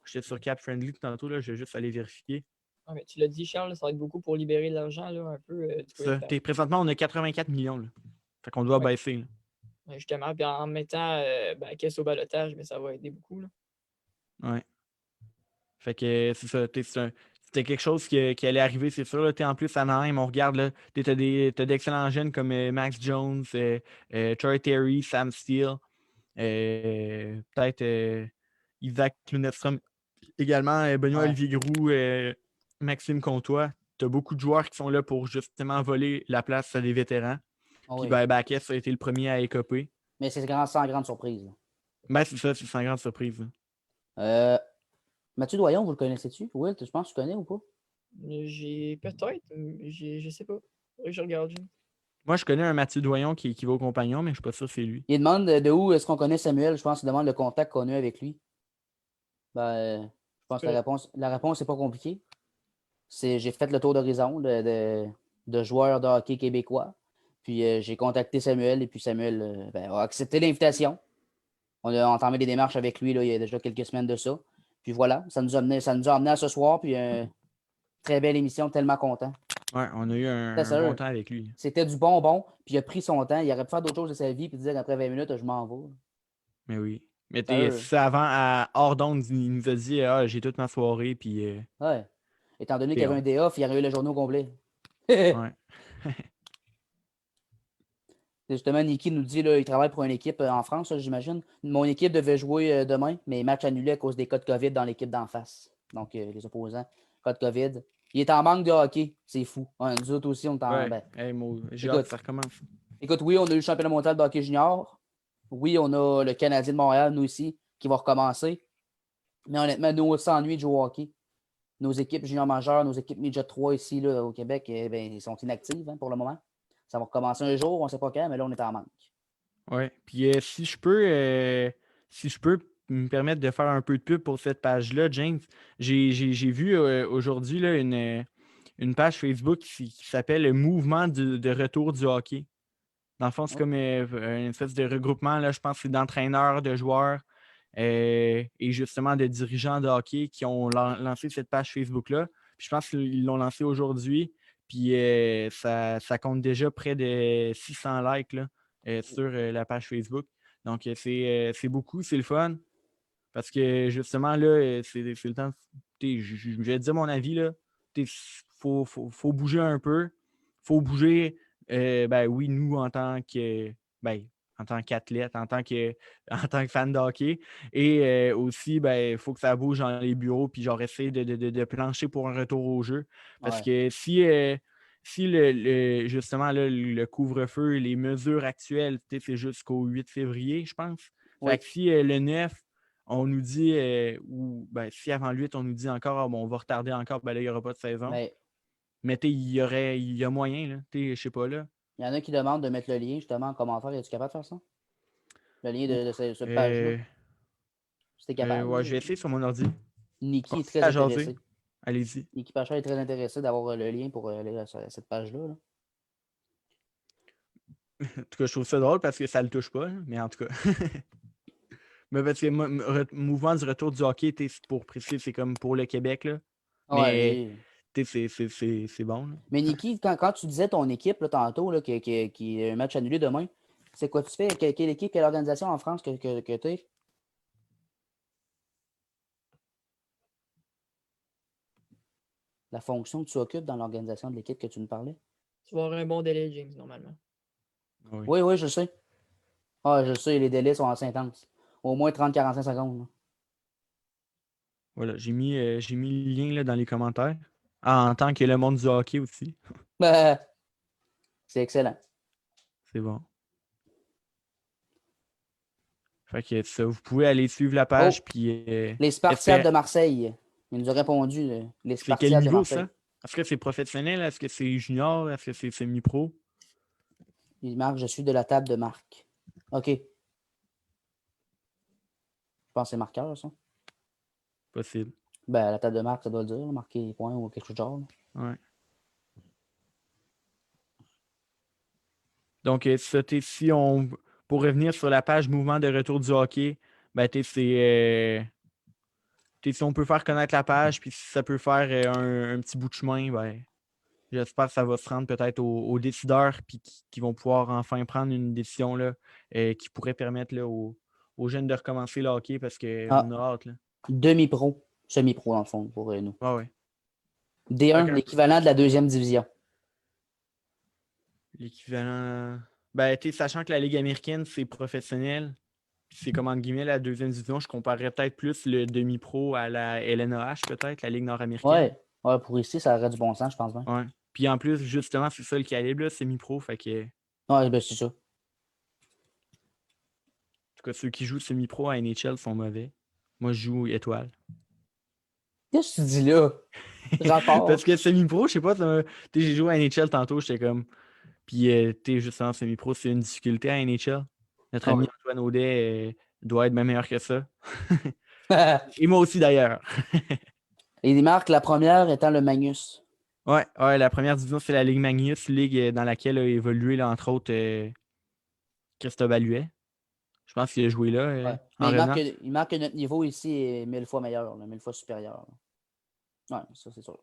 [SPEAKER 4] J'étais sur Cap Friendly tantôt, là, je vais juste aller vérifier.
[SPEAKER 3] Ah, mais tu l'as dit, Charles, ça va être beaucoup pour libérer de l'argent là, un peu.
[SPEAKER 4] Présentement, on a 84 millions. Là. Fait qu'on doit baisser. Là.
[SPEAKER 3] Justement, puis en mettant caisse au balotage, mais ça va aider beaucoup. Là.
[SPEAKER 4] Ouais. Fait que c'est ça. C'était quelque chose qui allait arriver, c'est sûr. Là. En plus, à Anaheim, on regarde, t'as d'excellents jeunes comme Max Jones, Troy Terry, Sam Steele, peut-être Isaac Lunestrom également, Benoît
[SPEAKER 1] Ouais.
[SPEAKER 4] Olivier Groux, Maxime Comtois. as beaucoup de joueurs qui sont là pour justement voler la place à des vétérans.
[SPEAKER 1] Ah
[SPEAKER 4] Puis
[SPEAKER 1] oui.
[SPEAKER 4] ben, Baquet a été le premier à écoper.
[SPEAKER 1] Mais c'est sans grande surprise. Là.
[SPEAKER 4] Ben, c'est ça, c'est sans grande surprise. Là.
[SPEAKER 1] Mathieu Doyon, vous le connaissez-tu? Will, je pense que tu connais ou pas?
[SPEAKER 3] J'ai peut-être, je sais pas. Faudrait que je regarde.
[SPEAKER 4] Moi, je connais un Mathieu Doyon qui va au compagnon, mais je ne suis pas sûr que c'est lui.
[SPEAKER 1] Il demande de où est-ce qu'on connaît Samuel. Je pense qu'il demande le contact qu'on a eu avec lui. Je pense que la réponse n'est pas compliquée. J'ai fait le tour d'horizon de joueurs de hockey québécois. Puis j'ai contacté Samuel et puis Samuel a accepté l'invitation. On a entamé des démarches avec lui là, il y a déjà quelques semaines de ça. Puis voilà, ça nous a amené à ce soir. Puis très belle émission, tellement content.
[SPEAKER 4] Ouais, on a eu un bon temps avec lui.
[SPEAKER 1] C'était du bonbon, puis il a pris son temps. Il aurait pu faire d'autres choses de sa vie, puis dire après 20 minutes, je m'en vais.
[SPEAKER 4] Mais oui. Mais avant, hors d'onde, il nous a dit j'ai toute ma soirée, puis.
[SPEAKER 1] Ouais. Étant donné qu'il y avait un day off, il aurait eu le journaux complet.
[SPEAKER 4] Ouais.
[SPEAKER 1] Justement, Niki nous dit il travaille pour une équipe en France, j'imagine. Mon équipe devait jouer demain, mais match annulé à cause des cas de COVID dans l'équipe d'en face. Donc, les opposants, cas de COVID. Il est en manque de hockey, c'est fou. Ouais, nous autres aussi, on est en.
[SPEAKER 4] J'ai hâte que ça recommence.
[SPEAKER 1] Écoute, oui, on a eu le championnat mondial de hockey junior. Oui, on a le Canadien de Montréal, nous ici, qui va recommencer. Mais honnêtement, nous, on s'ennuie de jouer au hockey. Nos équipes juniors majeures, nos équipes midget 3 ici là, au Québec, ils sont inactives pour le moment. Ça va recommencer un jour, on ne sait pas quand, mais là, on est en manque.
[SPEAKER 4] Oui. Puis si je peux me permettre de faire un peu de pub pour cette page-là, James, j'ai vu aujourd'hui là, une page Facebook qui s'appelle le Mouvement de retour du hockey. Dans le fond, c'est comme une espèce de regroupement, là, je pense que c'est d'entraîneurs, de joueurs et justement de dirigeants de hockey qui ont lancé cette page Facebook-là. Puis je pense qu'ils l'ont lancée aujourd'hui. Puis ça compte déjà près de 600 likes là, sur la page Facebook. Donc, c'est beaucoup, c'est le fun. Parce que justement, là, c'est le temps. Je vais te dire mon avis, là. Faut bouger un peu. Faut bouger, oui, nous, en tant qu'athlète, en tant que fan de hockey. Et aussi, il faut que ça bouge dans les bureaux, puis genre essayer de plancher pour un retour au jeu. Parce que si justement là, le couvre-feu, les mesures actuelles, c'est jusqu'au 8 février, je pense.
[SPEAKER 1] Oui.
[SPEAKER 4] Fait que si le 9, on nous dit, si avant le 8, on nous dit encore, on va retarder encore, là, il n'y aura pas de saison. Mais il y a moyen, là. Je sais pas, là.
[SPEAKER 1] Il y en a qui demandent de mettre le lien, justement, en commentaire. Es-tu capable de faire ça? Le lien de cette page-là. Si t'es capable.
[SPEAKER 4] Ouais, je vais essayer sur mon ordi.
[SPEAKER 1] Niki est très intéressé.
[SPEAKER 4] Allez-y.
[SPEAKER 1] Niki Pachard est très intéressé d'avoir le lien pour aller sur cette page-là. Là.
[SPEAKER 4] En tout cas, je trouve ça drôle parce que ça le touche pas, là, mais en tout cas. Mais parce que mouvement du retour du hockey, pour préciser, c'est comme pour le Québec, là. Mais c'est bon. Là.
[SPEAKER 1] Mais Niki, quand tu disais ton équipe là, tantôt, là, qui a un match annulé demain, c'est quoi tu fais? Quelle équipe, quelle organisation en France que tu es? La fonction que tu occupes dans l'organisation de l'équipe que tu nous parlais?
[SPEAKER 3] Tu vas avoir un bon délai, James, normalement.
[SPEAKER 1] Oui, je sais. Ah, je sais, les délais sont assez intenses. Au moins 30-45 secondes. Là.
[SPEAKER 4] Voilà, j'ai mis le lien là, dans les commentaires. En tant que le monde du hockey aussi.
[SPEAKER 1] C'est excellent.
[SPEAKER 4] C'est bon. Fait que ça, vous pouvez aller suivre la page. Puis,
[SPEAKER 1] les Spartiates de Marseille. Il nous a répondu. Les Spartiates de Marseille.
[SPEAKER 4] Ça? Est-ce que c'est professionnel? Est-ce que c'est junior? Est-ce que c'est semi-pro?
[SPEAKER 1] Il marque, je suis de la table de Marc. OK. Je pense que c'est marqueur, ça.
[SPEAKER 4] Possible.
[SPEAKER 1] La table de Marc, ça doit le dire. Marquer les points ou quelque chose de genre.
[SPEAKER 4] Ouais. Donc, pour revenir sur la page Mouvement de retour du hockey, si on peut faire connaître la page, puis si ça peut faire un petit bout de chemin, j'espère que ça va se rendre peut-être aux décideurs puis qui vont pouvoir enfin prendre une décision là, qui pourrait permettre là, aux jeunes de recommencer le hockey parce qu'on a hâte. Là.
[SPEAKER 1] Demi-pro, semi-pro dans le fond pour nous.
[SPEAKER 4] Ah ouais.
[SPEAKER 1] D1, l'équivalent de la deuxième division.
[SPEAKER 4] L'équivalent. Sachant que la Ligue américaine, c'est professionnel, c'est comme entre guillemets la deuxième division, je comparerais peut-être plus le demi-pro à la LNAH, peut-être, la Ligue nord-américaine.
[SPEAKER 1] Ouais. Ouais, pour ici, ça aurait du bon sens, je pense bien.
[SPEAKER 4] Ouais. Puis en plus, justement, c'est ça le calibre, là, semi-pro. Fait que, en
[SPEAKER 1] Ouais, ben c'est ça.
[SPEAKER 4] tout cas, ceux qui jouent semi-pro à NHL sont mauvais. Moi, je joue étoile.
[SPEAKER 1] Qu'est-ce que tu dis là? Rapport.
[SPEAKER 4] Parce que semi-pro, je sais pas, j'ai joué à NHL tantôt, j'étais comme. Puis, t'es juste en semi-pro, c'est une difficulté à NHL. Notre
[SPEAKER 1] Ah
[SPEAKER 4] ami
[SPEAKER 1] oui.
[SPEAKER 4] Antoine Audet doit être bien meilleur que ça. Et moi aussi, d'ailleurs.
[SPEAKER 1] Et il marque la première étant le Magnus.
[SPEAKER 4] Ouais, la première division, c'est la Ligue Magnus, ligue dans laquelle a évolué, là, entre autres, Christophe Alluet. Je pense qu'il a joué là,
[SPEAKER 1] Ouais.
[SPEAKER 4] en
[SPEAKER 1] Mais
[SPEAKER 4] revenant.
[SPEAKER 1] il marque que notre niveau ici est 1000 fois meilleur, là, 1000 fois supérieur. Ouais, ça c'est sûr.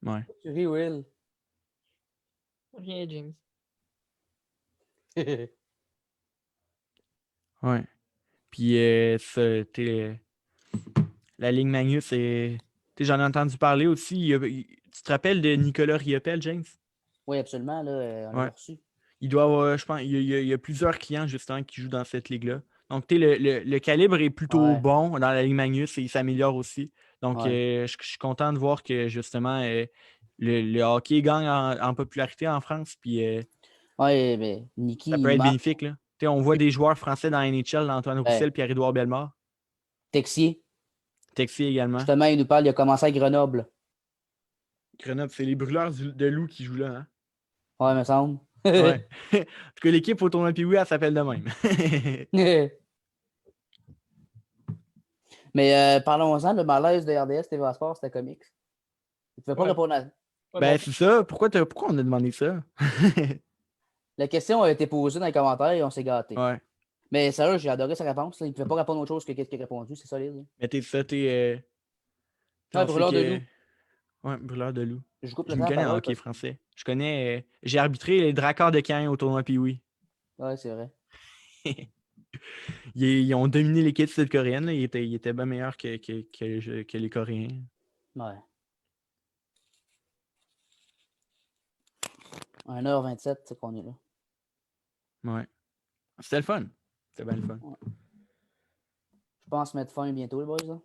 [SPEAKER 4] Ouais.
[SPEAKER 1] Tu ris, Will.
[SPEAKER 3] Rien, James.
[SPEAKER 4] Ouais. Puis, la Ligue Magnus, j'en ai entendu parler aussi. Tu te rappelles de Nicolas Riopel, James?
[SPEAKER 1] Oui, absolument, là, on
[SPEAKER 4] Ouais.
[SPEAKER 1] l'a reçu.
[SPEAKER 4] Il doit avoir, je pense, il y a plusieurs clients, justement, qui jouent dans cette ligue-là. Donc, le calibre est plutôt
[SPEAKER 1] Ouais,
[SPEAKER 4] bon dans la Ligue Magnus et il s'améliore aussi. Donc,
[SPEAKER 1] ouais.
[SPEAKER 4] je suis content de voir que, justement, le hockey gagne en popularité en France. Puis,
[SPEAKER 1] Ouais, mais Niki,
[SPEAKER 4] ça peut
[SPEAKER 1] il
[SPEAKER 4] être
[SPEAKER 1] marque.
[SPEAKER 4] bénéfique, là. Tu sais, on voit des joueurs français dans la NHL, Antoine
[SPEAKER 1] Ouais.
[SPEAKER 4] Roussel, Pierre-Édouard Bellemare.
[SPEAKER 1] Texier,
[SPEAKER 4] Texier également.
[SPEAKER 1] justement, il nous parle, il a commencé à Grenoble.
[SPEAKER 4] Grenoble, c'est les brûleurs de loup qui jouent là, hein?
[SPEAKER 1] Ouais, me semble.
[SPEAKER 4] Ouais. En tout cas, l'équipe au tournoi Pee-Wee, elle s'appelle de même.
[SPEAKER 1] Mais parlons-en, le malaise de RDS TVA Sport, c'était comique. Il ne pouvait pas
[SPEAKER 3] Ouais.
[SPEAKER 1] répondre à.
[SPEAKER 3] Ouais,
[SPEAKER 4] Ben,
[SPEAKER 3] bon,
[SPEAKER 4] c'est ça. Pourquoi on a demandé ça?
[SPEAKER 1] La question a été posée dans les commentaires et on s'est gâté.
[SPEAKER 4] Ouais.
[SPEAKER 1] Mais sérieux, j'ai adoré sa réponse. Là. Il ne pouvait pas répondre autre chose que qu'est-ce qu'il a répondu. C'est solide. Là.
[SPEAKER 4] Mais
[SPEAKER 1] Ouais,
[SPEAKER 4] on sait
[SPEAKER 1] brûleur de
[SPEAKER 4] que.
[SPEAKER 1] loup.
[SPEAKER 4] Ouais, brûleur de loup.
[SPEAKER 1] Je coupe le
[SPEAKER 4] Je
[SPEAKER 1] temps
[SPEAKER 4] me
[SPEAKER 1] à la
[SPEAKER 4] connais en
[SPEAKER 1] parole.
[SPEAKER 4] hockey français. Je connais. J'ai arbitré les Dracars de Caen au tournoi Pee-Wee.
[SPEAKER 1] Ouais, c'est vrai.
[SPEAKER 4] Ils ont dominé l'équipe sud-coréenne, là. Ils étaient bien meilleurs que les Coréens.
[SPEAKER 1] Ouais. 1h27, c'est qu'on est là.
[SPEAKER 4] Ouais. C'était le fun. C'était bien le fun.
[SPEAKER 1] Je pense mettre fin bientôt, les boys. Là.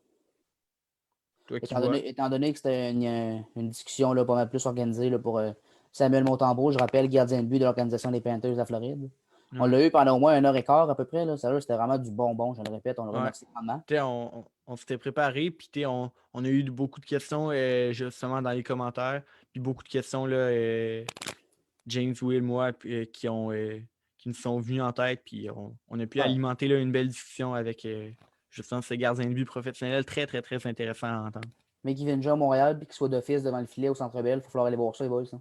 [SPEAKER 4] Toi qui vois.
[SPEAKER 1] Étant donné que c'était une discussion là, pas mal plus organisée là, pour Samuel Montembeau, je rappelle, gardien de but de l'organisation des Panthers de la Floride. On
[SPEAKER 4] Ouais.
[SPEAKER 1] l'a eu pendant au moins 1h15 à peu près. Là. Sérieux, c'était vraiment du bonbon, je le répète. On le
[SPEAKER 4] Ouais.
[SPEAKER 1] remercie grandement.
[SPEAKER 4] T'sais, on s'était préparé, puis on a eu beaucoup de questions justement dans les commentaires, puis beaucoup de questions, là, James, Will, moi, qui nous sont venus en tête, puis on a pu
[SPEAKER 1] Ouais.
[SPEAKER 4] alimenter là, une belle discussion avec justement ces gardiens de but professionnels très, très, très intéressant à entendre.
[SPEAKER 1] Mais qui vienne jouer à Montréal puis qu'il soit d'office devant le filet au Centre Bell, il va falloir aller voir ça, les boys. Hein.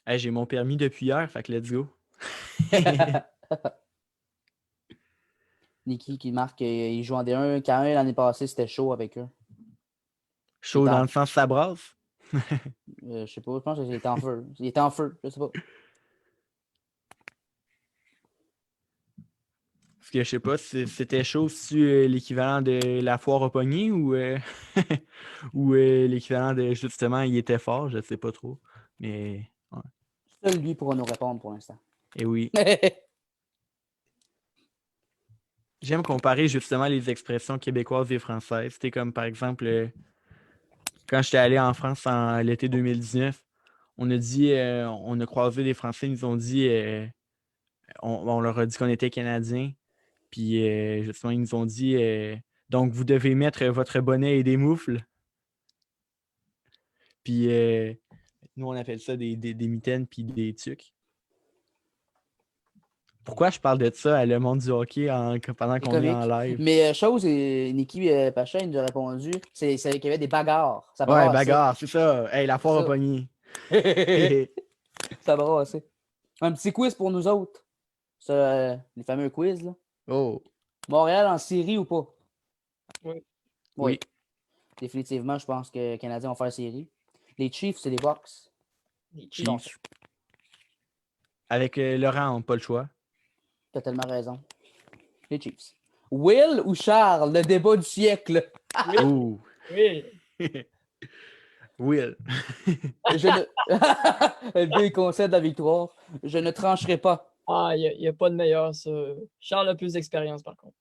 [SPEAKER 4] Hey, j'ai mon permis depuis hier, fait que let's go.
[SPEAKER 1] Niki qui marque, il joue en D1. K1 l'année passée, c'était chaud avec eux.
[SPEAKER 4] Chaud dans le sens ça brasse.
[SPEAKER 1] Je sais pas, je pense qu'il était en feu. Il était en feu, je sais pas.
[SPEAKER 4] Parce que je sais pas si c'était chaud si l'équivalent de la foire au pogné ou, ou l'équivalent de justement il était fort, je sais pas trop. Mais ouais.
[SPEAKER 1] Seul lui pourra nous répondre pour l'instant.
[SPEAKER 4] Et oui. J'aime comparer justement les expressions québécoises et françaises. C'était comme par exemple quand j'étais allé en France en l'été 2019, on a croisé des Français, ils nous ont dit on leur a dit qu'on était Canadiens. Puis justement, ils nous ont dit donc vous devez mettre votre bonnet et des moufles. Puis nous, on appelle ça des mitaines puis des tucs. Pourquoi je parle de ça à le monde du hockey pendant qu'on est en live?
[SPEAKER 1] Mais chose, Niki Pacha, il nous a répondu, c'est qu'il y avait des bagarres. Ça
[SPEAKER 4] Ouais,
[SPEAKER 1] brassait.
[SPEAKER 4] bagarre, c'est ça. Hey, la foire au pogné.
[SPEAKER 1] Ça brassait. Un petit quiz pour nous autres. Les fameux quiz, là.
[SPEAKER 4] Oh.
[SPEAKER 1] Montréal en série ou pas?
[SPEAKER 3] Oui.
[SPEAKER 1] Définitivement, je pense que les Canadiens vont faire série. Les Chiefs, c'est les Bucks.
[SPEAKER 3] Les
[SPEAKER 4] Chiefs. Avec Laurent, on n'a pas le choix.
[SPEAKER 1] T'as tellement raison. Les Chiefs. Will ou Charles, le débat du siècle.
[SPEAKER 4] Oh.
[SPEAKER 3] Oui.
[SPEAKER 4] Will.
[SPEAKER 1] Le gars, il concède la victoire. Je ne trancherai pas.
[SPEAKER 3] Ah, il n'y a pas de meilleur, ça. Charles a plus d'expérience, par contre.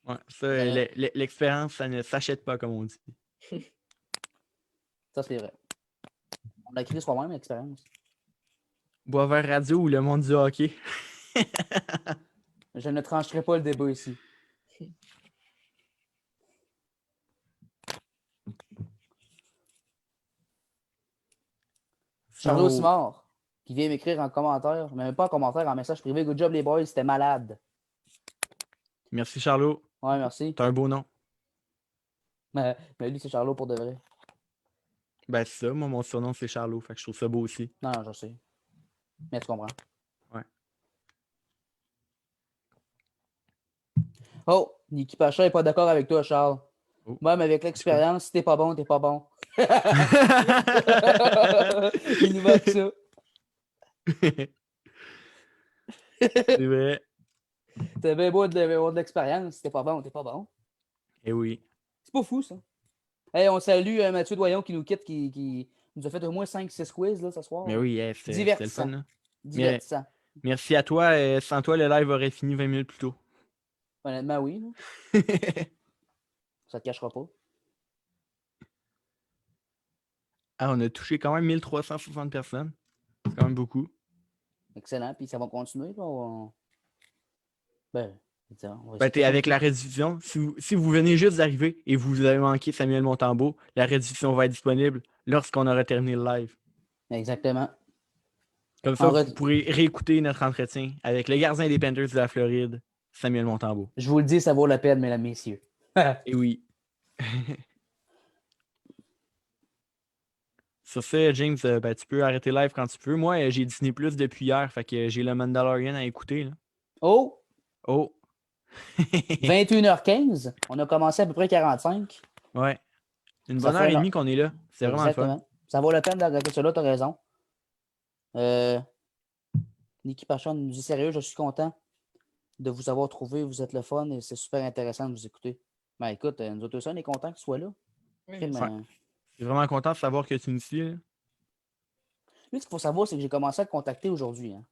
[SPEAKER 4] Ouais, ça,
[SPEAKER 1] Ouais.
[SPEAKER 4] l'expérience, ça ne s'achète pas, comme on dit.
[SPEAKER 1] Ça, c'est vrai. On l'a créé soi-même, l'expérience.
[SPEAKER 4] Boisvert Radio ou le monde du hockey.
[SPEAKER 1] Je ne trancherai pas le débat ici. Charlot
[SPEAKER 4] Sinon,
[SPEAKER 1] Simard, qui vient m'écrire en commentaire, mais même pas en commentaire, en message privé. Good job, les boys, c'était malade.
[SPEAKER 4] merci Charlot.
[SPEAKER 1] Ouais, merci.
[SPEAKER 4] T'as un beau nom.
[SPEAKER 1] Mais lui, c'est Charlot pour de vrai.
[SPEAKER 4] Ben, c'est ça. Moi, mon surnom, c'est Charlot. Fait que je trouve ça beau aussi.
[SPEAKER 1] Non, non, je sais. Mais tu comprends.
[SPEAKER 4] Ouais.
[SPEAKER 1] Oh, Niki Pacha n'est pas d'accord avec toi, Charles.
[SPEAKER 4] Oh.
[SPEAKER 1] Même avec l'expérience, si t'es pas bon, t'es pas bon. Il nous marque ça.
[SPEAKER 4] C'est vrai.
[SPEAKER 1] T'as bien beau de l'expérience, si t'es pas bon, t'es pas bon.
[SPEAKER 4] Eh oui.
[SPEAKER 1] C'est pas fou, ça. Hey, on salue Mathieu Doyon qui nous quitte, qui nous a fait au moins 5-6 quiz là, ce soir.
[SPEAKER 4] Mais oui, c'était le
[SPEAKER 1] Divertissant.
[SPEAKER 4] fun. Là.
[SPEAKER 1] Divertissant.
[SPEAKER 4] Merci à toi. Sans toi, le live aurait fini 20 minutes plus tôt.
[SPEAKER 1] Honnêtement, oui. Là. Ça te cachera pas.
[SPEAKER 4] Ah, on a touché quand même 1360 personnes. C'est quand même beaucoup.
[SPEAKER 1] Excellent. Puis ça va continuer. Là, Ben, on va
[SPEAKER 4] Ben,
[SPEAKER 1] essayer de
[SPEAKER 4] avec la rediffusion, si vous venez juste d'arriver et vous avez manqué Samuel Montembeault, la rediffusion va être disponible lorsqu'on aura terminé le live.
[SPEAKER 1] Exactement.
[SPEAKER 4] Comme ça, vous pourrez réécouter notre entretien avec le gardien des Panthers de la Floride, Samuel Montembeault.
[SPEAKER 1] Je vous le dis, ça vaut la peine, mesdames, messieurs.
[SPEAKER 4] Et oui. Sur ça, James, ben, tu peux arrêter live quand tu peux. Moi, j'ai Disney Plus depuis hier, fait que j'ai le Mandalorian à écouter. Là.
[SPEAKER 1] Oh!
[SPEAKER 4] Oh!
[SPEAKER 1] 21h15. On a commencé à peu près 45.
[SPEAKER 4] Ouais. Une
[SPEAKER 1] Ça
[SPEAKER 4] bonne
[SPEAKER 1] fait
[SPEAKER 4] heure et
[SPEAKER 1] un-
[SPEAKER 4] demie qu'on est là. C'est vraiment le fun.
[SPEAKER 1] Exactement. Ça vaut la peine d'arrêter cela, t'as raison. Niki Pachon nous dit sérieux, je suis content de vous avoir trouvé. Vous êtes le fun et c'est super intéressant de vous écouter. Ben écoute, nous autres aussi, on est contents qu'il soit là.
[SPEAKER 3] Oui,
[SPEAKER 1] Crime,
[SPEAKER 3] merci.
[SPEAKER 4] Je suis vraiment content de savoir que tu nous suis. Là.
[SPEAKER 1] Lui, ce qu'il faut savoir, c'est que j'ai commencé à le contacter aujourd'hui. Hein.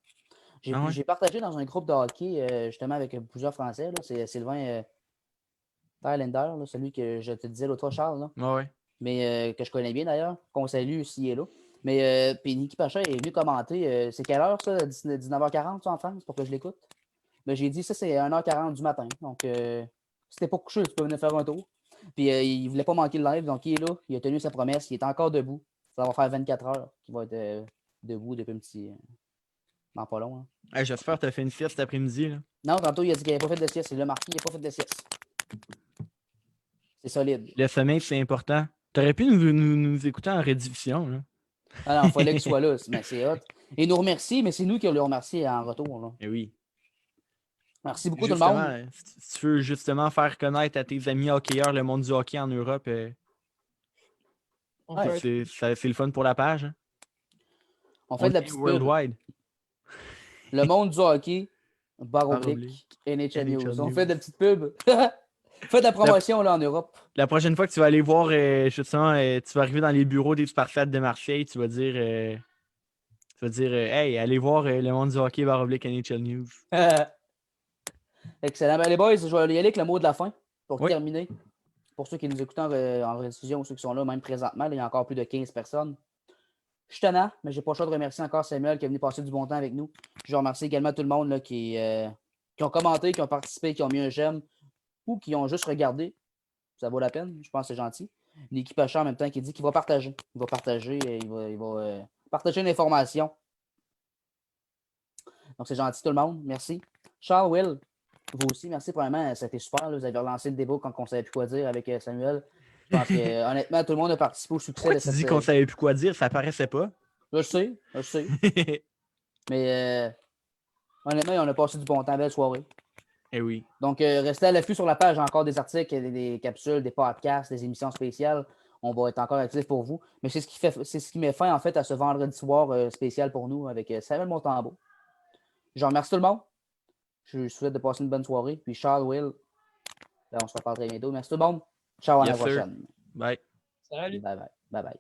[SPEAKER 4] Ah ouais?
[SPEAKER 1] J'ai partagé dans un groupe de hockey, justement, avec plusieurs Français. Là. C'est Sylvain Thailander, là, celui que je te disais l'autre fois, Charles. Là.
[SPEAKER 4] Ah ouais.
[SPEAKER 1] Mais que je connais bien d'ailleurs, qu'on salue s'il est là. Mais puis Niki Pacha est venu commenter. C'est quelle heure ça? 19h40 ça, en France pour que je l'écoute? Ben, j'ai dit ça, c'est 1h40 du matin. Donc, si t'es pas couché, tu peux venir faire un tour. Puis il voulait pas manquer le live, donc il est là, il a tenu sa promesse, il est encore debout. Ça va faire 24 heures qu'il va être debout depuis un petit. Dans pas long. Hein.
[SPEAKER 4] Hey, j'espère que tu as fait une sieste cet après-midi. Là.
[SPEAKER 1] Non, tantôt il a dit qu'il n'avait pas fait de sieste. Il l'a marqué, il n'a pas fait de sieste. C'est solide.
[SPEAKER 4] Le sommeil, c'est important. Tu aurais pu nous écouter en rediffusion. Là.
[SPEAKER 1] Ah non, il fallait qu'il soit là, mais c'est hot. Il nous remercie, mais c'est nous qui le remercie en retour. Là.
[SPEAKER 4] Eh oui.
[SPEAKER 1] Merci beaucoup tout le
[SPEAKER 4] Justement,
[SPEAKER 1] monde.
[SPEAKER 4] si tu veux justement faire connaître à tes amis hockeyeurs le monde du hockey en Europe,
[SPEAKER 3] On
[SPEAKER 1] Ouais.
[SPEAKER 3] peut
[SPEAKER 4] c'est le fun pour la page. Hein.
[SPEAKER 1] On fait de la
[SPEAKER 4] est
[SPEAKER 1] petite pub.
[SPEAKER 4] worldwide.
[SPEAKER 1] Le monde du hockey, barre
[SPEAKER 4] Barre
[SPEAKER 1] oblique, NHL
[SPEAKER 4] NHL
[SPEAKER 1] News. On
[SPEAKER 4] News.
[SPEAKER 1] fait de la petite pub. Fais de la promotion là en Europe.
[SPEAKER 4] La prochaine fois que tu vas aller voir, justement, tu vas arriver dans les bureaux des Spartiates de Marseille, tu vas dire, hey, allez voir le monde du hockey barre oblique NHL News.
[SPEAKER 1] Excellent. Ben, les boys, je vais y aller avec le mot de la fin pour
[SPEAKER 4] Oui.
[SPEAKER 1] terminer. Pour ceux qui nous écoutent en rediffusion ou ceux qui sont là même présentement, là, il y a encore plus de 15 personnes. Je suis tannant, mais je n'ai pas le choix de remercier encore Samuel qui est venu passer du bon temps avec nous. Je remercie également tout le monde là, qui ont commenté, qui ont participé, qui ont mis un j'aime ou qui ont juste regardé. Ça vaut la peine, je pense que c'est gentil. Niki Pacha en même temps qui dit qu'il va partager. Il va partager, il va partager l'information. Donc c'est gentil tout le monde. Merci. Charles, Will, vous aussi, merci probablement. C'était super. Là. Vous avez relancé le débat quand on ne savait plus quoi dire avec Samuel. Je pense que honnêtement, tout le monde a participé au succès
[SPEAKER 4] Pourquoi
[SPEAKER 1] de
[SPEAKER 4] tu
[SPEAKER 1] cette.
[SPEAKER 4] dis qu'on savait plus quoi dire? Ça paraissait pas.
[SPEAKER 1] Je sais. Mais honnêtement, on a passé du bon temps, belle soirée.
[SPEAKER 4] Eh oui.
[SPEAKER 1] Donc, restez à l'affût sur la page, encore des articles, des capsules, des podcasts, des émissions spéciales. On va être encore actifs pour vous. Mais c'est ce qui met fin, en fait, à ce vendredi soir spécial pour nous avec Samuel Montembeault. Je remercie tout le monde. Je vous souhaite de passer une bonne soirée. Puis Charles, Will, là, on se reparle très bientôt. Merci tout le monde. Ciao, à la
[SPEAKER 4] Yes, sir.
[SPEAKER 1] prochaine.
[SPEAKER 4] Bye.
[SPEAKER 3] Salut.
[SPEAKER 1] Bye bye. Bye bye.